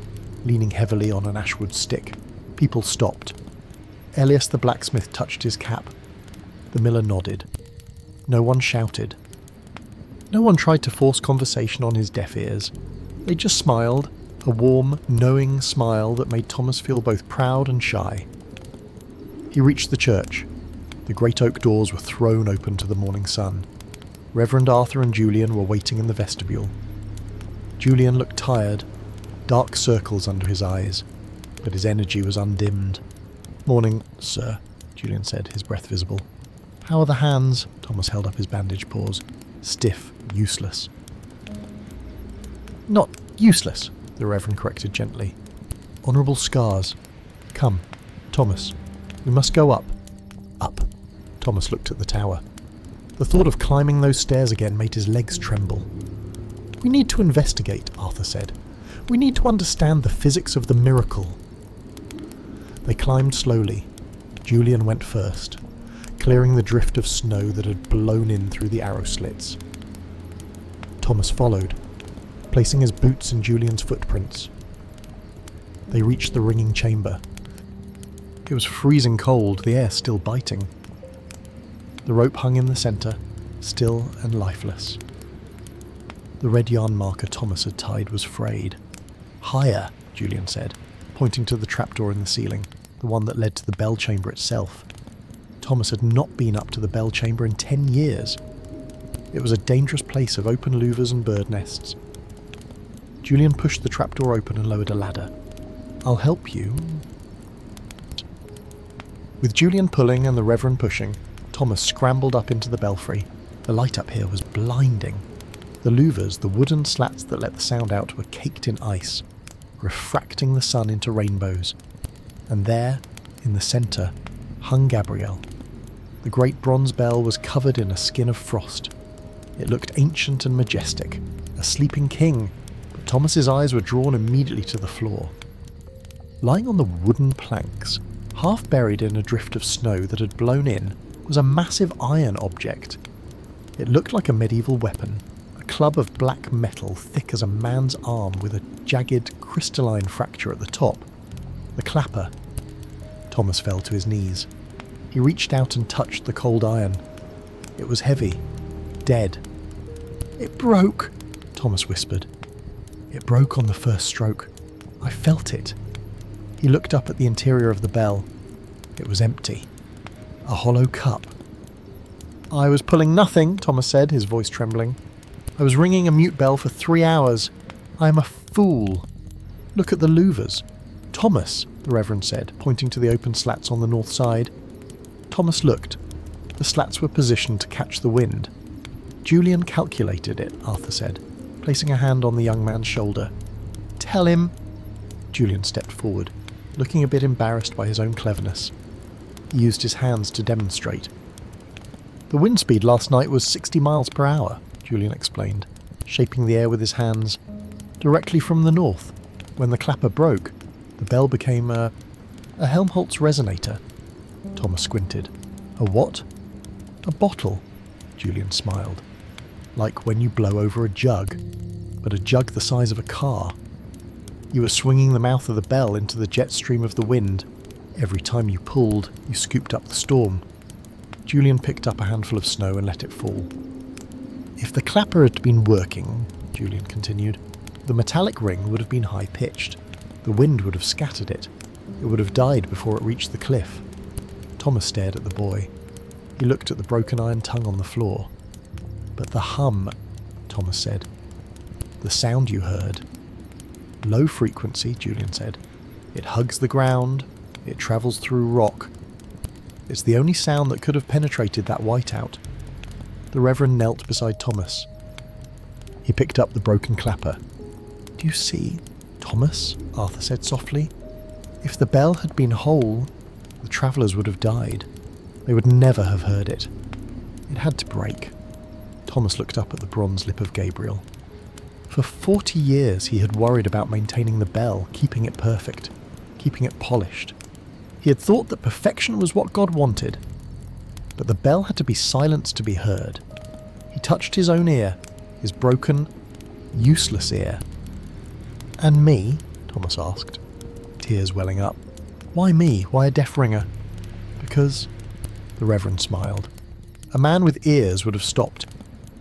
leaning heavily on an ashwood stick, people stopped. Elias the blacksmith touched his cap. The miller nodded. No one shouted. No one tried to force conversation on his deaf ears. They just smiled, a warm, knowing smile that made Thomas feel both proud and shy. He reached the church. The great oak doors were thrown open to the morning sun. Reverend Arthur and Julian were waiting in the vestibule. Julian looked tired, dark circles under his eyes, but his energy was undimmed. Morning, sir, Julian said, his breath visible. How are the hands? Thomas held up his bandaged paws. Stiff, useless. Not useless, the Reverend corrected gently. Honourable scars. Come, Thomas, we must go up. Up. Thomas looked at the tower. The thought of climbing those stairs again made his legs tremble. We need to investigate, Arthur said. We need to understand the physics of the miracle. They climbed slowly. Julian went first, clearing the drift of snow that had blown in through the arrow slits. Thomas followed, placing his boots in Julian's footprints. They reached the ringing chamber. It was freezing cold, the air still biting. The rope hung in the centre, still and lifeless. The red yarn marker Thomas had tied was frayed. Higher, Julian said, pointing to the trapdoor in the ceiling, the one that led to the bell chamber itself. Thomas had not been up to the bell chamber in 10 years. It was a dangerous place of open louvers and bird nests. Julian pushed the trapdoor open and lowered a ladder. I'll help you. With Julian pulling and the Reverend pushing, Thomas scrambled up into the belfry. The light up here was blinding. The louvers, the wooden slats that let the sound out, were caked in ice, refracting the sun into rainbows. And there, in the centre, hung Gabrielle. The great bronze bell was covered in a skin of frost. It looked ancient and majestic, a sleeping king, but Thomas's eyes were drawn immediately to the floor. Lying on the wooden planks, half buried in a drift of snow that had blown in, was a massive iron object. It looked like a medieval weapon, a club of black metal thick as a man's arm with a jagged, crystalline fracture at the top. The clapper. Thomas fell to his knees. He reached out and touched the cold iron. It was heavy, dead. It broke, Thomas whispered. It broke on the first stroke. I felt it. He looked up at the interior of the bell. It was empty. A hollow cup. I was pulling nothing, Thomas said, his voice trembling. I was ringing a mute bell for 3 hours. I am a fool. Look at the louvers. Thomas, the Reverend said, pointing to the open slats on the north side. Thomas looked. The slats were positioned to catch the wind. Julian calculated it, Arthur said, placing a hand on the young man's shoulder. Tell him. Julian stepped forward, looking a bit embarrassed by his own cleverness. He used his hands to demonstrate. The wind speed last night was 60 miles per hour, Julian explained, shaping the air with his hands. Directly from the north, when the clapper broke, the bell became a Helmholtz resonator. Thomas squinted. A what? A bottle, Julian smiled. Like when you blow over a jug, but a jug the size of a car. You were swinging the mouth of the bell into the jet stream of the wind. Every time you pulled, you scooped up the storm. Julian picked up a handful of snow and let it fall. If the clapper had been working, Julian continued, the metallic ring would have been high-pitched. The wind would have scattered it. It would have died before it reached the cliff. Thomas stared at the boy. He looked at the broken iron tongue on the floor. But the hum, Thomas said. The sound you heard. Low frequency, Julian said. It hugs the ground. It travels through rock. It's the only sound that could have penetrated that whiteout. The Reverend knelt beside Thomas. He picked up the broken clapper. Do you see, Thomas? Arthur said softly. If the bell had been whole, the travellers would have died. They would never have heard it. It had to break. Thomas looked up at the bronze lip of Gabriel. For 40 years he had worried about maintaining the bell, keeping it perfect, keeping it polished. He had thought that perfection was what God wanted. But the bell had to be silenced to be heard. He touched his own ear, his broken, useless ear. And me? Thomas asked, tears welling up. Why me? Why a deaf ringer? Because, the Reverend smiled, a man with ears would have stopped.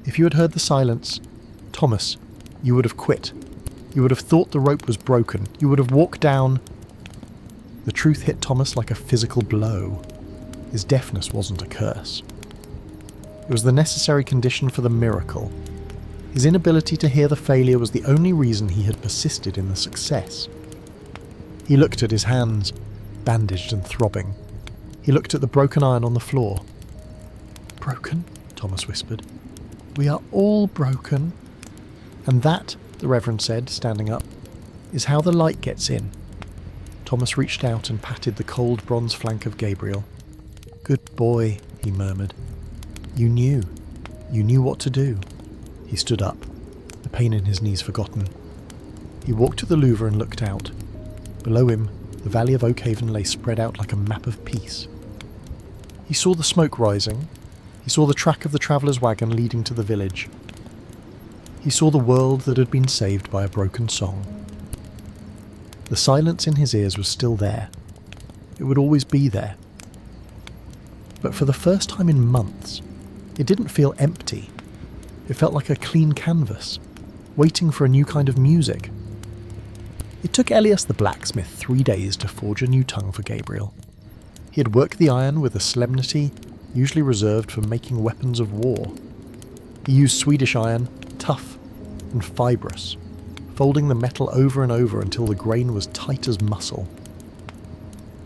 If you had heard the silence, Thomas, you would have quit. You would have thought the rope was broken. You would have walked down. The truth hit Thomas like a physical blow. His deafness wasn't a curse. It was the necessary condition for the miracle. His inability to hear the failure was the only reason he had persisted in the success. He looked at his hands, bandaged and throbbing. He looked at the broken iron on the floor. Broken? Thomas whispered. We are all broken. And that, the Reverend said, standing up, is how the light gets in. Thomas reached out and patted the cold bronze flank of Gabriel. Good boy, he murmured. You knew. You knew what to do. He stood up, the pain in his knees forgotten. He walked to the louver and looked out. Below him, the valley of Oakhaven lay spread out like a map of peace. He saw the smoke rising. He saw the track of the traveller's wagon leading to the village. He saw the world that had been saved by a broken song. The silence in his ears was still there. It would always be there. But for the first time in months, it didn't feel empty. It felt like a clean canvas, waiting for a new kind of music. It took Elias the blacksmith 3 days to forge a new tongue for Gabriel. He had worked the iron with a solemnity usually reserved for making weapons of war. He used Swedish iron, tough and fibrous, folding the metal over and over until the grain was tight as muscle.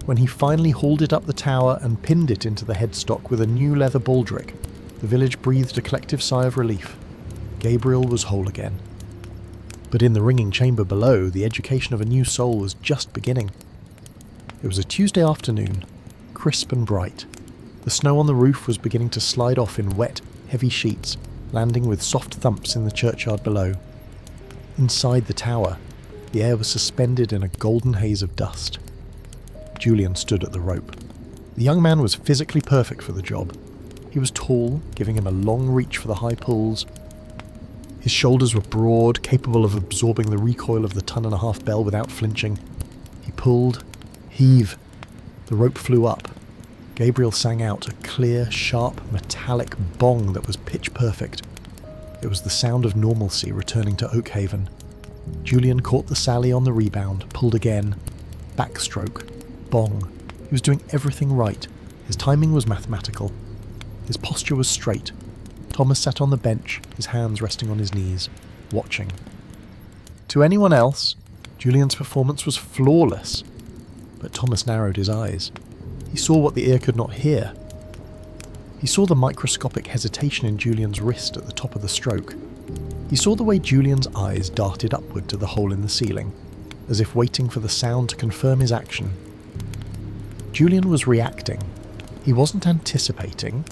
When he finally hauled it up the tower and pinned it into the headstock with a new leather baldric, the village breathed a collective sigh of relief. Gabriel was whole again. But in the ringing chamber below, the education of a new soul was just beginning. It was a Tuesday afternoon, crisp and bright. The snow on the roof was beginning to slide off in wet, heavy sheets, landing with soft thumps in the churchyard below. Inside the tower, the air was suspended in a golden haze of dust. Julian stood at the rope. The young man was physically perfect for the job. He was tall, giving him a long reach for the high pulls. His shoulders were broad, capable of absorbing the recoil of the 1.5-ton bell without flinching. He pulled. Heave. The rope flew up. Gabriel sang out a clear, sharp, metallic bong that was pitch perfect. It was the sound of normalcy returning to Oakhaven. Julian caught the Sally on the rebound, pulled again. Backstroke. Bong. He was doing everything right. His timing was mathematical. His posture was straight. Thomas sat on the bench, his hands resting on his knees, watching. To anyone else, Julian's performance was flawless. But Thomas narrowed his eyes. He saw what the ear could not hear. He saw the microscopic hesitation in Julian's wrist at the top of the stroke. He saw the way Julian's eyes darted upward to the hole in the ceiling, as if waiting for the sound to confirm his action. Julian was reacting. He wasn't anticipating.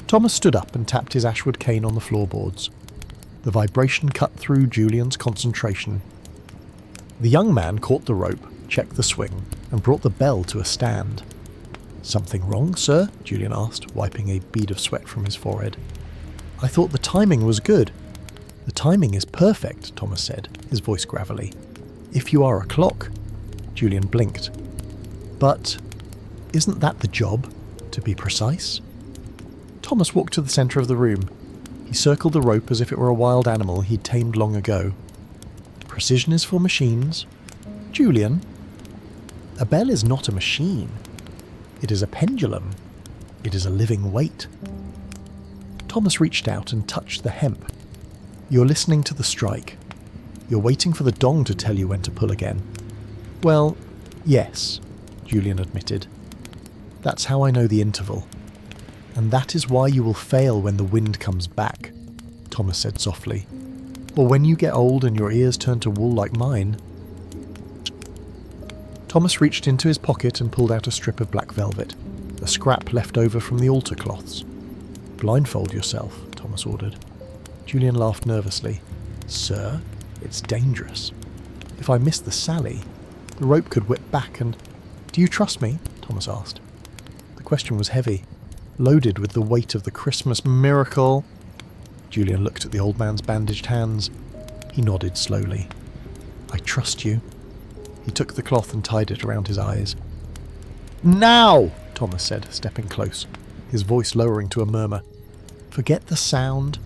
Thomas stood up and tapped his ashwood cane on the floorboards. The vibration cut through Julian's concentration. The young man caught the rope, checked the swing, and brought the bell to a stand. "Something wrong, sir?" Julian asked, wiping a bead of sweat from his forehead. "I thought the timing was good." "The timing is perfect," Thomas said, his voice gravelly. "If you are a clock." Julian blinked. "But isn't that the job, to be precise?" Thomas walked to the centre of the room. He circled the rope as if it were a wild animal he'd tamed long ago. "Precision is for machines. Julian, a bell is not a machine. It is a pendulum. It is a living weight." Thomas reached out and touched the hemp. "You're listening to the strike. You're waiting for the dong to tell you when to pull again." "Well, yes," Julian admitted. "That's how I know the interval. And that is why you will fail when the wind comes back," Thomas said softly. "Or when you get old and your ears turn to wool like mine." Thomas reached into his pocket and pulled out a strip of black velvet, a scrap left over from the altar cloths. "Blindfold yourself," Thomas ordered. Julian laughed nervously. "Sir, it's dangerous. If I miss the sally, the rope could whip back and—" "Do you trust me?" Thomas asked. The question was heavy, loaded with the weight of the Christmas miracle. Julian looked at the old man's bandaged hands. He nodded slowly. "I trust you." He took the cloth and tied it around his eyes. "Now!" Thomas said, stepping close, his voice lowering to a murmur. "Forget the sound.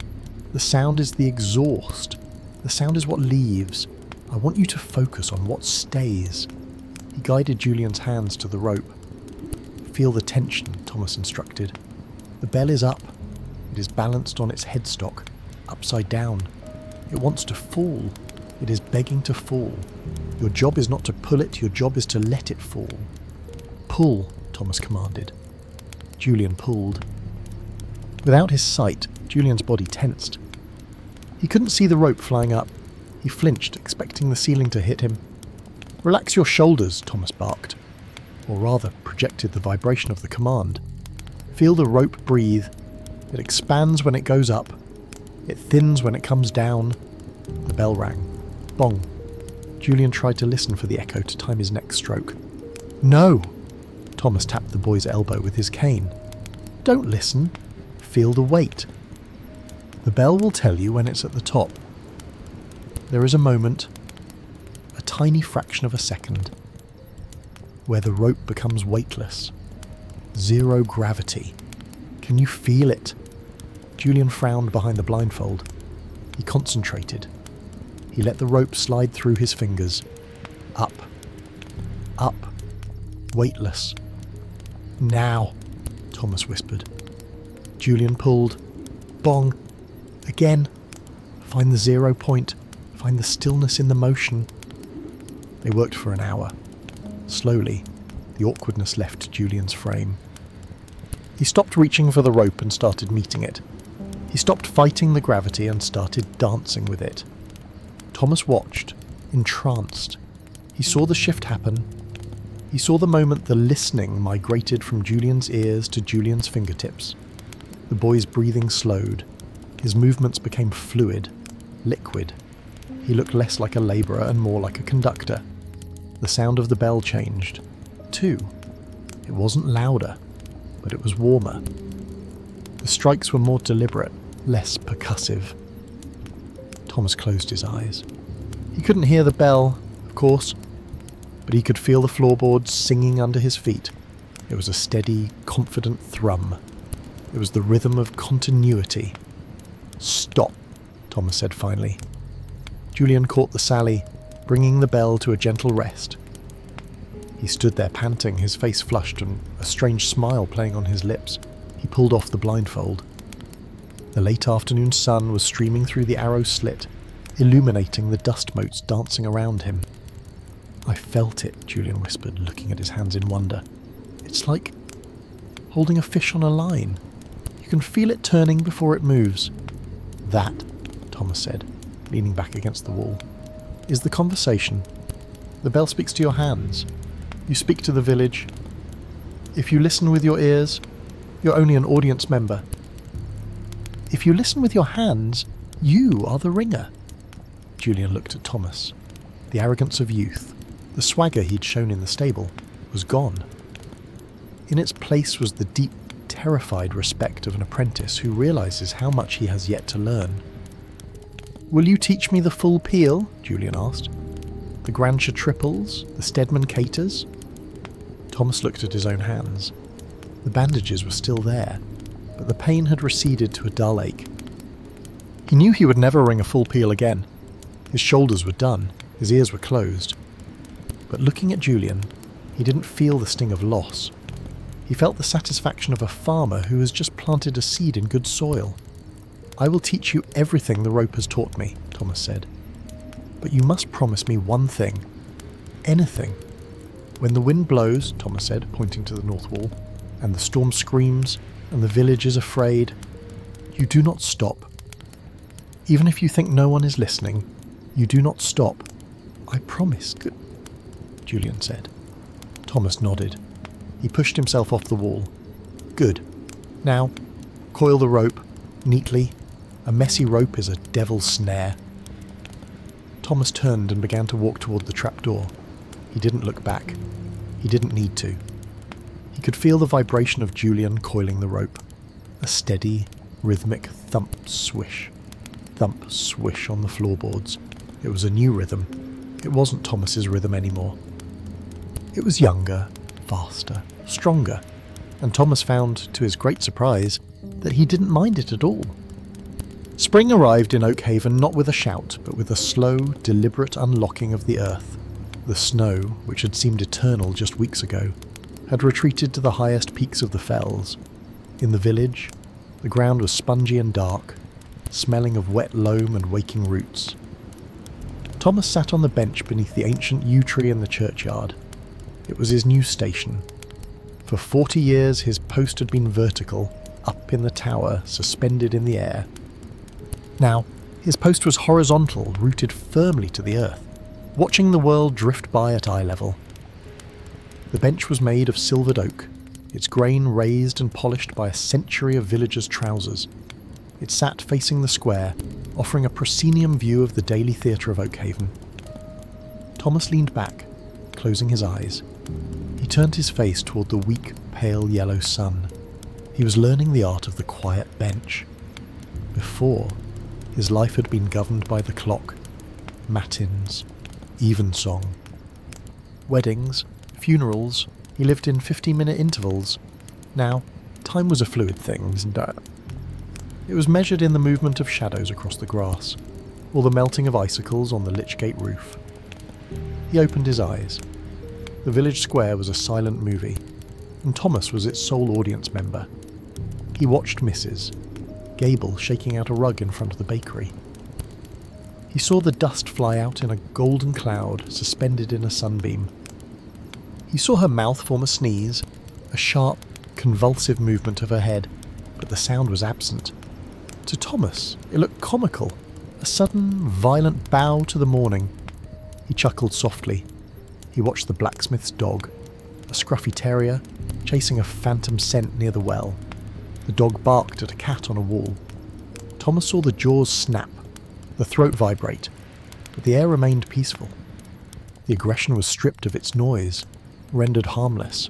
The sound is the exhaust. The sound is what leaves. I want you to focus on what stays." He guided Julian's hands to the rope. "Feel the tension," Thomas instructed. "The bell is up. It is balanced on its headstock, upside down. It wants to fall. It is begging to fall. Your job is not to pull it, your job is to let it fall." "Pull," Thomas commanded. Julian pulled. Without his sight, Julian's body tensed. He couldn't see the rope flying up. He flinched, expecting the ceiling to hit him. "Relax your shoulders," Thomas barked, or rather projected the vibration of the command. "Feel the rope breathe. It expands when it goes up. It thins when it comes down." The bell rang. Bong. Julian tried to listen for the echo to time his next stroke. "No!" Thomas tapped the boy's elbow with his cane. "Don't listen. Feel the weight. The bell will tell you when it's at the top. There is a moment, a tiny fraction of a second, where the rope becomes weightless. Zero gravity. Can you feel it?" Julian frowned behind the blindfold. He concentrated. He let the rope slide through his fingers. Up. Up. Weightless. "Now," Thomas whispered. Julian pulled. Bong. Again. Find the 0 point. Find the stillness in the motion. They worked for an hour. Slowly, the awkwardness left Julian's frame. He stopped reaching for the rope and started meeting it. He stopped fighting the gravity and started dancing with it. Thomas watched, entranced. He saw the shift happen. He saw the moment the listening migrated from Julian's ears to Julian's fingertips. The boy's breathing slowed. His movements became fluid, liquid. He looked less like a labourer and more like a conductor. The sound of the bell changed, too. It wasn't louder, but it was warmer. The strikes were more deliberate, less percussive. Thomas closed his eyes. He couldn't hear the bell, of course, but he could feel the floorboards singing under his feet. It was a steady, confident thrum. It was the rhythm of continuity. "Stop," Thomas said finally. Julian caught the sally, bringing the bell to a gentle rest. He stood there panting, his face flushed and a strange smile playing on his lips. He pulled off the blindfold. The late afternoon sun was streaming through the arrow slit, illuminating the dust motes dancing around him. "I felt it," Julian whispered, looking at his hands in wonder. "It's like holding a fish on a line. You can feel it turning before it moves." "That," Thomas said, leaning back against the wall, "is the conversation. The bell speaks to your hands. You speak to the village. If you listen with your ears, you're only an audience member. If you listen with your hands, You are the ringer." Julian looked at Thomas. The arrogance of youth, the swagger he'd shown in the stable, was gone. In its place was the deep, terrified respect of an apprentice who realises how much he has yet to learn. "Will you teach me the full peel?" Julian asked. "The Granshire triples, the Stedman caters?" Thomas looked at his own hands. The bandages were still there, but the pain had receded to a dull ache. He knew he would never ring a full peel again. His shoulders were done, his ears were closed. But looking at Julian, he didn't feel the sting of loss. He felt the satisfaction of a farmer who has just planted a seed in good soil. "I will teach you everything the rope has taught me," Thomas said. "But you must promise me one thing. Anything. When the wind blows," Thomas said, pointing to the north wall, "and the storm screams, and the village is afraid, you do not stop. Even if you think no one is listening, you do not stop. I promise." "Good," Julian said. Thomas nodded. He pushed himself off the wall. "Good. Now, coil the rope, neatly. A messy rope is a devil's snare." Thomas turned and began to walk toward the trapdoor. He didn't look back. He didn't need to. He could feel the vibration of Julian coiling the rope. A steady, rhythmic thump swish on the floorboards. It was a new rhythm. It wasn't Thomas's rhythm anymore. It was younger, faster, stronger, and Thomas found, to his great surprise, that he didn't mind it at all. Spring arrived in Oakhaven not with a shout, but with a slow, deliberate unlocking of the earth. The snow, which had seemed eternal just weeks ago, had retreated to the highest peaks of the fells. In the village, the ground was spongy and dark, smelling of wet loam and waking roots. Thomas sat on the bench beneath the ancient yew tree in the churchyard. It was his new station. For 40 years his post had been vertical, up in the tower, suspended in the air. Now, his post was horizontal, rooted firmly to the earth, watching the world drift by at eye level. The bench was made of silvered oak, its grain raised and polished by a century of villagers' trousers. It sat facing the square, offering a proscenium view of the daily theatre of Oakhaven. Thomas leaned back, closing his eyes. He turned his face toward the weak, pale yellow sun. He was learning the art of the quiet bench. Before, his life had been governed by the clock, matins, evensong. Weddings, funerals, he lived in 50-minute intervals. Now, time was a fluid thing, it was measured in the movement of shadows across the grass, or the melting of icicles on the Lichgate roof. He opened his eyes. The village square was a silent movie, and Thomas was its sole audience member. He watched Mrs. Gable shaking out a rug in front of the bakery. He saw the dust fly out in a golden cloud suspended in a sunbeam. He saw her mouth form a sneeze, a sharp, convulsive movement of her head, but the sound was absent. To Thomas, it looked comical, a sudden, violent bow to the morning. He chuckled softly. He watched the blacksmith's dog, a scruffy terrier, chasing a phantom scent near the well. The dog barked at a cat on a wall. Thomas saw the jaws snap, the throat vibrate, but the air remained peaceful. The aggression was stripped of its noise, rendered harmless.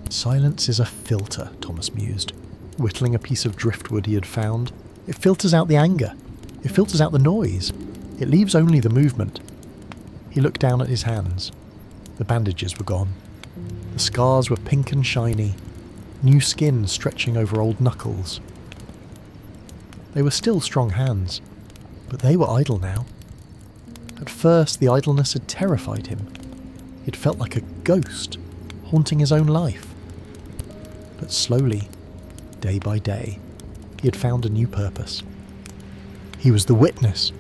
Silence is a filter, Thomas mused, whittling a piece of driftwood he had found. It filters out the anger. It filters out the noise. It leaves only the movement. He looked down at his hands. The bandages were gone. The scars were pink and shiny, new skin stretching over old knuckles. They were still strong hands, but they were idle now. At first, the idleness had terrified him. It felt like a ghost, haunting his own life. But slowly, day by day, he had found a new purpose. He was the witness.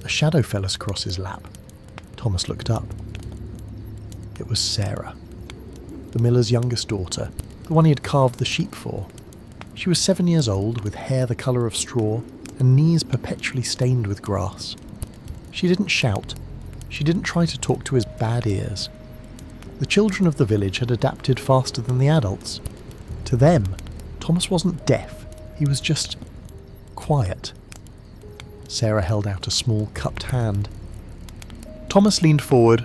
A shadow fell across his lap. Thomas looked up. It was Sarah, the miller's youngest daughter, the one he had carved the sheep for. She was 7 years old, with hair the colour of straw and knees perpetually stained with grass. She didn't shout. She didn't try to talk to his bad ears. The children of the village had adapted faster than the adults. To them, Thomas wasn't deaf. He was just quiet. Sarah held out a small cupped hand. Thomas leaned forward,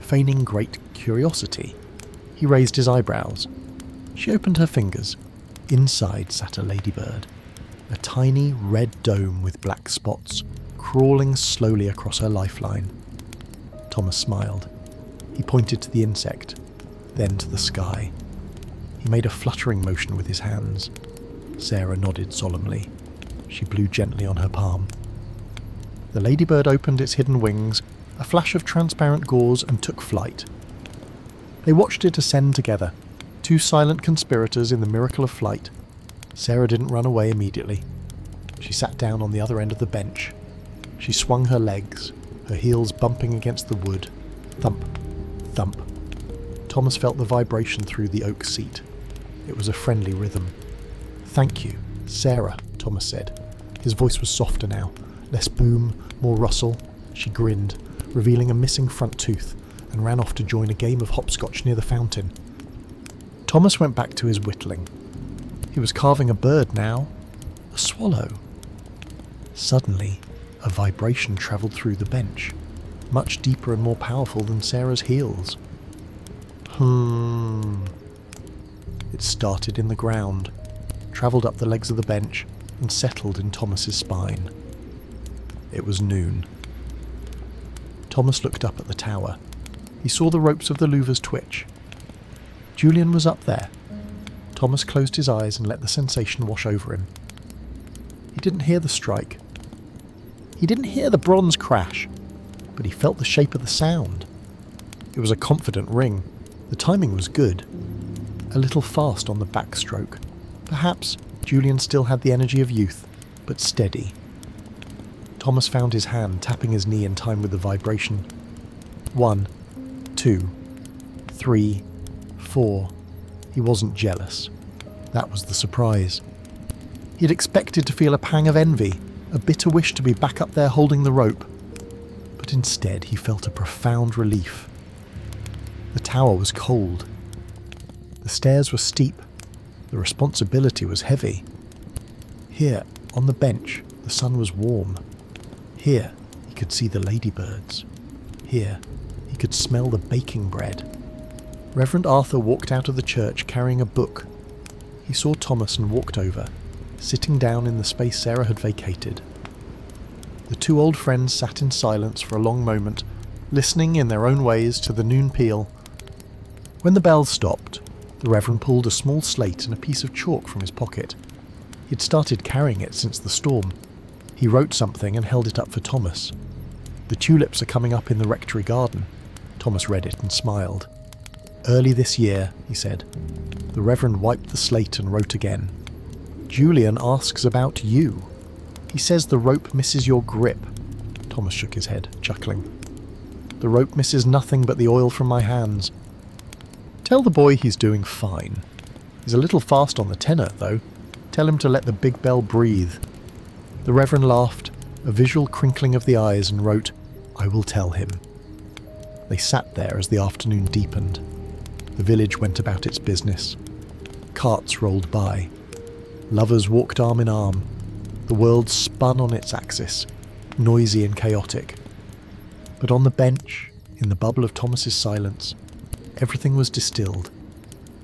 feigning great curiosity. He raised his eyebrows. She opened her fingers. Inside sat a ladybird, a tiny red dome with black spots, crawling slowly across her lifeline. Thomas smiled. He pointed to the insect, then to the sky. He made a fluttering motion with his hands. Sarah nodded solemnly. She blew gently on her palm. The ladybird opened its hidden wings, a flash of transparent gauze, and took flight. They watched it ascend together, two silent conspirators in the miracle of flight. Sarah didn't run away immediately. She sat down on the other end of the bench. She swung her legs, her heels bumping against the wood. Thump, thump. Thomas felt the vibration through the oak seat. It was a friendly rhythm. "Thank you, Sarah," Thomas said. His voice was softer now, less boom, more rustle. She grinned, revealing a missing front tooth, and ran off to join a game of hopscotch near the fountain. Thomas went back to his whittling. He was carving a bird now, a swallow. Suddenly, a vibration travelled through the bench, much deeper and more powerful than Sarah's heels. It started in the ground, travelled up the legs of the bench, and settled in Thomas's spine. It was noon. Thomas looked up at the tower. He saw the ropes of the louvers twitch. Julian was up there. Thomas closed his eyes and let the sensation wash over him. He didn't hear the strike. He didn't hear the bronze crash, but he felt the shape of the sound. It was a confident ring. The timing was good. A little fast on the backstroke. Perhaps Julian still had the energy of youth, but steady. Thomas found his hand tapping his knee in time with the vibration. 1, 2, 3, 4. He wasn't jealous. That was the surprise. He had expected to feel a pang of envy, a bitter wish to be back up there holding the rope. But instead he felt a profound relief. The tower was cold. The stairs were steep. The responsibility was heavy. Here, on the bench, the sun was warm. Here, he could see the ladybirds. Here, he could smell the baking bread. Reverend Arthur walked out of the church carrying a book. He saw Thomas and walked over, sitting down in the space Sarah had vacated. The two old friends sat in silence for a long moment, listening in their own ways to the noon peal. When the bell stopped, the Reverend pulled a small slate and a piece of chalk from his pocket. He'd started carrying it since the storm. He wrote something and held it up for Thomas. "The tulips are coming up in the rectory garden." Thomas read it and smiled. "Early this year," he said. The Reverend wiped the slate and wrote again. "Julian asks about you. He says the rope misses your grip." Thomas shook his head, chuckling. "The rope misses nothing but the oil from my hands. Tell the boy he's doing fine. He's a little fast on the tenor, though. Tell him to let the big bell breathe." The Reverend laughed, a visual crinkling of the eyes, and wrote, "I will tell him." They sat there as the afternoon deepened. The village went about its business. Carts rolled by. Lovers walked arm in arm. The world spun on its axis, noisy and chaotic. But on the bench, in the bubble of Thomas's silence, everything was distilled.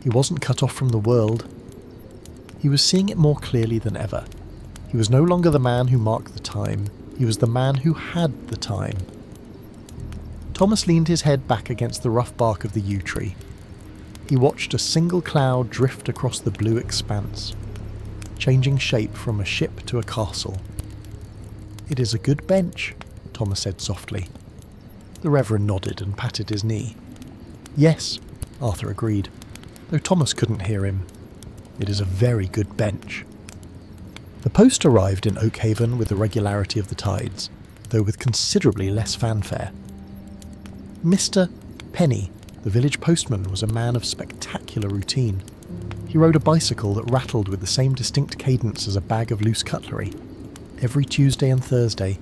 He wasn't cut off from the world. He was seeing it more clearly than ever. He was no longer the man who marked the time. He was the man who had the time. Thomas leaned his head back against the rough bark of the yew tree. He watched a single cloud drift across the blue expanse, changing shape from a ship to a castle. "It is a good bench," Thomas said softly. The Reverend nodded and patted his knee. "Yes," Arthur agreed, though Thomas couldn't hear him. "It is a very good bench." The post arrived in Oakhaven with the regularity of the tides, though with considerably less fanfare. Mr. Penny, the village postman, was a man of spectacular routine. He rode a bicycle that rattled with the same distinct cadence as a bag of loose cutlery. Every Tuesday and Thursday,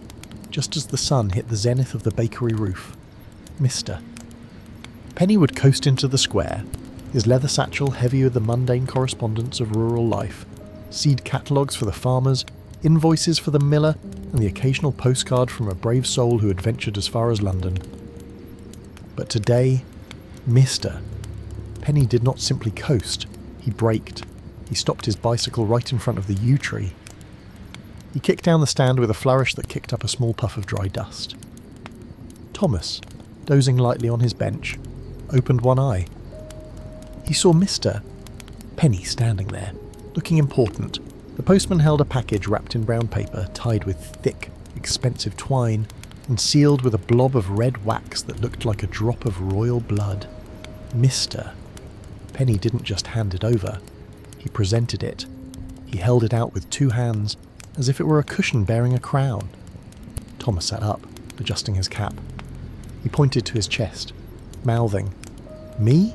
just as the sun hit the zenith of the bakery roof, Mr. Penny would coast into the square, his leather satchel heavy with the mundane correspondence of rural life, seed catalogues for the farmers, invoices for the miller, and the occasional postcard from a brave soul who had ventured as far as London. But today, Mr. Penny did not simply coast, he braked. He stopped his bicycle right in front of the yew tree. He kicked down the stand with a flourish that kicked up a small puff of dry dust. Thomas, dozing lightly on his bench, opened one eye. He saw Mr. Penny standing there, looking important. The postman held a package wrapped in brown paper, tied with thick, expensive twine, and sealed with a blob of red wax that looked like a drop of royal blood. Mr. Penny didn't just hand it over. He presented it. He held it out with two hands, as if it were a cushion bearing a crown. Thomas sat up, adjusting his cap. He pointed to his chest, mouthing, "Me?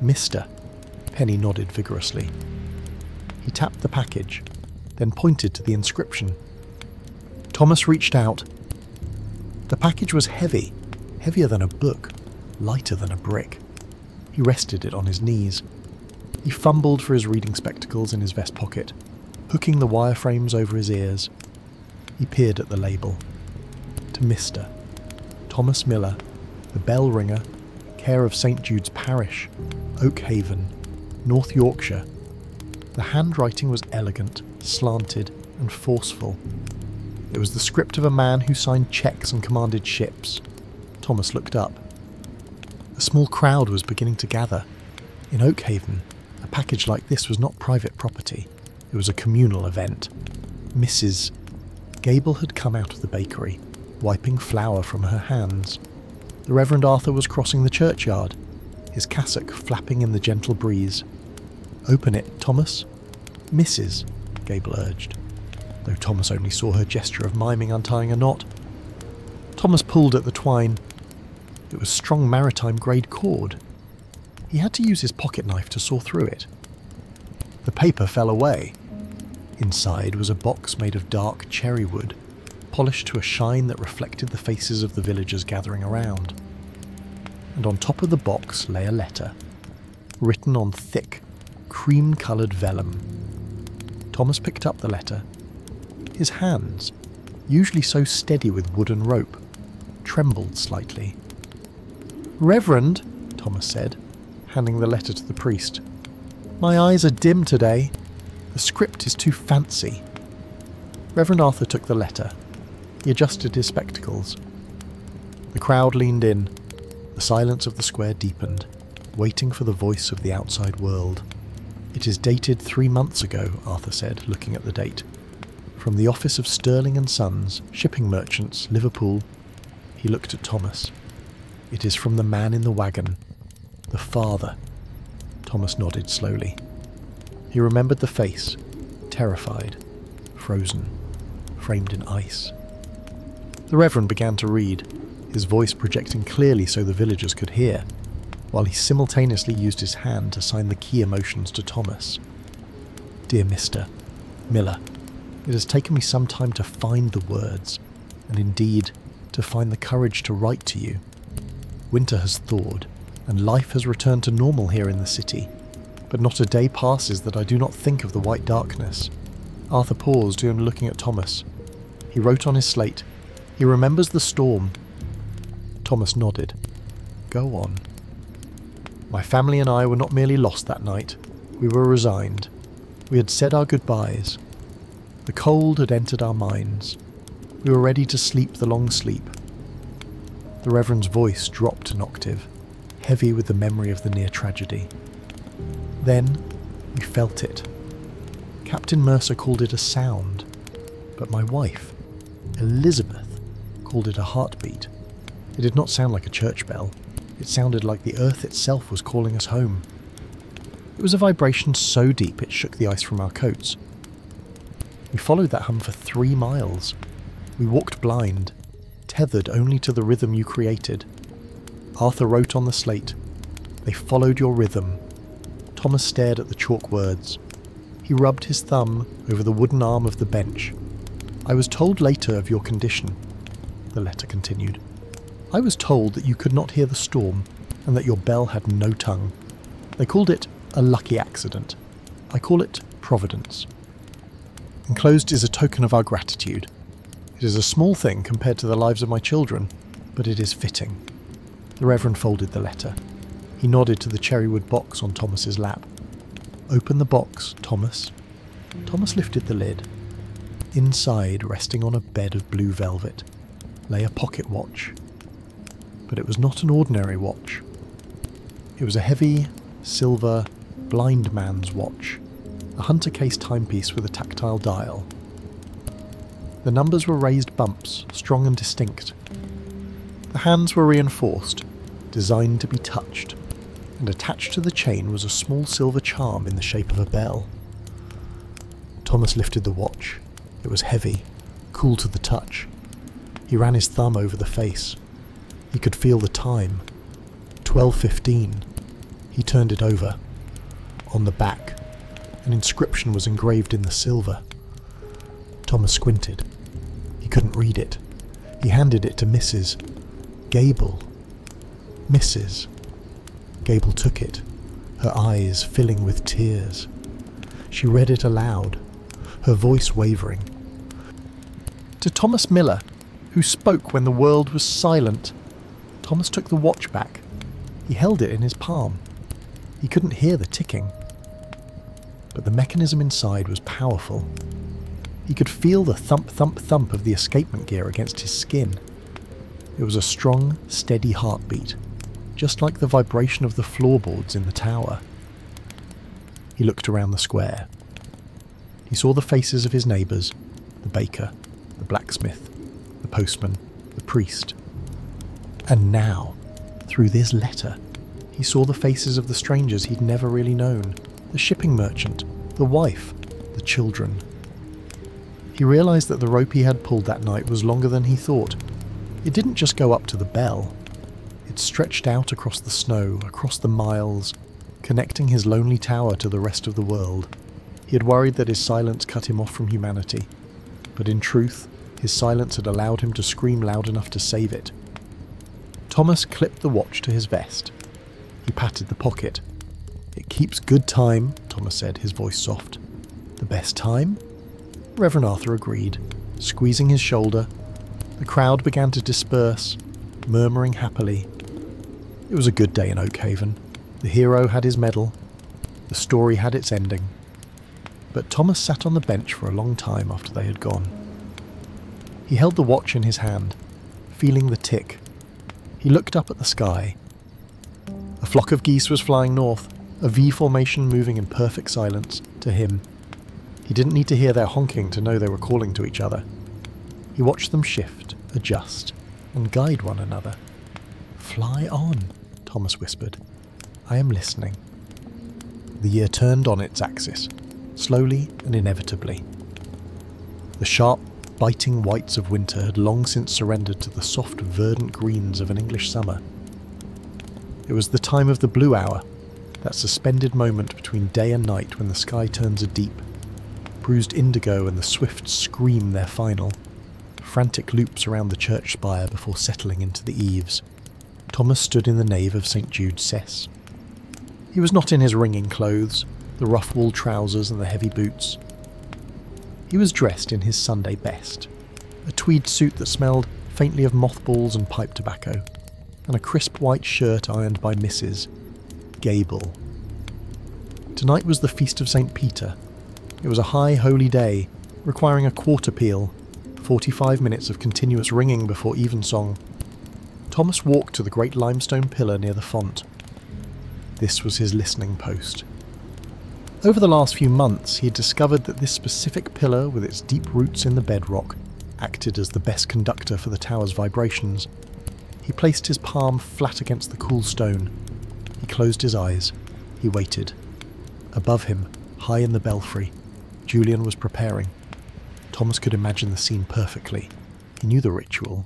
Mr." Penny nodded vigorously. He tapped the package, then pointed to the inscription. Thomas reached out. The package was heavy, heavier than a book, lighter than a brick. He rested it on his knees. He fumbled for his reading spectacles in his vest pocket, hooking the wireframes over his ears. He peered at the label. To Mr. Thomas Miller, the Bell Ringer, care of St. Jude's Parish, Oakhaven, North Yorkshire. The handwriting was elegant, slanted, and forceful. It was the script of a man who signed cheques and commanded ships. Thomas looked up. A small crowd was beginning to gather. In Oakhaven, a package like this was not private property. It was a communal event. Mrs. Gable had come out of the bakery, wiping flour from her hands. The Reverend Arthur was crossing the churchyard, his cassock flapping in the gentle breeze. "Open it, Thomas." "Mrs." Gable urged, though Thomas only saw her gesture of miming untying a knot. Thomas pulled at the twine. It was strong maritime-grade cord. He had to use his pocket knife to saw through it. The paper fell away. Inside was a box made of dark cherry wood, polished to a shine that reflected the faces of the villagers gathering around. And on top of the box lay a letter, written on thick, cream-coloured vellum. Thomas picked up the letter. His hands, usually so steady with wooden rope, trembled slightly. "Reverend," Thomas said, handing the letter to the priest. "My eyes are dim today. The script is too fancy." Reverend Arthur took the letter. He adjusted his spectacles. The crowd leaned in. The silence of the square deepened, waiting for the voice of the outside world. "It is dated 3 months ago," Arthur said, looking at the date. "From the office of Sterling and Sons, shipping merchants, Liverpool." He looked at Thomas. "It is from the man in the wagon, the father." Thomas nodded slowly. He remembered the face, terrified, frozen, framed in ice. The Reverend began to read, his voice projecting clearly so the villagers could hear, while he simultaneously used his hand to sign the key emotions to Thomas. "Dear Mr. Miller, it has taken me some time to find the words, and indeed to find the courage to write to you. Winter has thawed, and life has returned to normal here in the city, but not a day passes that I do not think of the white darkness." Arthur paused, looking at Thomas. He wrote on his slate, "He remembers the storm." Thomas nodded. "Go on." "My family and I were not merely lost that night. We were resigned. We had said our goodbyes. The cold had entered our minds. We were ready to sleep the long sleep." The Reverend's voice dropped an octave, heavy with the memory of the near tragedy. "Then we felt it. Captain Mercer called it a sound, but my wife, Elizabeth, called it a heartbeat. It did not sound like a church bell. It sounded like the earth itself was calling us home. It was a vibration so deep it shook the ice from our coats. We followed that hum for 3 miles. We walked blind, tethered only to the rhythm you created. Arthur wrote on the slate, 'They followed your rhythm.'" Thomas stared at the chalk words. He rubbed his thumb over the wooden arm of the bench. "I was told later of your condition," the letter continued. "I was told that you could not hear the storm and that your bell had no tongue. They called it a lucky accident. I call it Providence." Enclosed is a token of our gratitude. It is a small thing compared to the lives of my children, but it is fitting. The Reverend folded the letter. He nodded to the cherrywood box on Thomas's lap. "Open the box, Thomas." Thomas lifted the lid. Inside, resting on a bed of blue velvet, lay a pocket watch. But it was not an ordinary watch. It was a heavy, silver, blind man's watch, a hunter-case timepiece with a tactile dial. The numbers were raised bumps, strong and distinct. The hands were reinforced, designed to be touched, and attached to the chain was a small silver charm in the shape of a bell. Thomas lifted the watch. It was heavy, cool to the touch. He ran his thumb over the face. He could feel the time. 12:15. He turned it over. On the back, an inscription was engraved in the silver. Thomas squinted. He couldn't read it. He handed it to Mrs. Gable. Mrs. Gable took it, her eyes filling with tears. She read it aloud, her voice wavering. To Thomas Miller, who spoke when the world was silent. Thomas took the watch back. He held it in his palm. He couldn't hear the ticking. But the mechanism inside was powerful. He could feel the thump, thump, thump of the escapement gear against his skin. It was a strong, steady heartbeat, just like the vibration of the floorboards in the tower. He looked around the square. He saw the faces of his neighbours, the baker, the blacksmith, the postman, the priest. And now, through this letter, he saw the faces of the strangers he'd never really known, the shipping merchant, the wife, the children. He realised that the rope he had pulled that night was longer than he thought. It didn't just go up to the bell. It stretched out across the snow, across the miles, connecting his lonely tower to the rest of the world. He had worried that his silence cut him off from humanity, but in truth, his silence had allowed him to scream loud enough to save it. Thomas clipped the watch to his vest. He patted the pocket. "It keeps good time," Thomas said, his voice soft. "The best time?" Reverend Arthur agreed, squeezing his shoulder. The crowd began to disperse, murmuring happily. It was a good day in Oakhaven. The hero had his medal. The story had its ending. But Thomas sat on the bench for a long time after they had gone. He held the watch in his hand, feeling the tick. He looked up at the sky. A flock of geese was flying north, a V formation moving in perfect silence, to him. He didn't need to hear their honking to know they were calling to each other. He watched them shift, adjust, and guide one another. "Fly on," Thomas whispered. "I am listening." The year turned on its axis, slowly and inevitably. The sharp, biting whites of winter had long since surrendered to the soft, verdant greens of an English summer. It was the time of the blue hour, that suspended moment between day and night when the sky turns a deep, bruised indigo and the swift scream their final, frantic loops around the church spire before settling into the eaves. Thomas stood in the nave of St. Jude's Cess. He was not in his ringing clothes, the rough wool trousers and the heavy boots. He was dressed in his Sunday best, a tweed suit that smelled faintly of mothballs and pipe tobacco, and a crisp white shirt ironed by Mrs. Gable. Tonight was the Feast of St. Peter. It was a high holy day, requiring a quarter peal, 45 minutes of continuous ringing before evensong. Thomas walked to the great limestone pillar near the font. This was his listening post. Over the last few months, he had discovered that this specific pillar, with its deep roots in the bedrock, acted as the best conductor for the tower's vibrations. He placed his palm flat against the cool stone. He closed his eyes. He waited. Above him, high in the belfry, Julian was preparing. Thomas could imagine the scene perfectly. He knew the ritual.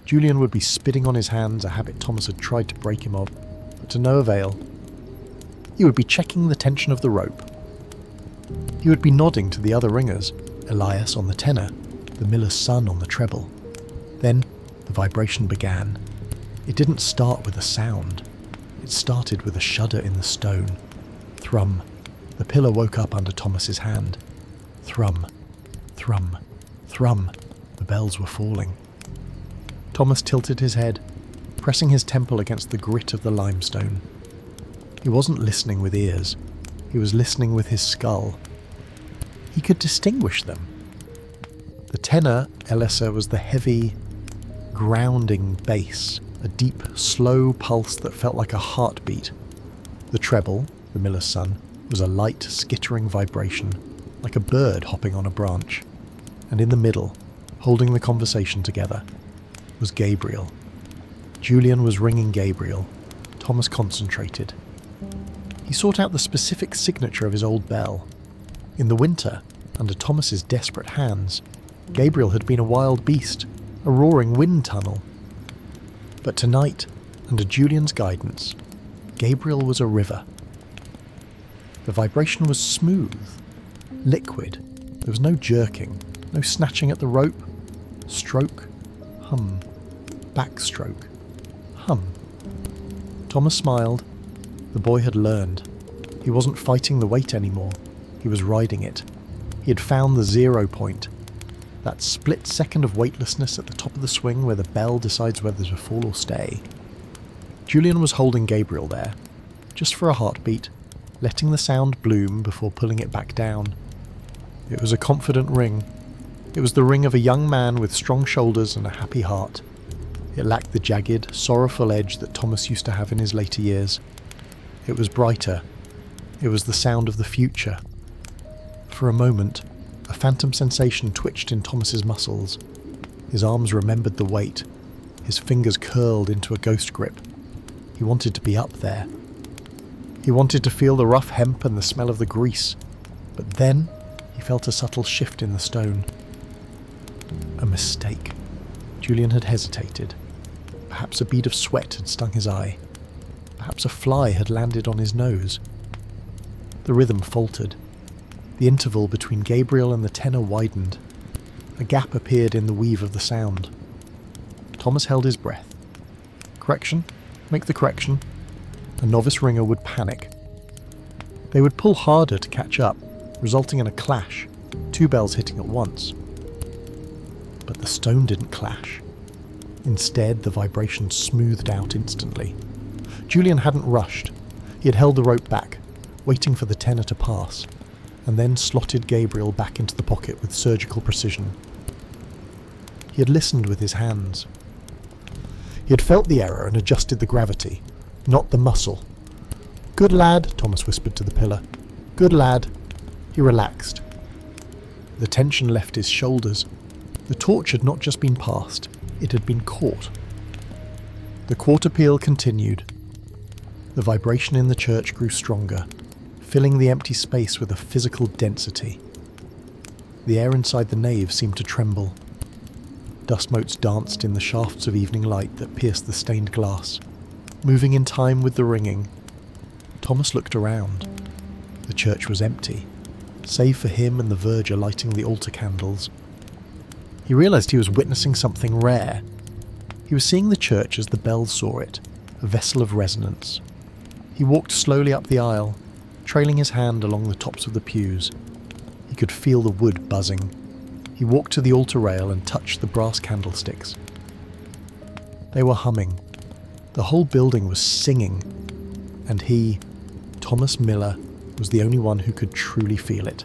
Julian would be spitting on his hands, a habit Thomas had tried to break him of, but to no avail. He would be checking the tension of the rope. He would be nodding to the other ringers, Elias on the tenor, the miller's son on the treble. Then the vibration began. It didn't start with a sound. It started with a shudder in the stone. Thrum. The pillar woke up under Thomas's hand. Thrum. Thrum, thrum, the bells were falling. Thomas tilted his head, pressing his temple against the grit of the limestone. He wasn't listening with ears, he was listening with his skull. He could distinguish them. The tenor, Elessa, was the heavy, grounding bass, a deep, slow pulse that felt like a heartbeat. The treble, the miller's son, was a light, skittering vibration, like a bird hopping on a branch. And in the middle, holding the conversation together, was Gabriel. Julian was ringing Gabriel. Thomas concentrated. He sought out the specific signature of his old bell. In the winter, under Thomas's desperate hands, Gabriel had been a wild beast, a roaring wind tunnel. But tonight, under Julian's guidance, Gabriel was a river. The vibration was smooth, liquid. There was no jerking, no snatching at the rope. Stroke, hum, backstroke, hum. Thomas smiled. The boy had learned. He wasn't fighting the weight anymore. He was riding it. He had found the 0 point. That split second of weightlessness at the top of the swing where the bell decides whether to fall or stay. Julian was holding Gabriel there, just for a heartbeat, letting the sound bloom before pulling it back down. It was a confident ring. It was the ring of a young man with strong shoulders and a happy heart. It lacked the jagged, sorrowful edge that Thomas used to have in his later years. It was brighter. It was the sound of the future. For a moment, a phantom sensation twitched in Thomas's muscles. His arms remembered the weight. His fingers curled into a ghost grip. He wanted to be up there. He wanted to feel the rough hemp and the smell of the grease. But then he felt a subtle shift in the stone. A mistake. Julian had hesitated. Perhaps a bead of sweat had stung his eye. Perhaps a fly had landed on his nose. The rhythm faltered. The interval between Gabriel and the tenor widened. A gap appeared in the weave of the sound. Thomas held his breath. Correction? Make the correction. A novice ringer would panic. They would pull harder to catch up, resulting in a clash, 2 bells hitting at once. But the stone didn't clash. Instead, the vibration smoothed out instantly. Julian hadn't rushed. He had held the rope back, waiting for the tenor to pass, and then slotted Gabriel back into the pocket with surgical precision. He had listened with his hands. He had felt the error and adjusted the gravity, not the muscle. "Good lad," Thomas whispered to the pillar. "Good lad." He relaxed. The tension left his shoulders. The torch had not just been passed, it had been caught. The quarter peal continued. The vibration in the church grew stronger, filling the empty space with a physical density. The air inside the nave seemed to tremble. Dust motes danced in the shafts of evening light that pierced the stained glass, moving in time with the ringing. Thomas looked around. The church was empty, save for him and the verger lighting the altar candles. He realised he was witnessing something rare. He was seeing the church as the bells saw it, a vessel of resonance. He walked slowly up the aisle, trailing his hand along the tops of the pews. He could feel the wood buzzing. He walked to the altar rail and touched the brass candlesticks. They were humming. The whole building was singing. And he, Thomas Miller, was the only one who could truly feel it.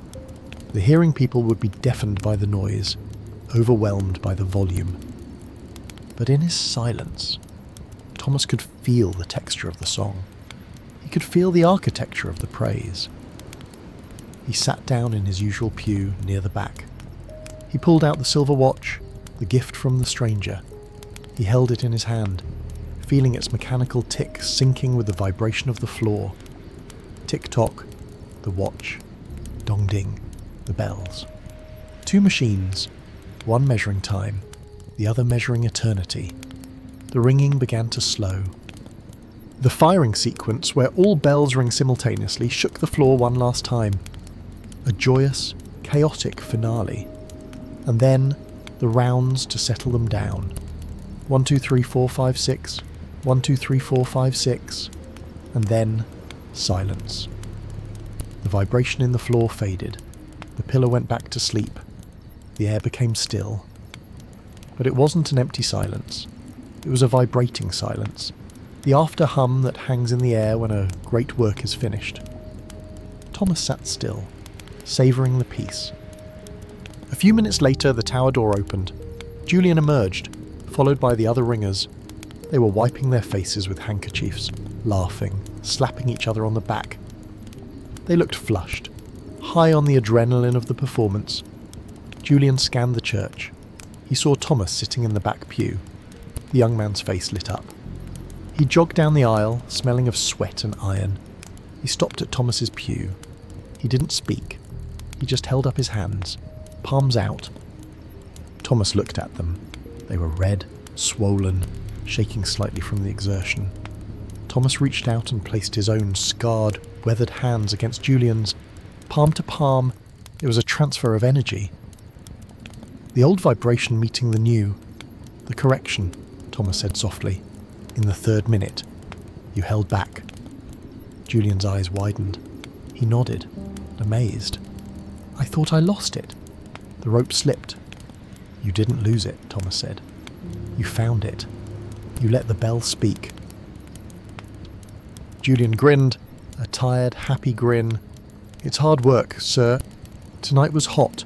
The hearing people would be deafened by the noise, overwhelmed by the volume. But in his silence, Thomas could feel the texture of the song. He could feel the architecture of the praise. He sat down in his usual pew near the back. He pulled out the silver watch, the gift from the stranger. He held it in his hand, feeling its mechanical tick syncing with the vibration of the floor. Tick-tock, the watch. Dong-ding, the bells. 2 machines, one measuring time, the other measuring eternity. The ringing began to slow. The firing sequence, where all bells ring simultaneously, shook the floor one last time. A joyous, chaotic finale. And then, the rounds to settle them down. 1, 2, 3, 4, 5, 6. 1, 2, 3, 4, 5, 6. And then, silence. The vibration in the floor faded. The pillar went back to sleep. The air became still. But it wasn't an empty silence. It was a vibrating silence, the after hum that hangs in the air when a great work is finished. Thomas sat still, savouring the peace. A few minutes later, the tower door opened. Julian emerged, followed by the other ringers. They were wiping their faces with handkerchiefs, laughing, slapping each other on the back. They looked flushed, high on the adrenaline of the performance. Julian scanned the church. He saw Thomas sitting in the back pew. The young man's face lit up. He jogged down the aisle, smelling of sweat and iron. He stopped at Thomas's pew. He didn't speak. He just held up his hands, palms out. Thomas looked at them. They were red, swollen, shaking slightly from the exertion. Thomas reached out and placed his own scarred, weathered hands against Julian's. Palm to palm, it was a transfer of energy. The old vibration meeting the new. The correction, Thomas said softly. In the 3rd minute, you held back. Julian's eyes widened. He nodded, amazed. I thought I lost it. The rope slipped. You didn't lose it, Thomas said. You found it. You let the bell speak. Julian grinned, a tired, happy grin. It's hard work, sir. Tonight was hot.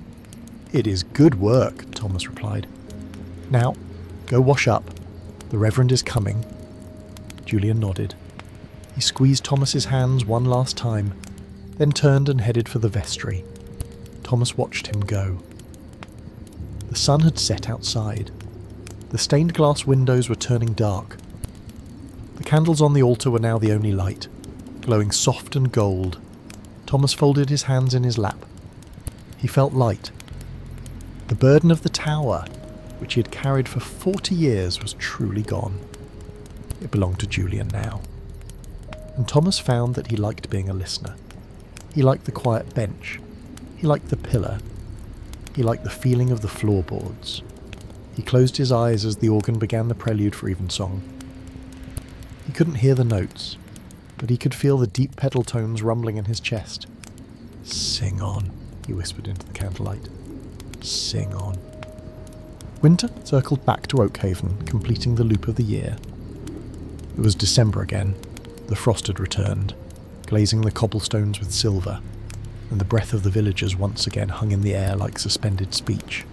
It is good work, Thomas replied. Now, go wash up. The Reverend is coming. Julian nodded. He squeezed Thomas's hands one last time, then turned and headed for the vestry. Thomas watched him go. The sun had set outside. The stained glass windows were turning dark. The candles on the altar were now the only light, glowing soft and gold. Thomas folded his hands in his lap. He felt light. The burden of the tower, which he had carried for 40 years, was truly gone. It belonged to Julian now. And Thomas found that he liked being a listener. He liked the quiet bench. He liked the pillar. He liked the feeling of the floorboards. He closed his eyes as the organ began the prelude for evensong. He couldn't hear the notes, but he could feel the deep pedal tones rumbling in his chest. Sing on, he whispered into the candlelight. Sing on. Winter circled back to Oakhaven, completing the loop of the year. It was December again. The frost had returned, glazing the cobblestones with silver, and the breath of the villagers once again hung in the air like suspended speech.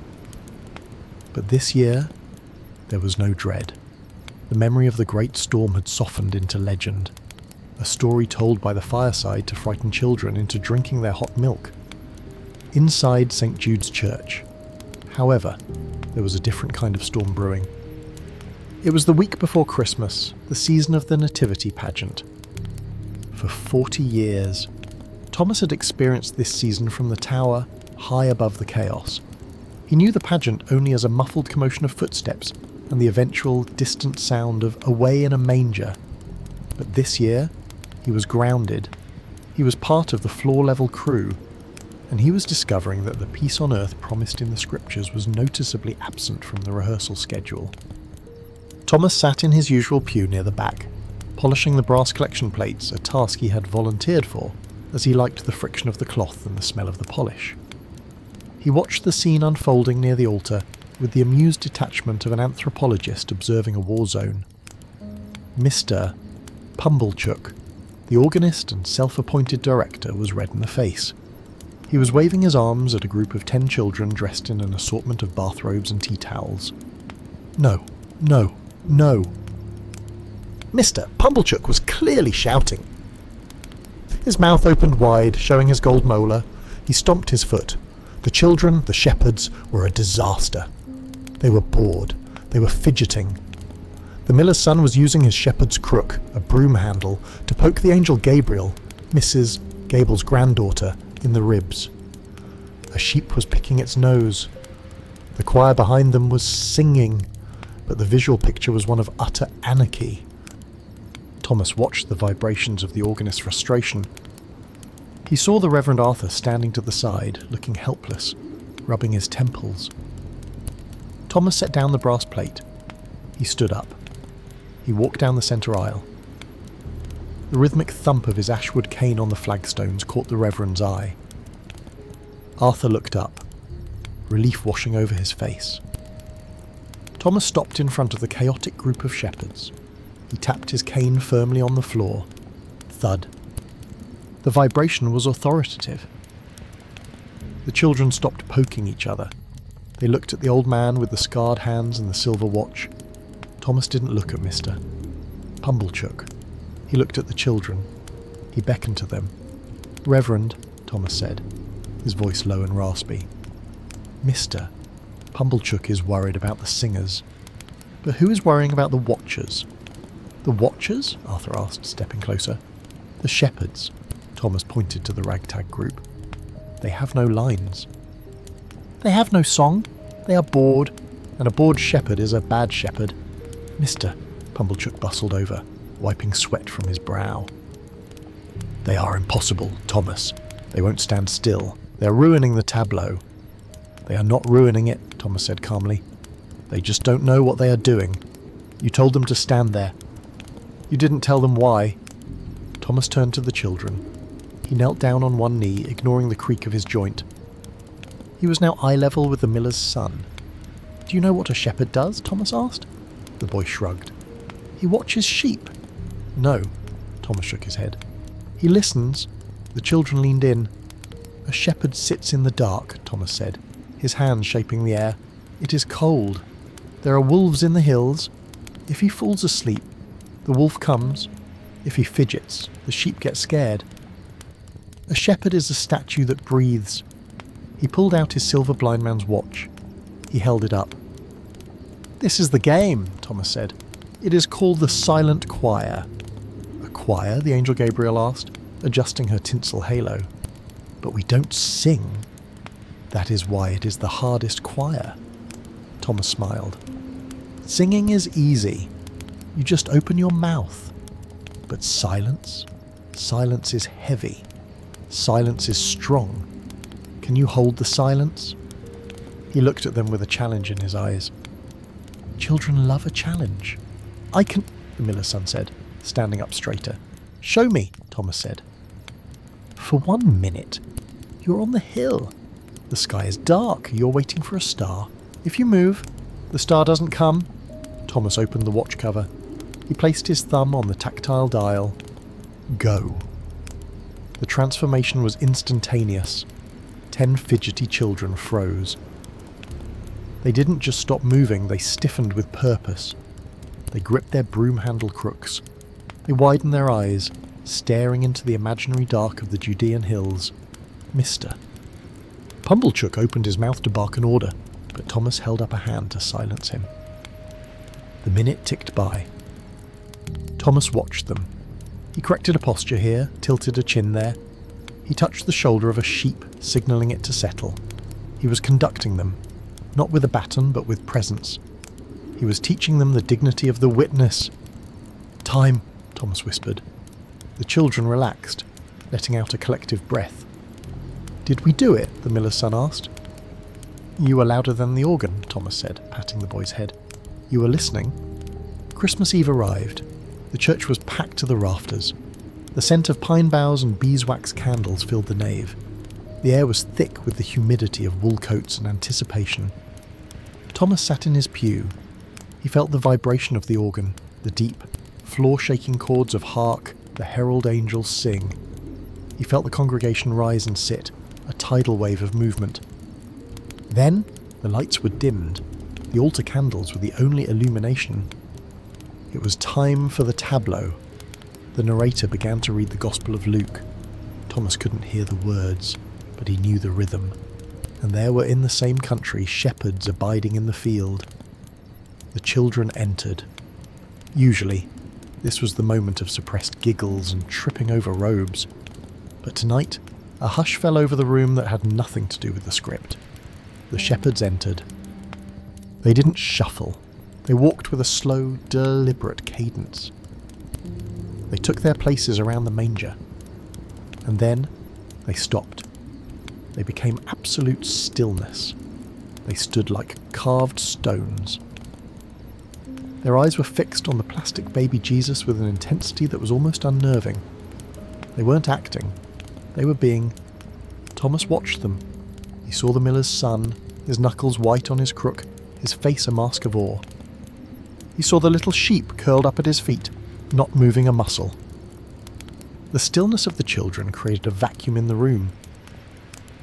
But this year, there was no dread. The memory of the great storm had softened into legend, a story told by the fireside to frighten children into drinking their hot milk. Inside St. Jude's Church, however, there was a different kind of storm brewing. It was the week before Christmas, the season of the Nativity pageant. For 40 years, Thomas had experienced this season from the tower, high above the chaos. He knew the pageant only as a muffled commotion of footsteps and the eventual distant sound of "away in a manger." But this year, he was grounded. He was part of the floor-level crew, and he was discovering that the peace on earth promised in the scriptures was noticeably absent from the rehearsal schedule. Thomas sat in his usual pew near the back, polishing the brass collection plates, a task he had volunteered for, as he liked the friction of the cloth and the smell of the polish. He watched the scene unfolding near the altar with the amused detachment of an anthropologist observing a war zone. Mr. Pumblechook, the organist and self-appointed director, was red in the face. He was waving his arms at a group of 10 children dressed in an assortment of bathrobes and tea towels. No, no, no. Mr. Pumblechook was clearly shouting. His mouth opened wide, showing his gold molar. He stomped his foot. The children, the shepherds, were a disaster. They were bored. They were fidgeting. The miller's son was using his shepherd's crook, a broom handle, to poke the angel Gabriel, Mrs. Gable's granddaughter, in the ribs. A sheep was picking its nose. The choir behind them was singing, but the visual picture was one of utter anarchy. Thomas watched the vibrations of the organist's frustration. He saw the Reverend Arthur standing to the side, looking helpless, rubbing his temples. Thomas set down the brass plate. He stood up. He walked down the centre aisle. The rhythmic thump of his ashwood cane on the flagstones caught the Reverend's eye. Arthur looked up. relief washing over his face. Thomas stopped in front of the chaotic group of shepherds. He tapped his cane firmly on the floor. Thud. The vibration was authoritative. The children stopped poking each other. They looked at the old man with the scarred hands and the silver watch. Thomas didn't look at Mr. Pumblechook. He looked at the children. He beckoned to them. "Reverend," Thomas said, his voice low and raspy. "Mr. Pumblechook is worried about the singers. But who is worrying about the watchers?" "The watchers?" Arthur asked, stepping closer. "The shepherds." Thomas pointed to the ragtag group. "They have no lines. They have no song. They are bored, and a bored shepherd is a bad shepherd." "Mr." Pumblechook bustled over, wiping sweat from his brow. "They are impossible, Thomas. They won't stand still. They are ruining the tableau." "They are not ruining it," Thomas said calmly. "They just don't know what they are doing. You told them to stand there. You didn't tell them why." Thomas turned to the children. He knelt down on one knee, ignoring the creak of his joint. He was now eye level with the miller's son. "Do you know what a shepherd does?" Thomas asked. The boy shrugged. "He watches sheep." "No." Thomas shook his head. "He listens." The children leaned in. "A shepherd sits in the dark," Thomas said, his hands shaping the air. "It is cold. There are wolves in the hills. If he falls asleep, the wolf comes. If he fidgets, the sheep get scared. A shepherd is a statue that breathes." He pulled out his silver blind man's watch. He held it up. "This is the game," Thomas said. "It is called the Silent Choir." "A choir?" the angel Gabriel asked, adjusting her tinsel halo. "But we don't sing." "That is why it is the hardest choir." Thomas smiled. "Singing is easy. You just open your mouth. But silence? Silence is heavy. Silence is strong. Can you hold the silence?" He looked at them with a challenge in his eyes. "Children love a challenge." "I can," the miller's son said, standing up straighter. "Show me," Thomas said. "For 1 minute. You're on the hill. The sky is dark. You're waiting for a star. If you move, the star doesn't come." Thomas opened the watch cover. He placed his thumb on the tactile dial. "Go." The transformation was instantaneous. 10 fidgety children froze. They didn't just stop moving, they stiffened with purpose. They gripped their broom-handle crooks. They widened their eyes, staring into the imaginary dark of the Judean hills. "Mr." Pumblechook opened his mouth to bark an order, but Thomas held up a hand to silence him. The minute ticked by. Thomas watched them. He corrected a posture here, tilted a chin there. He touched the shoulder of a sheep, signalling it to settle. He was conducting them, not with a baton, but with presence. He was teaching them the dignity of the witness. "Time," Thomas whispered. The children relaxed, letting out a collective breath. "Did we do it?" the miller's son asked. "You were louder than the organ," Thomas said, patting the boy's head. "You were listening." Christmas Eve arrived. The church was packed to the rafters. The scent of pine boughs and beeswax candles filled the nave. The air was thick with the humidity of wool coats and anticipation. Thomas sat in his pew. He felt the vibration of the organ, the deep, floor-shaking chords of "Hark, the herald angels sing." He felt the congregation rise and sit, a tidal wave of movement. Then the lights were dimmed. The altar candles were the only illumination. It was time for the tableau. The narrator began to read the Gospel of Luke. Thomas couldn't hear the words, but he knew the rhythm. And there were in the same country shepherds abiding in the field. The children entered. Usually, this was the moment of suppressed giggles and tripping over robes. But tonight, a hush fell over the room that had nothing to do with the script. The shepherds entered. They didn't shuffle. They walked with a slow, deliberate cadence. They took their places around the manger. And then they stopped. They became absolute stillness. They stood like carved stones. Their eyes were fixed on the plastic baby Jesus with an intensity that was almost unnerving. They weren't acting. They were being. Thomas watched them. He saw the miller's son, his knuckles white on his crook, his face a mask of awe. He saw the little sheep curled up at his feet, not moving a muscle. The stillness of the children created a vacuum in the room.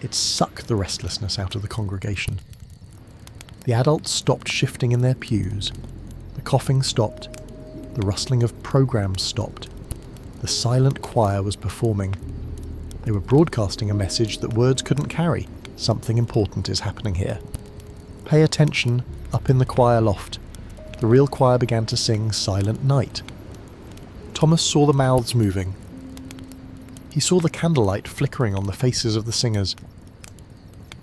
It sucked the restlessness out of the congregation. The adults stopped shifting in their pews. The coughing stopped. The rustling of programs stopped. The silent choir was performing. They were broadcasting a message that words couldn't carry. Something important is happening here. Pay attention, up in the choir loft. The real choir began to sing Silent Night. Thomas saw the mouths moving. He saw the candlelight flickering on the faces of the singers.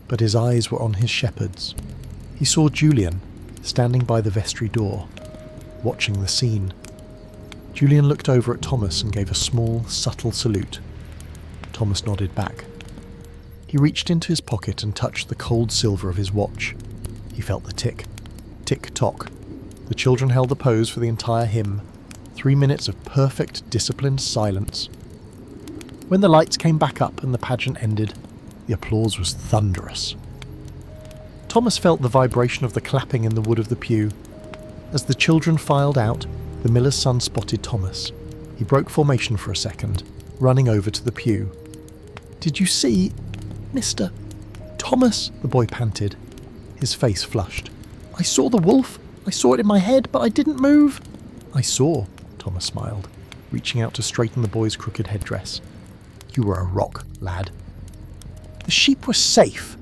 But his eyes were on his shepherds. He saw Julian, standing by the vestry door, watching the scene. Julian looked over at Thomas and gave a small, subtle salute. Thomas nodded back. He reached into his pocket and touched the cold silver of his watch. He felt the tick. Tick-tock. The children held the pose for the entire hymn. 3 minutes of perfect, disciplined silence. When the lights came back up and the pageant ended, the applause was thunderous. Thomas felt the vibration of the clapping in the wood of the pew. As the children filed out, the miller's son spotted Thomas. He broke formation for a second, running over to the pew. "Did you see, Mr. Thomas?" the boy panted. His face flushed. "I saw the wolf. I saw it in my head, but I didn't move." "I saw," Thomas smiled, reaching out to straighten the boy's crooked headdress. "You were a rock, lad." "The sheep were safe."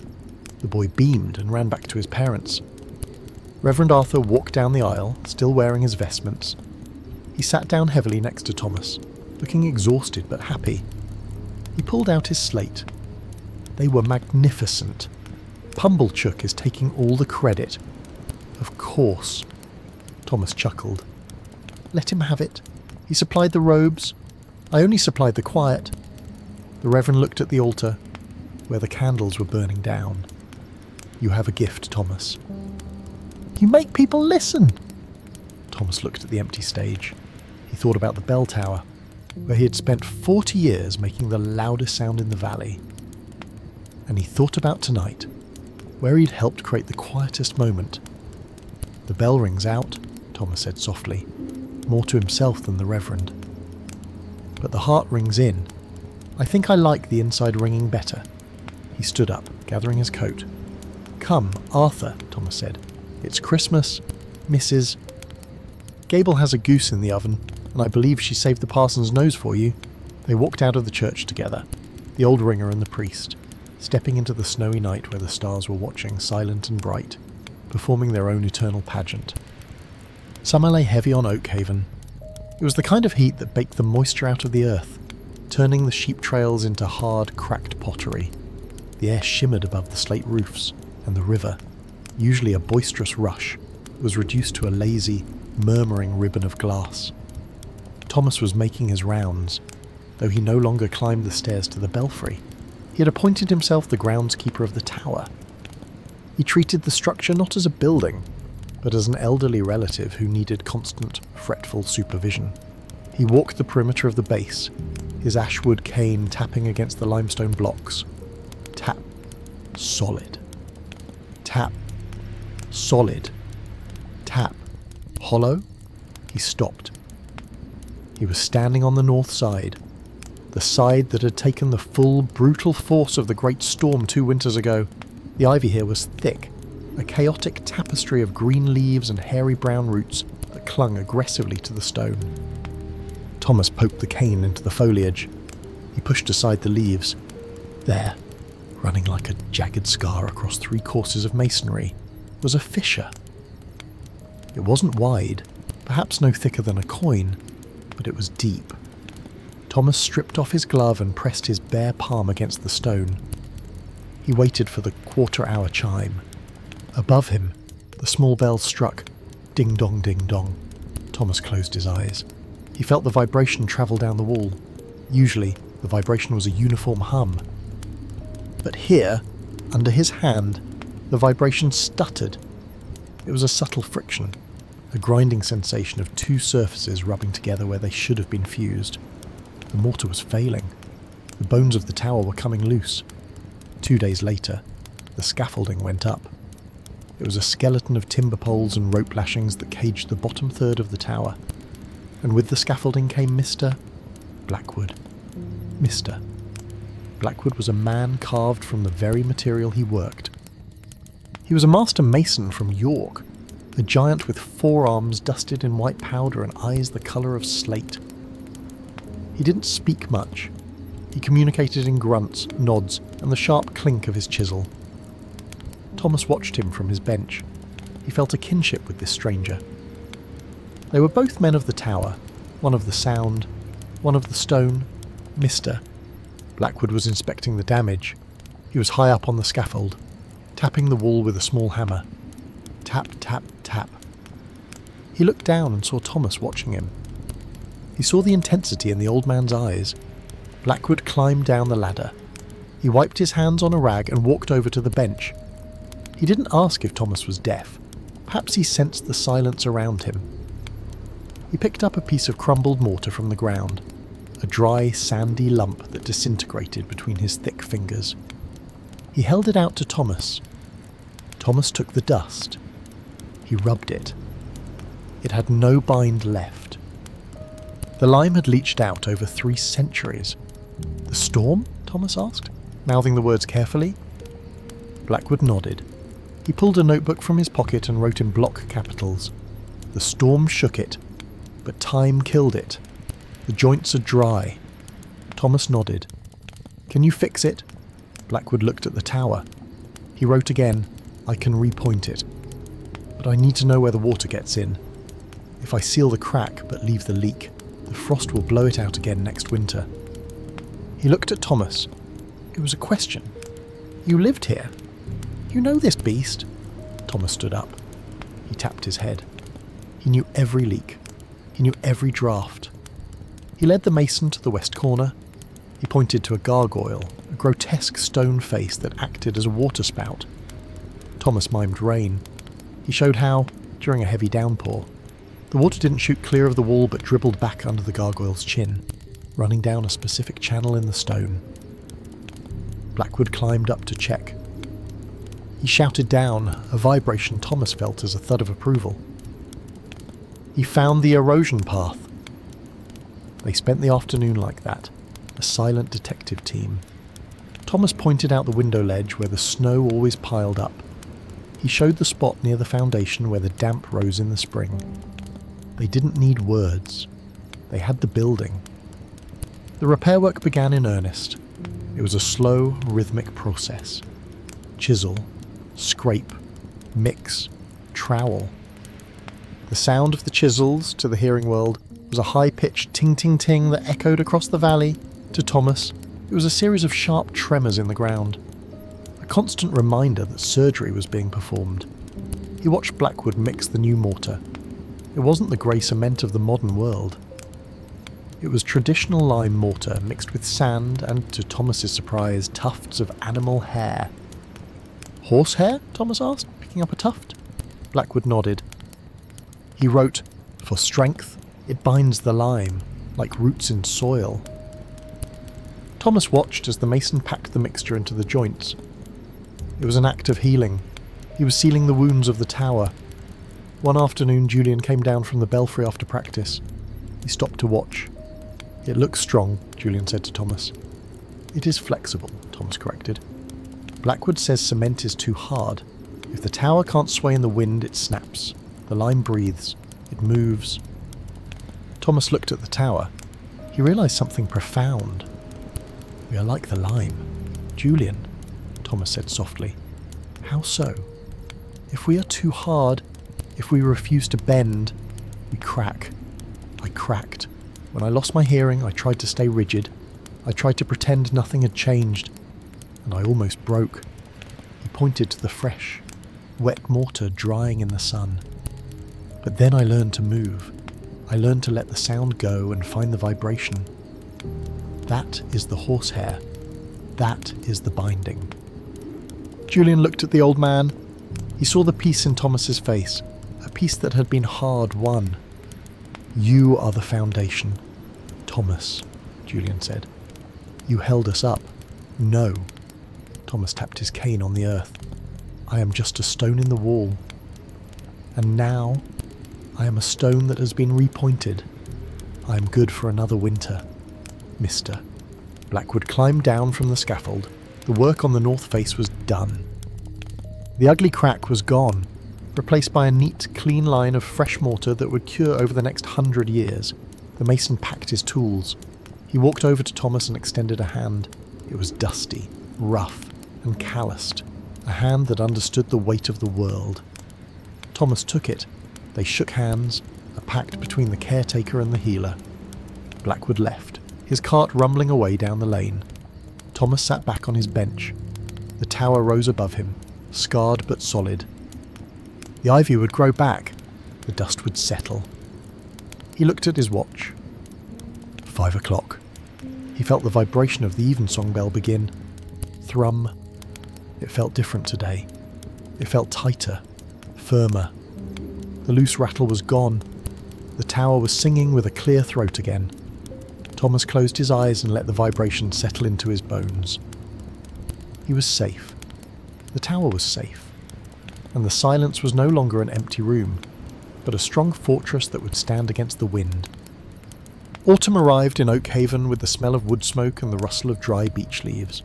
The boy beamed and ran back to his parents. Reverend Arthur walked down the aisle, still wearing his vestments. He sat down heavily next to Thomas, looking exhausted but happy. He pulled out his slate. They were magnificent. Pumblechook is taking all the credit. "Of course." Thomas chuckled. "Let him have it. He supplied the robes. I only supplied the quiet." The Reverend looked at the altar, where the candles were burning down. "You have a gift, Thomas." "You make people listen." Thomas looked at the empty stage. He thought about the bell tower, where he had spent 40 years making the loudest sound in the valley. And he thought about tonight, where he'd helped create the quietest moment. "The bell rings out," Thomas said softly, more to himself than the Reverend. "But the heart rings in. I think I like the inside ringing better." He stood up, gathering his coat. "Come, Arthur," Thomas said. "It's Christmas. Mrs. Gable has a goose in the oven, and I believe she saved the parson's nose for you." They walked out of the church together, the old ringer and the priest, stepping into the snowy night where the stars were watching, silent and bright, performing their own eternal pageant. Summer lay heavy on Oakhaven. It was the kind of heat that baked the moisture out of the earth, turning the sheep trails into hard, cracked pottery. The air shimmered above the slate roofs, and the river, usually a boisterous rush, was reduced to a lazy, murmuring ribbon of glass. Thomas was making his rounds, though he no longer climbed the stairs to the belfry. He had appointed himself the groundskeeper of the tower. He treated the structure not as a building, but as an elderly relative who needed constant, fretful supervision. He walked the perimeter of the base, his ashwood cane tapping against the limestone blocks. Tap. Solid. Tap. Solid. Tap. Hollow? He stopped. He was standing on the north side, the side that had taken the full, brutal force of the great storm 2 winters ago. The ivy here was thick, a chaotic tapestry of green leaves and hairy brown roots that clung aggressively to the stone. Thomas poked the cane into the foliage. He pushed aside the leaves. There, running like a jagged scar across 3 courses of masonry, was a fissure. It wasn't wide, perhaps no thicker than a coin, but it was deep. Thomas stripped off his glove and pressed his bare palm against the stone. He waited for the quarter-hour chime. Above him, the small bell struck. Ding-dong, ding-dong. Thomas closed his eyes. He felt the vibration travel down the wall. Usually, the vibration was a uniform hum. But here, under his hand, the vibration stuttered. It was a subtle friction, a grinding sensation of 2 surfaces rubbing together where they should have been fused. The mortar was failing. The bones of the tower were coming loose. 2 days later, the scaffolding went up. It was a skeleton of timber poles and rope lashings that caged the bottom third of the tower. And with the scaffolding came Mr. Blackwood. Mr. Blackwood was a man carved from the very material he worked. He was a master mason from York, a giant with forearms dusted in white powder and eyes the colour of slate. He didn't speak much. He communicated in grunts, nods, and the sharp clink of his chisel. Thomas watched him from his bench. He felt a kinship with this stranger. They were both men of the tower, one of the sound, one of the stone. Mr. Blackwood was inspecting the damage. He was high up on the scaffold, tapping the wall with a small hammer. Tap, tap, tap. He looked down and saw Thomas watching him. He saw the intensity in the old man's eyes. Blackwood climbed down the ladder. He wiped his hands on a rag and walked over to the bench. He didn't ask if Thomas was deaf. Perhaps he sensed the silence around him. He picked up a piece of crumbled mortar from the ground, a dry, sandy lump that disintegrated between his thick fingers. He held it out to Thomas. Thomas took the dust. He rubbed it. It had no bind left. The lime had leached out over 3 centuries. "The storm?" Thomas asked, mouthing the words carefully. Blackwood nodded. He pulled a notebook from his pocket and wrote in block capitals, "The storm shook it, but time killed it. The joints are dry." Thomas nodded. "Can you fix it?" Blackwood looked at the tower. He wrote again, "I can repoint it. But I need to know where the water gets in. If I seal the crack but leave the leak, the frost will blow it out again next winter." He looked at Thomas. It was a question. "You lived here? You know this beast?" Thomas stood up. He tapped his head. He knew every leak. He knew every draft. He led the mason to the west corner. He pointed to a gargoyle, a grotesque stone face that acted as a waterspout. Thomas mimed rain. He showed how, during a heavy downpour, the water didn't shoot clear of the wall but dribbled back under the gargoyle's chin, running down a specific channel in the stone. Blackwood climbed up to check. He shouted down, a vibration Thomas felt as a thud of approval. He found the erosion path. They spent the afternoon like that, a silent detective team. Thomas pointed out the window ledge where the snow always piled up. He showed the spot near the foundation where the damp rose in the spring. They didn't need words. They had the building. The repair work began in earnest. It was a slow, rhythmic process. Chisel, scrape, mix, trowel. The sound of the chisels, to the hearing world, was a high-pitched ting-ting-ting that echoed across the valley. To Thomas, it was a series of sharp tremors in the ground. A constant reminder that surgery was being performed. He watched Blackwood mix the new mortar. It wasn't the grey cement of the modern world. It was traditional lime mortar mixed with sand and, to Thomas's surprise, tufts of animal hair. "Horsehair?" Thomas asked, picking up a tuft. Blackwood nodded. He wrote, "For strength, it binds the lime, like roots in soil." Thomas watched as the mason packed the mixture into the joints. It was an act of healing. He was sealing the wounds of the tower. One afternoon, Julian came down from the belfry after practice. He stopped to watch. "It looks strong," Julian said to Thomas. "It is flexible," Thomas corrected. "Blackwood says cement is too hard. If the tower can't sway in the wind, it snaps. The lime breathes. It moves." Thomas looked at the tower. He realised something profound. "We are like the lime." "Julian," Thomas said softly. "How so?" "If we are too hard, if we refuse to bend, we crack." I cracked. When I lost my hearing, I tried to stay rigid. I tried to pretend nothing had changed. And I almost broke. He pointed to the fresh, wet mortar drying in the sun. But then I learned to move. I learned to let the sound go and find the vibration. That is the horsehair. That is the binding. Julian looked at the old man. He saw the peace in Thomas's face, a peace that had been hard won. "You are the foundation, Thomas," Julian said. "You held us up." "No." Thomas tapped his cane on the earth. I am just a stone in the wall. And now, I am a stone that has been repointed. I am good for another winter, Mr. Blackwood climbed down from the scaffold. The work on the north face was done. The ugly crack was gone, replaced by a neat, clean line of fresh mortar that would cure over the next 100 years. The mason packed his tools. He walked over to Thomas and extended a hand. It was dusty, rough, and calloused. A hand that understood the weight of the world. Thomas took it. They shook hands, a pact between the caretaker and the healer. Blackwood left, his cart rumbling away down the lane. Thomas sat back on his bench. The tower rose above him, scarred but solid. The ivy would grow back. The dust would settle. He looked at his watch. 5 o'clock. He felt the vibration of the evensong bell begin. Thrum. It felt different today. It felt tighter, firmer. The loose rattle was gone. The tower was singing with a clear throat again. Thomas closed his eyes and let the vibration settle into his bones. He was safe. The tower was safe. And the silence was no longer an empty room, but a strong fortress that would stand against the wind. Autumn arrived in Oakhaven with the smell of wood smoke and the rustle of dry beech leaves.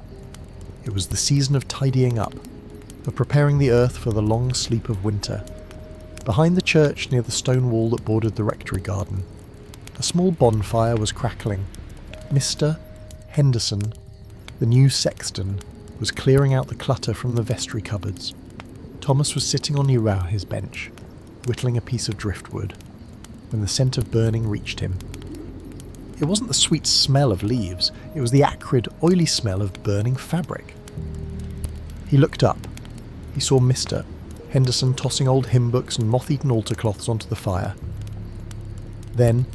It was the season of tidying up, of preparing the earth for the long sleep of winter. Behind the church near the stone wall that bordered the rectory garden, a small bonfire was crackling. Mr. Henderson, the new sexton, was clearing out the clutter from the vestry cupboards. Thomas was sitting on his bench, whittling a piece of driftwood, when the scent of burning reached him. It wasn't the sweet smell of leaves, it was the acrid, oily smell of burning fabric. He looked up. He saw Mr. Henderson tossing old hymn books and moth-eaten altar cloths onto the fire. Then,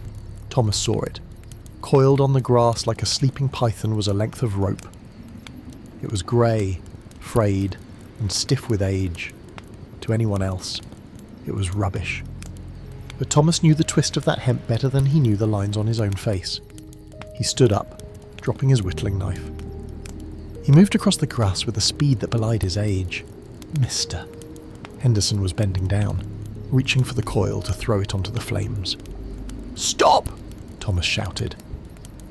Thomas saw it. Coiled on the grass like a sleeping python was a length of rope. It was grey, frayed, and stiff with age. To anyone else, it was rubbish. But Thomas knew the twist of that hemp better than he knew the lines on his own face. He stood up, dropping his whittling knife. He moved across the grass with a speed that belied his age. Mr. Henderson was bending down, reaching for the coil to throw it onto the flames. "Stop!" Thomas shouted.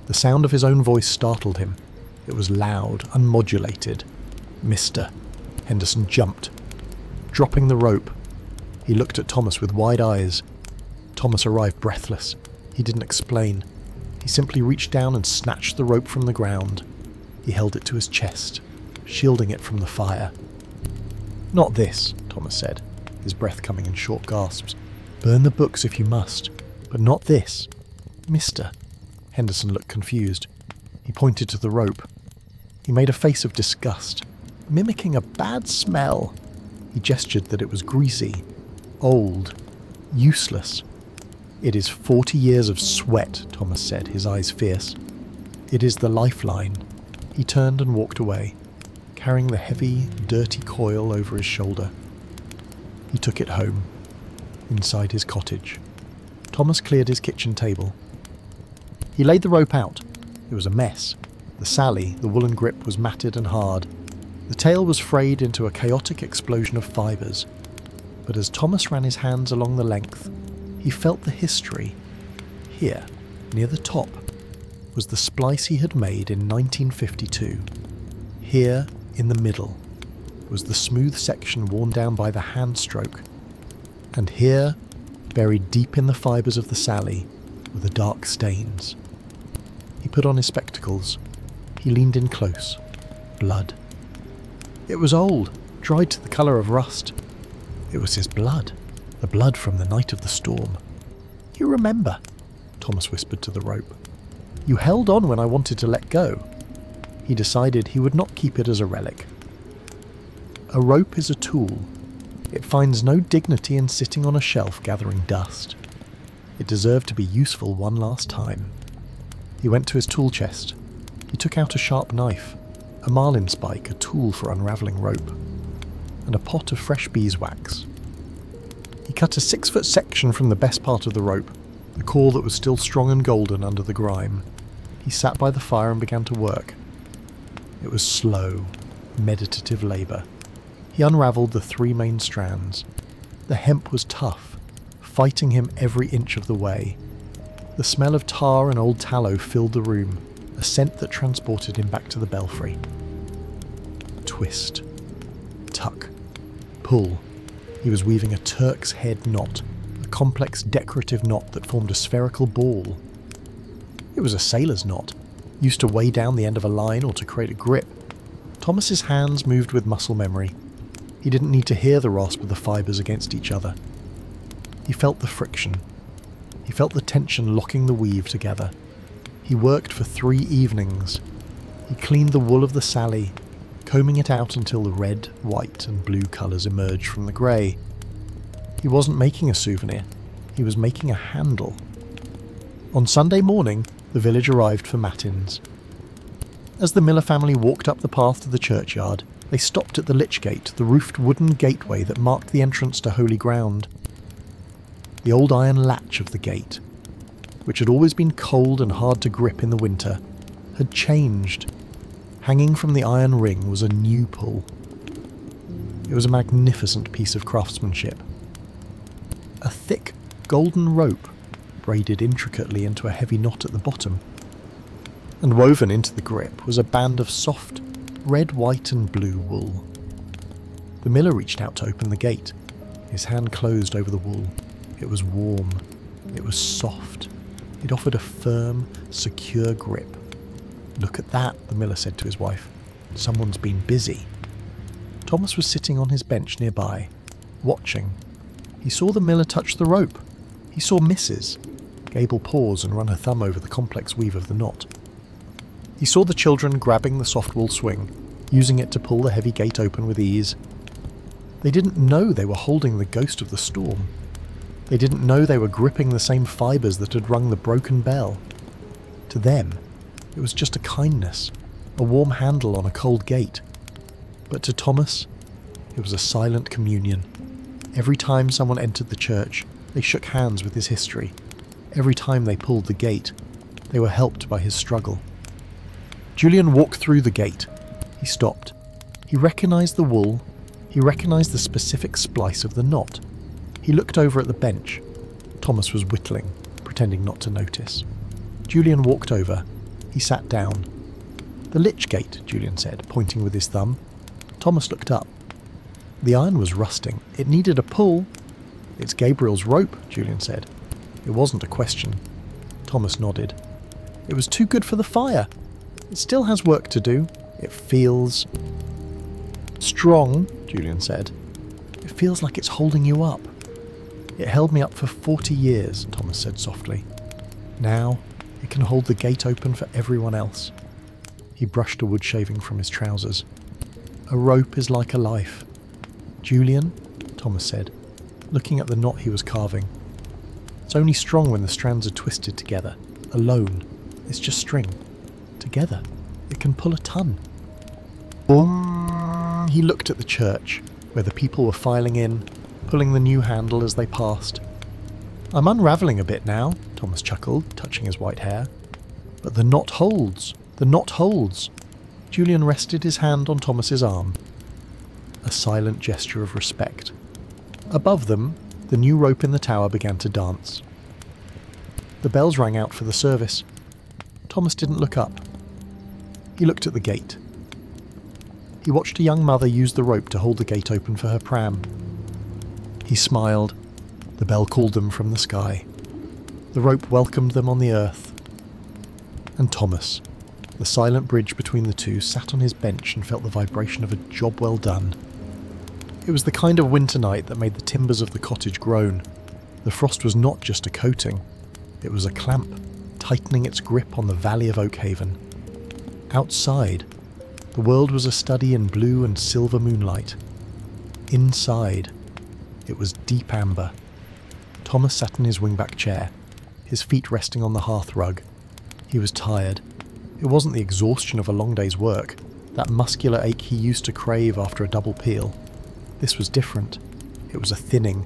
The sound of his own voice startled him. It was loud, unmodulated. Mr. Henderson jumped, dropping the rope. He looked at Thomas with wide eyes. Thomas arrived breathless. He didn't explain. He simply reached down and snatched the rope from the ground. He held it to his chest, shielding it from the fire. "Not this," Thomas said, his breath coming in short gasps. "Burn the books if you must, but not this." "Mr." Henderson looked confused. He pointed to the rope. He made a face of disgust, mimicking a bad smell. He gestured that it was greasy, old, useless. "It is 40 years of sweat," Thomas said, his eyes fierce. "It is the lifeline." He turned and walked away, carrying the heavy, dirty coil over his shoulder. He took it home, inside his cottage. Thomas cleared his kitchen table. He laid the rope out. It was a mess. The sally, the woolen grip, was matted and hard. The tail was frayed into a chaotic explosion of fibres. But as Thomas ran his hands along the length, he felt the history. Here, near the top, was the splice he had made in 1952. Here, in the middle, was the smooth section worn down by the hand stroke. And here, buried deep in the fibres of the sally, were the dark stains. He put on his spectacles. He leaned in close. Blood. It was old, dried to the colour of rust. It was his blood, the blood from the night of the storm. "You remember," Thomas whispered to the rope. "You held on when I wanted to let go." He decided he would not keep it as a relic. A rope is a tool. It finds no dignity in sitting on a shelf gathering dust. It deserved to be useful one last time. He went to his tool chest. He took out a sharp knife, a marlinspike, a tool for unravelling rope, and a pot of fresh beeswax. He cut a 6-foot section from the best part of the rope, the core that was still strong and golden under the grime. He sat by the fire and began to work. It was slow, meditative labour. He unravelled the 3 main strands. The hemp was tough, fighting him every inch of the way. The smell of tar and old tallow filled the room, a scent that transported him back to the belfry. Twist. Tuck. Pull. He was weaving a Turk's head knot, a complex decorative knot that formed a spherical ball. It was a sailor's knot, used to weigh down the end of a line or to create a grip. Thomas's hands moved with muscle memory. He didn't need to hear the rasp of the fibres against each other. He felt the friction. He felt the tension locking the weave together. He worked for 3 evenings. He cleaned the wool of the Sally, combing it out until the red, white and blue colours emerged from the grey. He wasn't making a souvenir. He was making a handle. On Sunday morning, the village arrived for matins. As the Miller family walked up the path to the churchyard, they stopped at the lich gate, the roofed wooden gateway that marked the entrance to holy ground. The old iron latch of the gate, which had always been cold and hard to grip in the winter, had changed. Hanging from the iron ring was a new pull. It was a magnificent piece of craftsmanship. A thick, golden rope braided intricately into a heavy knot at the bottom. And woven into the grip was a band of soft, red, white and blue wool. The miller reached out to open the gate. His hand closed over the wool. It was warm. It was soft. It offered a firm, secure grip. "Look at that," the miller said to his wife. "Someone's been busy." Thomas was sitting on his bench nearby, watching. He saw the miller touch the rope. He saw Mrs. Gable pause and run her thumb over the complex weave of the knot. He saw the children grabbing the soft wool swing, using it to pull the heavy gate open with ease. They didn't know they were holding the ghost of the storm. They didn't know they were gripping the same fibres that had rung the broken bell. To them, it was just a kindness, a warm handle on a cold gate. But to Thomas, it was a silent communion. Every time someone entered the church, they shook hands with his history. Every time they pulled the gate, they were helped by his struggle. Julian walked through the gate. He stopped. He recognised the wool. He recognised the specific splice of the knot. He looked over at the bench. Thomas was whittling, pretending not to notice. Julian walked over. He sat down. "The lich gate," Julian said, pointing with his thumb. Thomas looked up. The iron was rusting. It needed a pull. "It's Gabriel's rope," Julian said. It wasn't a question. Thomas nodded. "It was too good for the fire. It still has work to do. It feels strong," Julian said. "It feels like it's holding you up." "It held me up for 40 years, Thomas said softly. "Now it can hold the gate open for everyone else." He brushed a wood shaving from his trousers. "A rope is like a life." "Julian," Thomas said, looking at the knot he was carving. "It's only strong when the strands are twisted together. Alone, it's just string. Together, it can pull a ton." Boom! He looked at the church, where the people were filing in, pulling the new handle as they passed. "I'm unravelling a bit now," Thomas chuckled, touching his white hair. "But the knot holds. The knot holds." Julian rested his hand on Thomas's arm. A silent gesture of respect. Above them, the new rope in the tower began to dance. The bells rang out for the service. Thomas didn't look up. He looked at the gate. He watched a young mother use the rope to hold the gate open for her pram. He smiled. The bell called them from the sky. The rope welcomed them on the earth. And Thomas, the silent bridge between the two, sat on his bench and felt the vibration of a job well done. It was the kind of winter night that made the timbers of the cottage groan. The frost was not just a coating. It was a clamp, tightening its grip on the valley of Oakhaven. Outside, the world was a study in blue and silver moonlight. Inside, it was deep amber. Thomas sat in his wingback chair, his feet resting on the hearth rug. He was tired. It wasn't the exhaustion of a long day's work, that muscular ache he used to crave after a double peel. This was different. It was a thinning.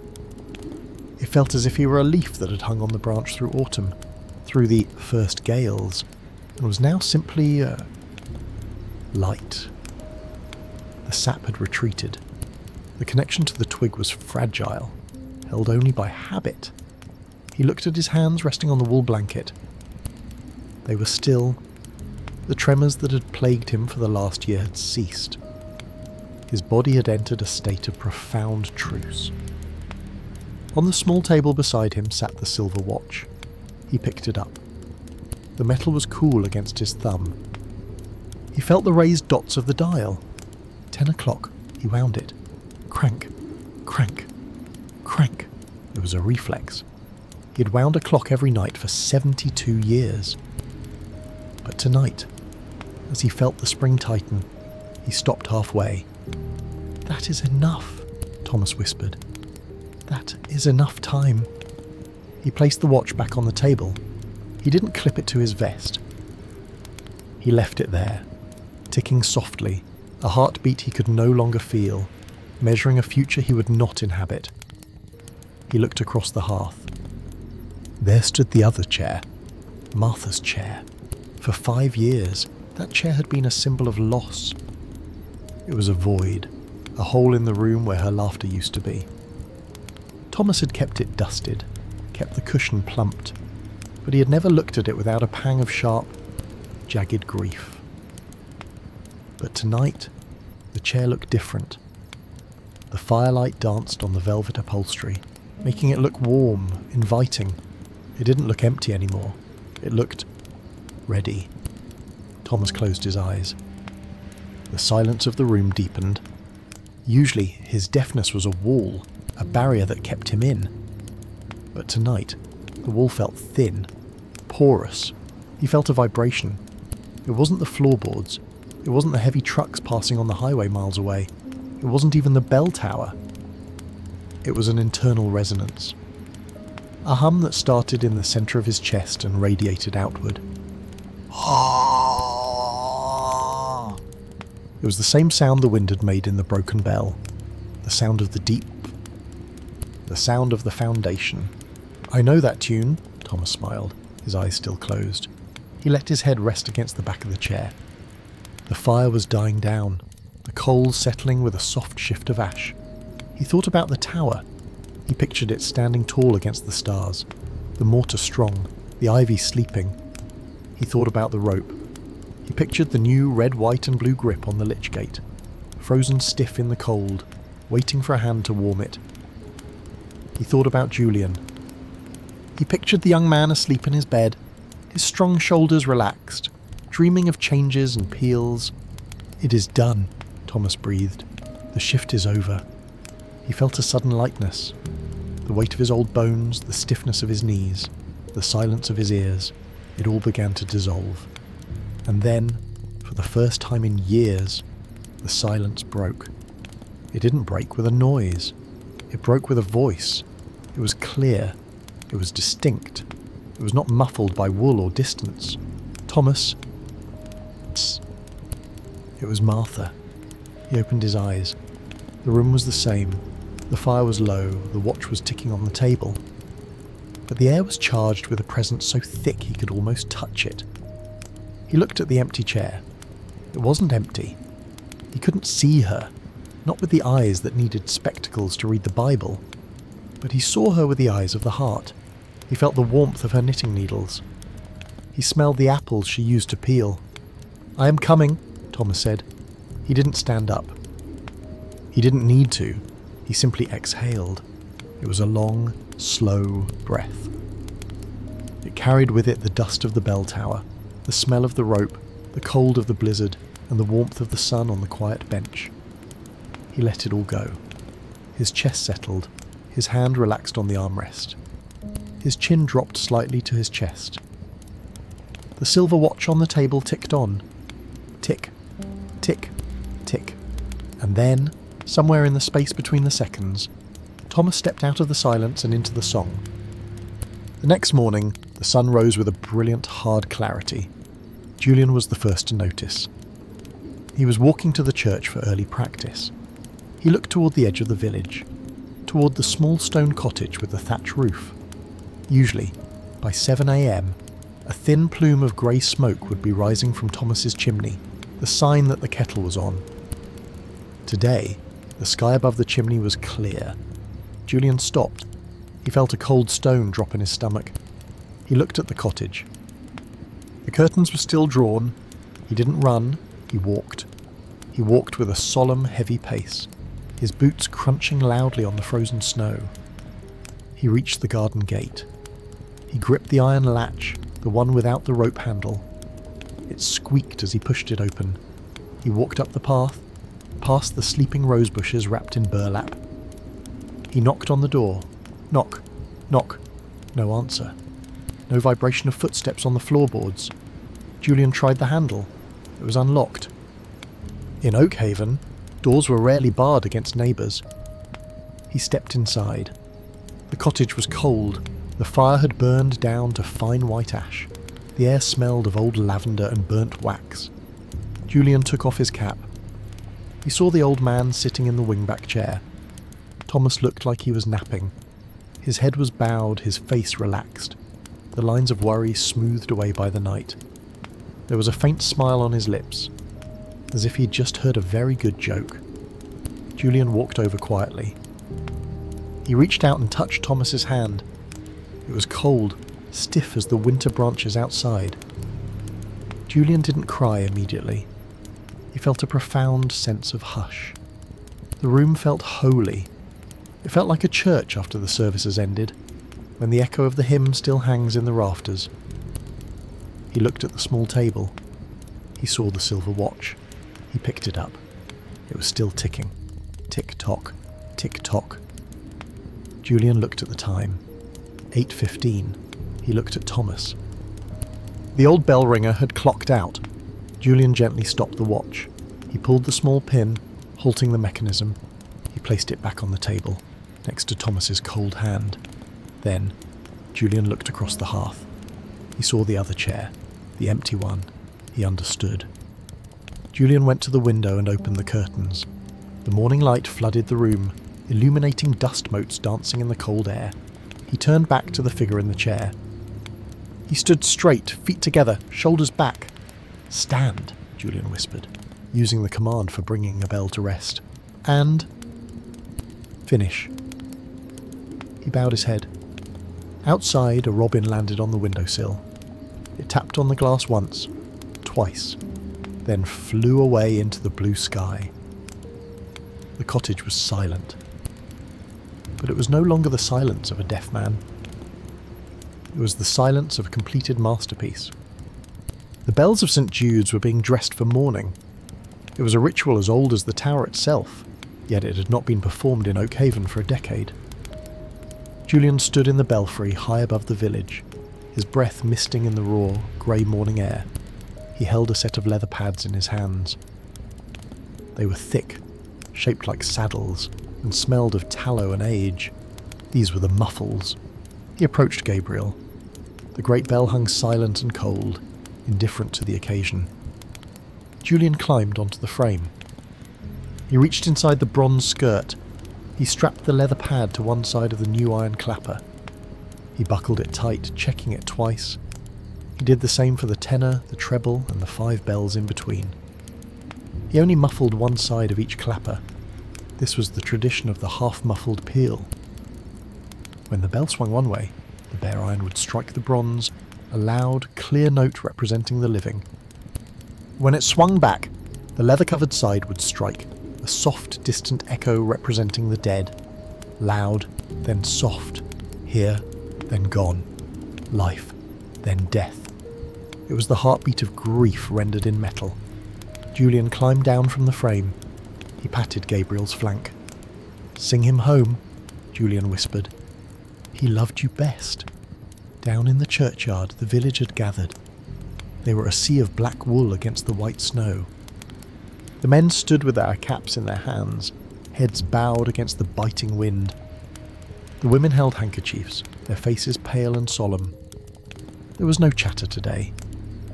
It felt as if he were a leaf that had hung on the branch through autumn, through the first gales, and was now simply light. The sap had retreated. The connection to the twig was fragile, held only by habit. He looked at his hands resting on the wool blanket. They were still. The tremors that had plagued him for the last year had ceased. His body had entered a state of profound truce. On the small table beside him sat the silver watch. He picked it up. The metal was cool against his thumb. He felt the raised dots of the dial. 10 o'clock. He wound it. Crank, crank, crank. It was a reflex. He had wound a clock every night for 72 years. But tonight, as he felt the spring tighten, he stopped halfway. "That is enough," Thomas whispered. "That is enough time." He placed the watch back on the table. He didn't clip it to his vest. He left it there, ticking softly, a heartbeat he could no longer feel, measuring a future he would not inhabit. He looked across the hearth. There stood the other chair, Martha's chair. For 5 years, that chair had been a symbol of loss. It was a void, a hole in the room where her laughter used to be. Thomas had kept it dusted, kept the cushion plumped, but he had never looked at it without a pang of sharp, jagged grief. But tonight, the chair looked different. The firelight danced on the velvet upholstery, making it look warm, inviting. It didn't look empty anymore. It looked ready. Thomas closed his eyes. The silence of the room deepened. Usually, his deafness was a wall, a barrier that kept him in. But tonight, the wall felt thin, porous. He felt a vibration. It wasn't the floorboards. It wasn't the heavy trucks passing on the highway miles away. It wasn't even the bell tower. It was an internal resonance. A hum that started in the centre of his chest and radiated outward. It was the same sound the wind had made in the broken bell. The sound of the deep. The sound of the foundation. "I know that tune," Thomas smiled, his eyes still closed. He let his head rest against the back of the chair. The fire was dying down, the coals settling with a soft shift of ash. He thought about the tower. He pictured it standing tall against the stars, the mortar strong, the ivy sleeping. He thought about the rope. He pictured the new red, white and blue grip on the lich gate, frozen stiff in the cold, waiting for a hand to warm it. He thought about Julian. He pictured the young man asleep in his bed, his strong shoulders relaxed, dreaming of changes and peels. "It is done," Thomas breathed. "The shift is over." He felt a sudden lightness. The weight of his old bones, the stiffness of his knees, the silence of his ears, it all began to dissolve. And then, for the first time in years, the silence broke. It didn't break with a noise. It broke with a voice. It was clear. It was distinct. It was not muffled by wool or distance. "Thomas." Tss. It was Martha. He opened his eyes. The room was the same. The fire was low. The watch was ticking on the table. But the air was charged with a presence so thick he could almost touch it. He looked at the empty chair. It wasn't empty. He couldn't see her, not with the eyes that needed spectacles to read the Bible. But he saw her with the eyes of the heart. He felt the warmth of her knitting needles. He smelled the apples she used to peel. "I am coming," Thomas said. He didn't stand up. He didn't need to. He simply exhaled. It was a long, slow breath. It carried with it the dust of the bell tower, the smell of the rope, the cold of the blizzard, and the warmth of the sun on the quiet bench. He let it all go. His chest settled. His hand relaxed on the armrest. His chin dropped slightly to his chest. The silver watch on the table ticked on. Tick, tick, tick. And then, somewhere in the space between the seconds, Thomas stepped out of the silence and into the song. The next morning, the sun rose with a brilliant, hard clarity. Julian was the first to notice. He was walking to the church for early practice. He looked toward the edge of the village, toward the small stone cottage with the thatch roof. Usually, by 7 a.m, a thin plume of grey smoke would be rising from Thomas's chimney, the sign that the kettle was on. Today, The sky above the chimney was clear. Julian stopped. He felt a cold stone drop in his stomach. He looked at the cottage. The curtains were still drawn. He didn't run, he walked. He walked with a solemn, heavy pace, his boots crunching loudly on the frozen snow. He reached the garden gate. He gripped the iron latch, the one without the rope handle. It squeaked as he pushed it open. He walked up the path, past the sleeping rose bushes wrapped in burlap. He knocked on the door. Knock, knock. No answer. No vibration of footsteps on the floorboards. Julian tried the handle. It was unlocked. In Oakhaven, doors were rarely barred against neighbours. He stepped inside. The cottage was cold. The fire had burned down to fine white ash. The air smelled of old lavender and burnt wax. Julian took off his cap. He saw the old man sitting in the wingback chair. Thomas looked like he was napping. His head was bowed, his face relaxed, the lines of worry smoothed away by the night. There was a faint smile on his lips, as if he'd just heard a very good joke. Julian walked over quietly. He reached out and touched Thomas's hand. It was cold, stiff as the winter branches outside. Julian didn't cry immediately. He felt a profound sense of hush. The room felt holy. It felt like a church after the services ended, when the echo of the hymn still hangs in the rafters. He looked at the small table. He saw the silver watch. He picked it up. It was still ticking. Tick-tock, tick-tock. Julian looked at the time. 8:15. He looked at Thomas. The old bell ringer had clocked out. Julian gently stopped the watch. He pulled the small pin, halting the mechanism. He placed it back on the table, next to Thomas's cold hand. Then, Julian looked across the hearth. He saw the other chair, the empty one. He understood. Julian went to the window and opened the curtains. The morning light flooded the room, illuminating dust motes dancing in the cold air. He turned back to the figure in the chair. He stood straight, feet together, shoulders back. "Stand," Julian whispered, using the command for bringing a bell to rest. "And finish." He bowed his head. Outside, a robin landed on the windowsill. It tapped on the glass once, twice, then flew away into the blue sky. The cottage was silent. But it was no longer the silence of a deaf man. It was the silence of a completed masterpiece. The bells of St. Jude's were being dressed for mourning. It was a ritual as old as the tower itself, yet it had not been performed in Oakhaven for a decade. Julian stood in the belfry high above the village, his breath misting in the raw, grey morning air. He held a set of leather pads in his hands. They were thick, shaped like saddles, and smelled of tallow and age. These were the muffles. He approached Gabriel. The great bell hung silent and cold, indifferent to the occasion. Julian climbed onto the frame. He reached inside the bronze skirt. He strapped the leather pad to one side of the new iron clapper. He buckled it tight, checking it twice. He did the same for the tenor, the treble, and the 5 bells in between. He only muffled one side of each clapper. This was the tradition of the half-muffled peal. When the bell swung one way, the bare iron would strike the bronze, a loud, clear note representing the living. When it swung back, the leather-covered side would strike, a soft, distant echo representing the dead. Loud, then soft. Here, then gone. Life, then death. It was the heartbeat of grief rendered in metal. Julian climbed down from the frame. He patted Gabriel's flank. "Sing him home," Julian whispered. "He loved you best." Down in the churchyard, the village had gathered. They were a sea of black wool against the white snow. The men stood with their caps in their hands, heads bowed against the biting wind. The women held handkerchiefs, their faces pale and solemn. There was no chatter today.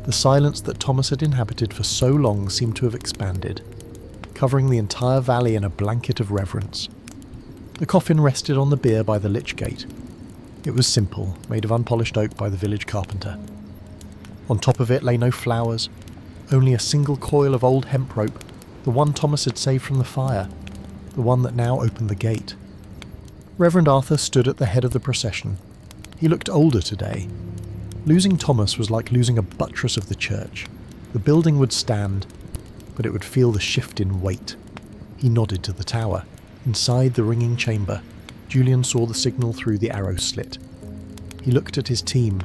The silence that Thomas had inhabited for so long seemed to have expanded, covering the entire valley in a blanket of reverence. The coffin rested on the bier by the lich gate. It was simple, made of unpolished oak by the village carpenter. On top of it lay no flowers, only a single coil of old hemp rope, the one Thomas had saved from the fire. the one that now opened the gate. Reverend Arthur stood at the head of the procession. He looked older today. Losing Thomas was like losing a buttress of the church. The building would stand, but it would feel the shift in weight. He nodded to the tower. Inside the ringing chamber, Julian saw the signal through the arrow slit. He looked at his team.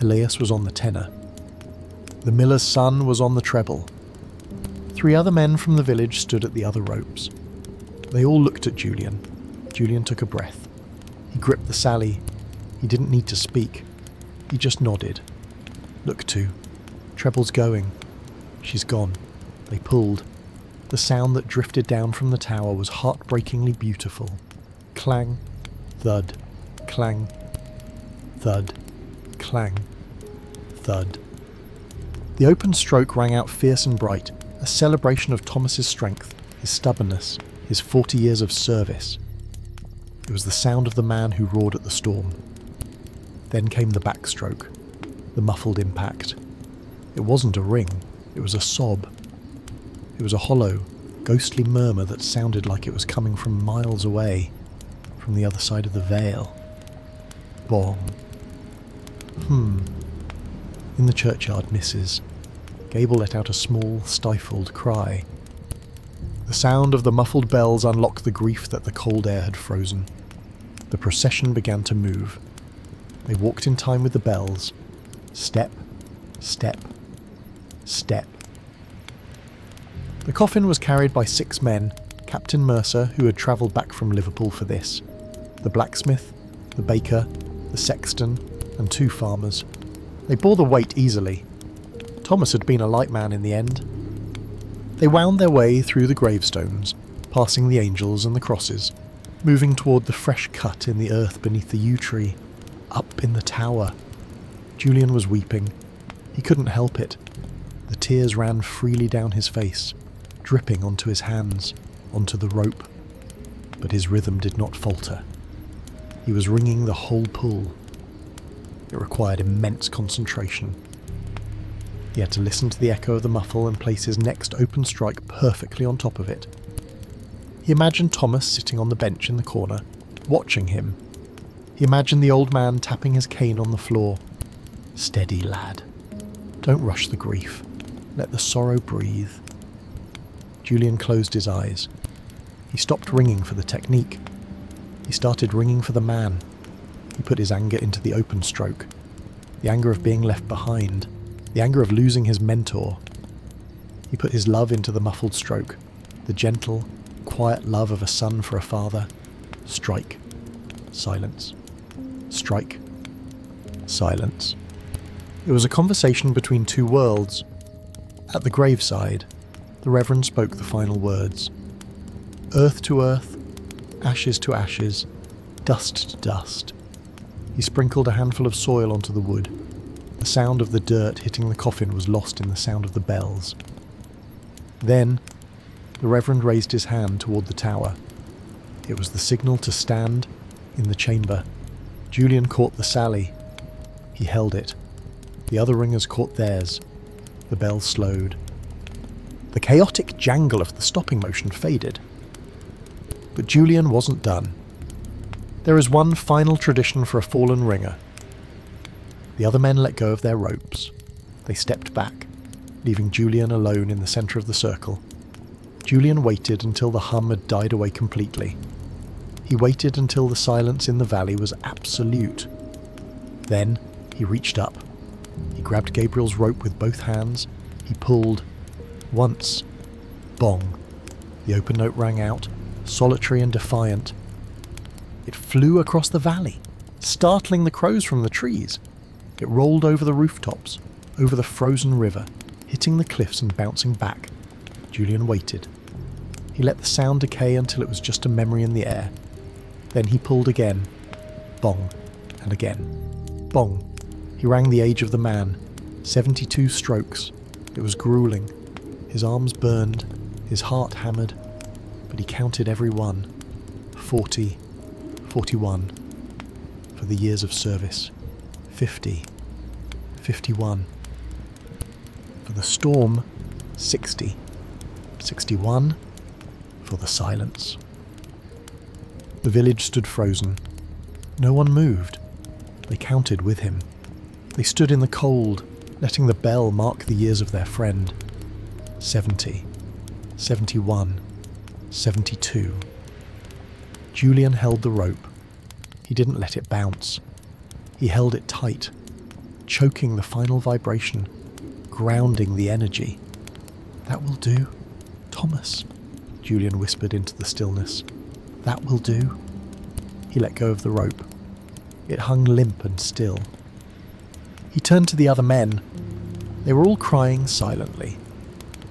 Elias was on the tenor. The miller's son was on the treble. 3 other men from the village stood at the other ropes. They all looked at Julian. Julian took a breath. He gripped the sally. He didn't need to speak. He just nodded. Look to. Treble's going. She's gone. They pulled. The sound that drifted down from the tower was heartbreakingly beautiful. Clang, thud, clang, thud, clang, thud. The open stroke rang out fierce and bright, a celebration of Thomas's strength, his stubbornness, his 40 years of service. It was the sound of the man who roared at the storm. Then came the backstroke, the muffled impact. It wasn't a ring, it was a sob. It was a hollow, ghostly murmur that sounded like it was coming from miles away, from the other side of the veil. Bong. In the churchyard, Mrs. Gable let out a small, stifled cry. The sound of the muffled bells unlocked the grief that the cold air had frozen. The procession began to move. They walked in time with the bells. Step, step, step. The coffin was carried by 6 men, Captain Mercer, who had travelled back from Liverpool for this, the blacksmith, the baker, the sexton, and 2 farmers. They bore the weight easily. Thomas had been a light man in the end. They wound their way through the gravestones, passing the angels and the crosses, moving toward the fresh cut in the earth beneath the yew tree, up in the tower. Julian was weeping. He couldn't help it. The tears ran freely down his face, dripping onto his hands, onto the rope. But his rhythm did not falter. He was ringing the whole pull. It required immense concentration. He had to listen to the echo of the muffle and place his next open strike perfectly on top of it. He imagined Thomas sitting on the bench in the corner, watching him. He imagined the old man tapping his cane on the floor. Steady, lad. Don't rush the grief. Let the sorrow breathe. Julian closed his eyes. He stopped ringing for the technique. He started ringing for the man. He put his anger into the open stroke. The anger of being left behind. The anger of losing his mentor. He put his love into the muffled stroke. The gentle, quiet love of a son for a father. Strike. Silence. Strike. Silence. It was a conversation between 2 worlds. At the graveside, the Reverend spoke the final words. Earth to earth, ashes to ashes, dust to dust. He sprinkled a handful of soil onto the wood. The sound of the dirt hitting the coffin was lost in the sound of the bells. Then, the Reverend raised his hand toward the tower. It was the signal to stand in the chamber. Julian caught the sally. He held it. The other ringers caught theirs. The bell slowed. The chaotic jangle of the stopping motion faded. But Julian wasn't done. There is one final tradition for a fallen ringer. The other men let go of their ropes. They stepped back, leaving Julian alone in the centre of the circle. Julian waited until the hum had died away completely. He waited until the silence in the valley was absolute. Then he reached up. He grabbed Gabriel's rope with both hands. He pulled. Once. Bong. The open note rang out, solitary and defiant. It flew across the valley, startling the crows from the trees. It rolled over the rooftops, over the frozen river, hitting the cliffs and bouncing back. Julian waited. He let the sound decay until it was just a memory in the air. Then he pulled again. Bong. And again. Bong. He rang the age of the man. 72 strokes. It was grueling. His arms burned, his heart hammered, but he counted every one. 40, 41. For the years of service. 50, 51. For the storm, 60, 61. For the silence. The village stood frozen. No one moved. They counted with him. They stood in the cold, letting the bell mark the years of their friend. 70, 71, 72. Julian held the rope. He didn't let it bounce. He held it tight, choking the final vibration, grounding the energy. "That will do, Thomas," Julian whispered into the stillness. "That will do." He let go of the rope. It hung limp and still. He turned to the other men. They were all crying silently.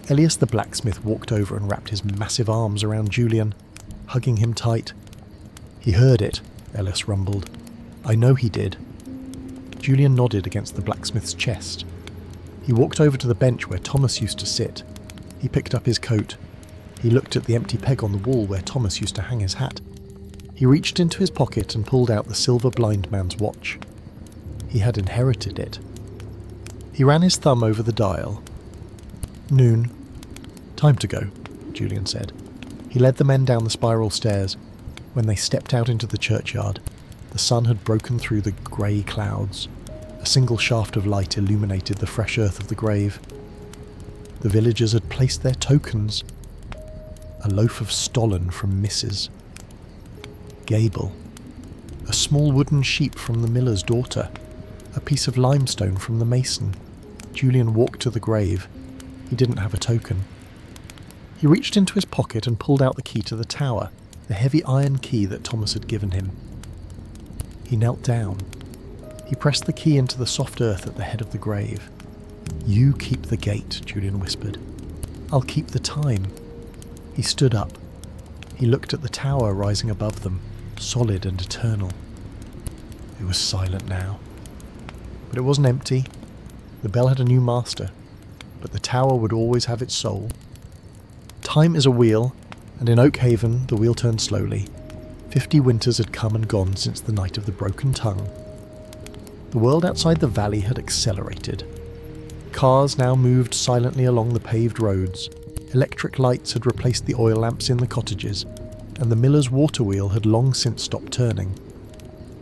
Elias the blacksmith walked over and wrapped his massive arms around Julian, hugging him tight. "He heard it," Elias rumbled. "I know he did." Julian nodded against the blacksmith's chest. He walked over to the bench where Thomas used to sit. He picked up his coat. He looked at the empty peg on the wall where Thomas used to hang his hat. He reached into his pocket and pulled out the silver blind man's watch. He had inherited it. He ran his thumb over the dial. "Noon. Time to go," Julian said. He led the men down the spiral stairs. When they stepped out into the churchyard, the sun had broken through the grey clouds. A single shaft of light illuminated the fresh earth of the grave. The villagers had placed their tokens. A loaf of stollen from Mrs. Gable. A small wooden sheep from the miller's daughter. A piece of limestone from the mason. Julian walked to the grave. He didn't have a token. He reached into his pocket and pulled out the key to the tower, the heavy iron key that Thomas had given him. He knelt down. He pressed the key into the soft earth at the head of the grave. "You keep the gate," Julian whispered. "I'll keep the time." He stood up. He looked at the tower rising above them, solid and eternal. It was silent now. But it wasn't empty. The bell had a new master, but the tower would always have its soul. Time is a wheel, and in Oakhaven the wheel turned slowly. 50 winters had come and gone since the night of the broken tongue. The world outside the valley had accelerated. Cars now moved silently along the paved roads. Electric lights had replaced the oil lamps in the cottages, and the miller's water wheel had long since stopped turning,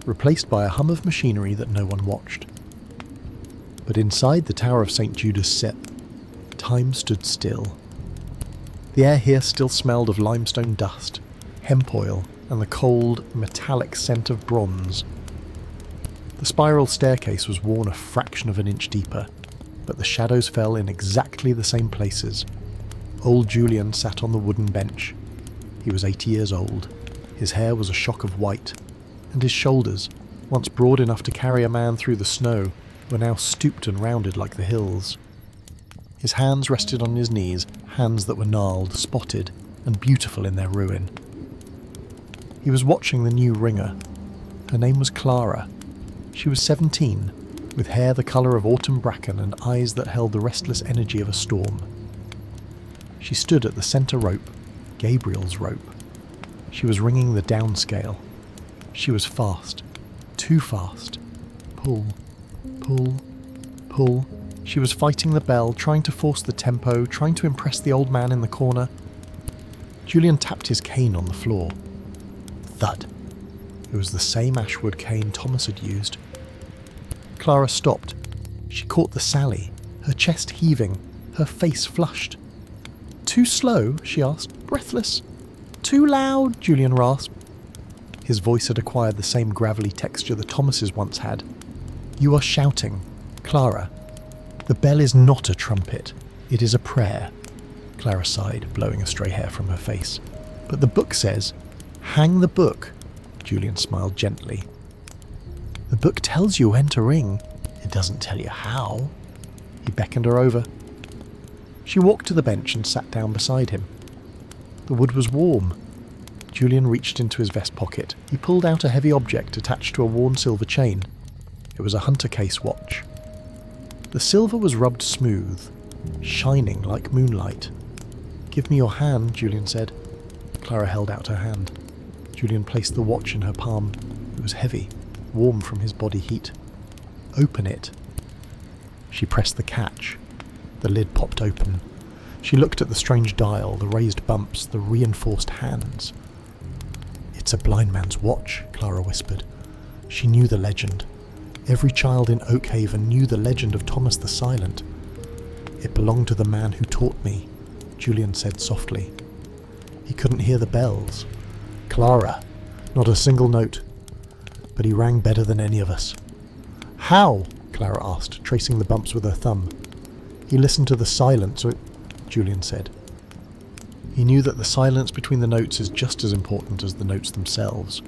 replaced by a hum of machinery that no one watched. But inside the Tower of St. Judas Sep, time stood still. The air here still smelled of limestone dust, hemp oil, and the cold, metallic scent of bronze. The spiral staircase was worn a fraction of an inch deeper, but the shadows fell in exactly the same places. Old Julian sat on the wooden bench. He was 80 years old. His hair was a shock of white, and his shoulders, once broad enough to carry a man through the snow, were now stooped and rounded like the hills. His hands rested on his knees, hands that were gnarled, spotted, and beautiful in their ruin. He was watching the new ringer. Her name was Clara. She was 17, with hair the colour of autumn bracken and eyes that held the restless energy of a storm. She stood at the centre rope, Gabriel's rope. She was ringing the downscale. She was fast, too fast. Pull, pull, pull. She was fighting the bell, trying to force the tempo, trying to impress the old man in the corner. Julian tapped his cane on the floor. Thud. It was the same ashwood cane Thomas had used. Clara stopped. She caught the sally, her chest heaving, her face flushed. "Too slow?" she asked, breathless. "Too loud?" Julian rasped. His voice had acquired the same gravelly texture that Thomas's once had. "You are shouting. Clara, the bell is not a trumpet. It is a prayer." Clara sighed, blowing a stray hair from her face. "But the book says, 'Hang the book.'" Julian smiled gently. "The book tells you when to ring. It doesn't tell you how." He beckoned her over. She walked to the bench and sat down beside him. The wood was warm. Julian reached into his vest pocket. He pulled out a heavy object attached to a worn silver chain. It was a hunter case watch. The silver was rubbed smooth, shining like moonlight. "Give me your hand," Julian said. Clara held out her hand. Julian placed the watch in her palm. It was heavy, warm from his body heat. "Open it." She pressed the catch. The lid popped open. She looked at the strange dial, the raised bumps, the reinforced hands. "It's "It's a blind man's watch," Clara whispered. She knew the legend. Every child in Oakhaven knew the legend of Thomas the Silent. "It belonged to the man who taught me," Julian said softly. "He couldn't hear the bells. Clara, not a single note. But he rang better than any of us." "How?" Clara asked, tracing the bumps with her thumb. "He listened to the silence," Julian said. "He knew that the silence between the notes is just as important as the notes themselves.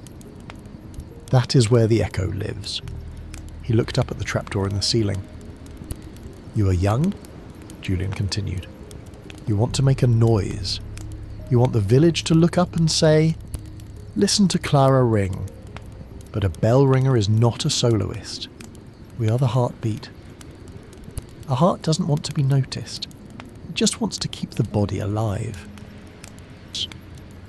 That is where the echo lives." He looked up at the trapdoor in the ceiling. "You are young," Julian continued. "You want to make a noise. You want the village to look up and say, 'Listen to Clara ring.' But a bell ringer is not a soloist. We are the heartbeat. A heart doesn't want to be noticed. It just wants to keep the body alive."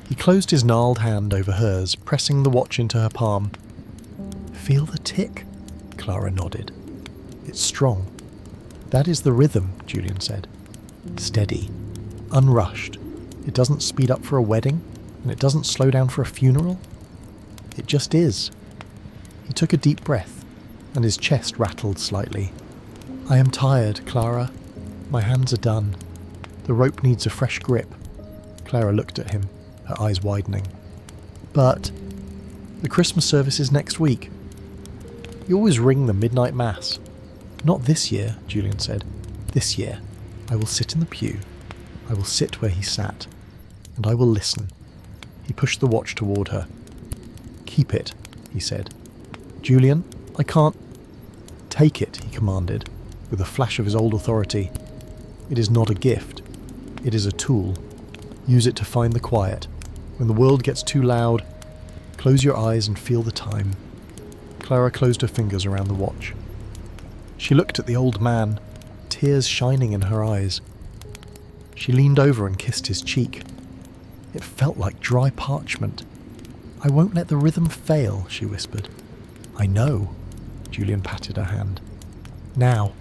He closed his gnarled hand over hers, pressing the watch into her palm. "Feel the tick?" Clara nodded. "It's strong." "That is the rhythm," Julian said. "Steady. Unrushed. It doesn't speed up for a wedding, and it doesn't slow down for a funeral. It just is." He took a deep breath, and his chest rattled slightly. "I am tired, Clara. My hands are done. The rope needs a fresh grip." Clara looked at him, her eyes widening. "But the Christmas service is next week. You always ring the midnight mass." "Not this year," Julian said. "This year, I will sit in the pew. I will sit where he sat. And I will listen." He pushed the watch toward her. "Keep it," he said. "Julian, I can't—" "Take it," he commanded, with a flash of his old authority. "It is not a gift. It is a tool. Use it to find the quiet. When the world gets too loud, close your eyes and feel the time." Clara closed her fingers around the watch. She looked at the old man, tears shining in her eyes. She leaned over and kissed his cheek. It felt like dry parchment. "I won't let the rhythm fail," she whispered. "I know." Julian patted her hand. "Now,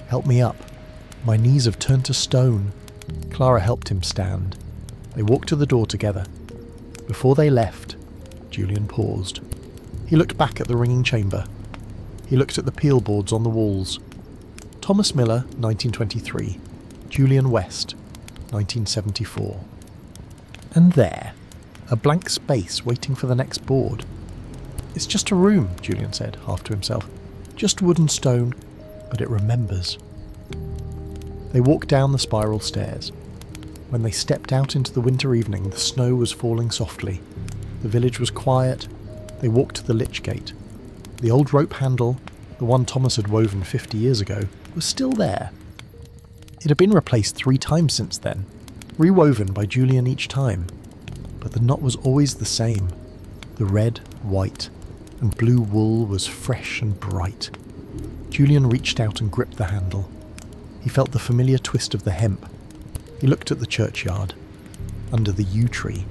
help me up. My knees have turned to stone." Clara helped him stand. They walked to the door together. Before they left, Julian paused. He looked back at the ringing chamber. He looked at the peel boards on the walls. Thomas Miller, 1923. Julian West, 1974. And there, a blank space waiting for the next board. "It's just a room," Julian said, half to himself. "Just wood and stone, but it remembers." They walked down the spiral stairs. When they stepped out into the winter evening, the snow was falling softly. The village was quiet. They walked to the lich gate. The old rope handle, the one Thomas had woven 50 years ago, was still there. It had been replaced 3 times since then, rewoven by Julian each time. But the knot was always the same. The red, white, and blue wool was fresh and bright. Julian reached out and gripped the handle. He felt the familiar twist of the hemp. He looked at the churchyard. Under the yew tree,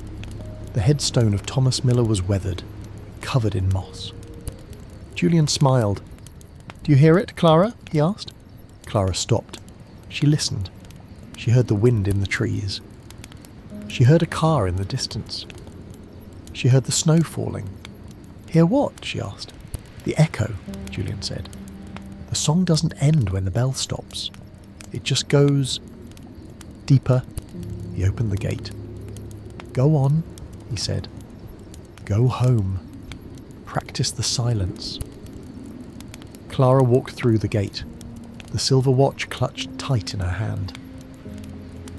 the headstone of Thomas Miller was weathered, covered in moss. Julian smiled. "Do you hear it, Clara?" he asked. Clara stopped. She listened. She heard the wind in the trees. She heard a car in the distance. She heard the snow falling. "Hear what?" she asked. "The echo," Julian said. "The song doesn't end when the bell stops. It just goes deeper." He opened the gate. "Go on," he said. "Go home. Practice the silence." Clara walked through the gate, the silver watch clutched tight in her hand.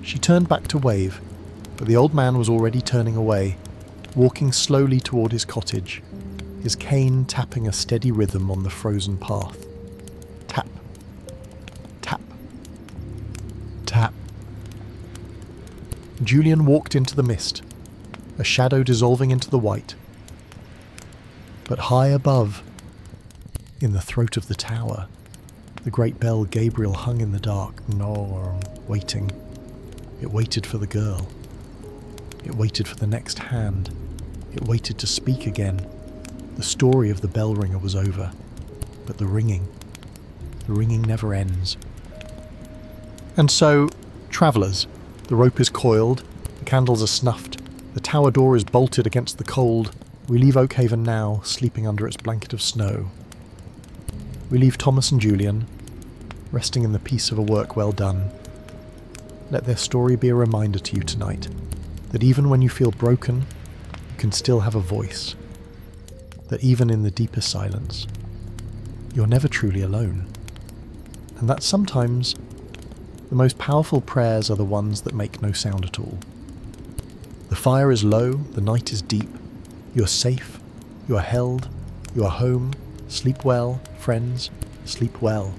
She turned back to wave, but the old man was already turning away, walking slowly toward his cottage, his cane tapping a steady rhythm on the frozen path. Tap, tap, tap. Julian walked into the mist, a shadow dissolving into the white. But high above, in the throat of the tower, the great bell Gabriel hung in the dark, waiting. It waited for the girl. It waited for the next hand. It waited to speak again. The story of the bell ringer was over, but the ringing never ends. And so, travellers, the rope is coiled, the candles are snuffed, the tower door is bolted against the cold, We leave Oakhaven now, sleeping under its blanket of snow. We leave Thomas and Julian, resting in the peace of a work well done. Let their story be a reminder to you tonight that even when you feel broken, you can still have a voice. That even in the deepest silence, you're never truly alone. And that sometimes the most powerful prayers are the ones that make no sound at all. The fire is low, the night is deep, you're safe, you are held, you are home, sleep well, friends, sleep well.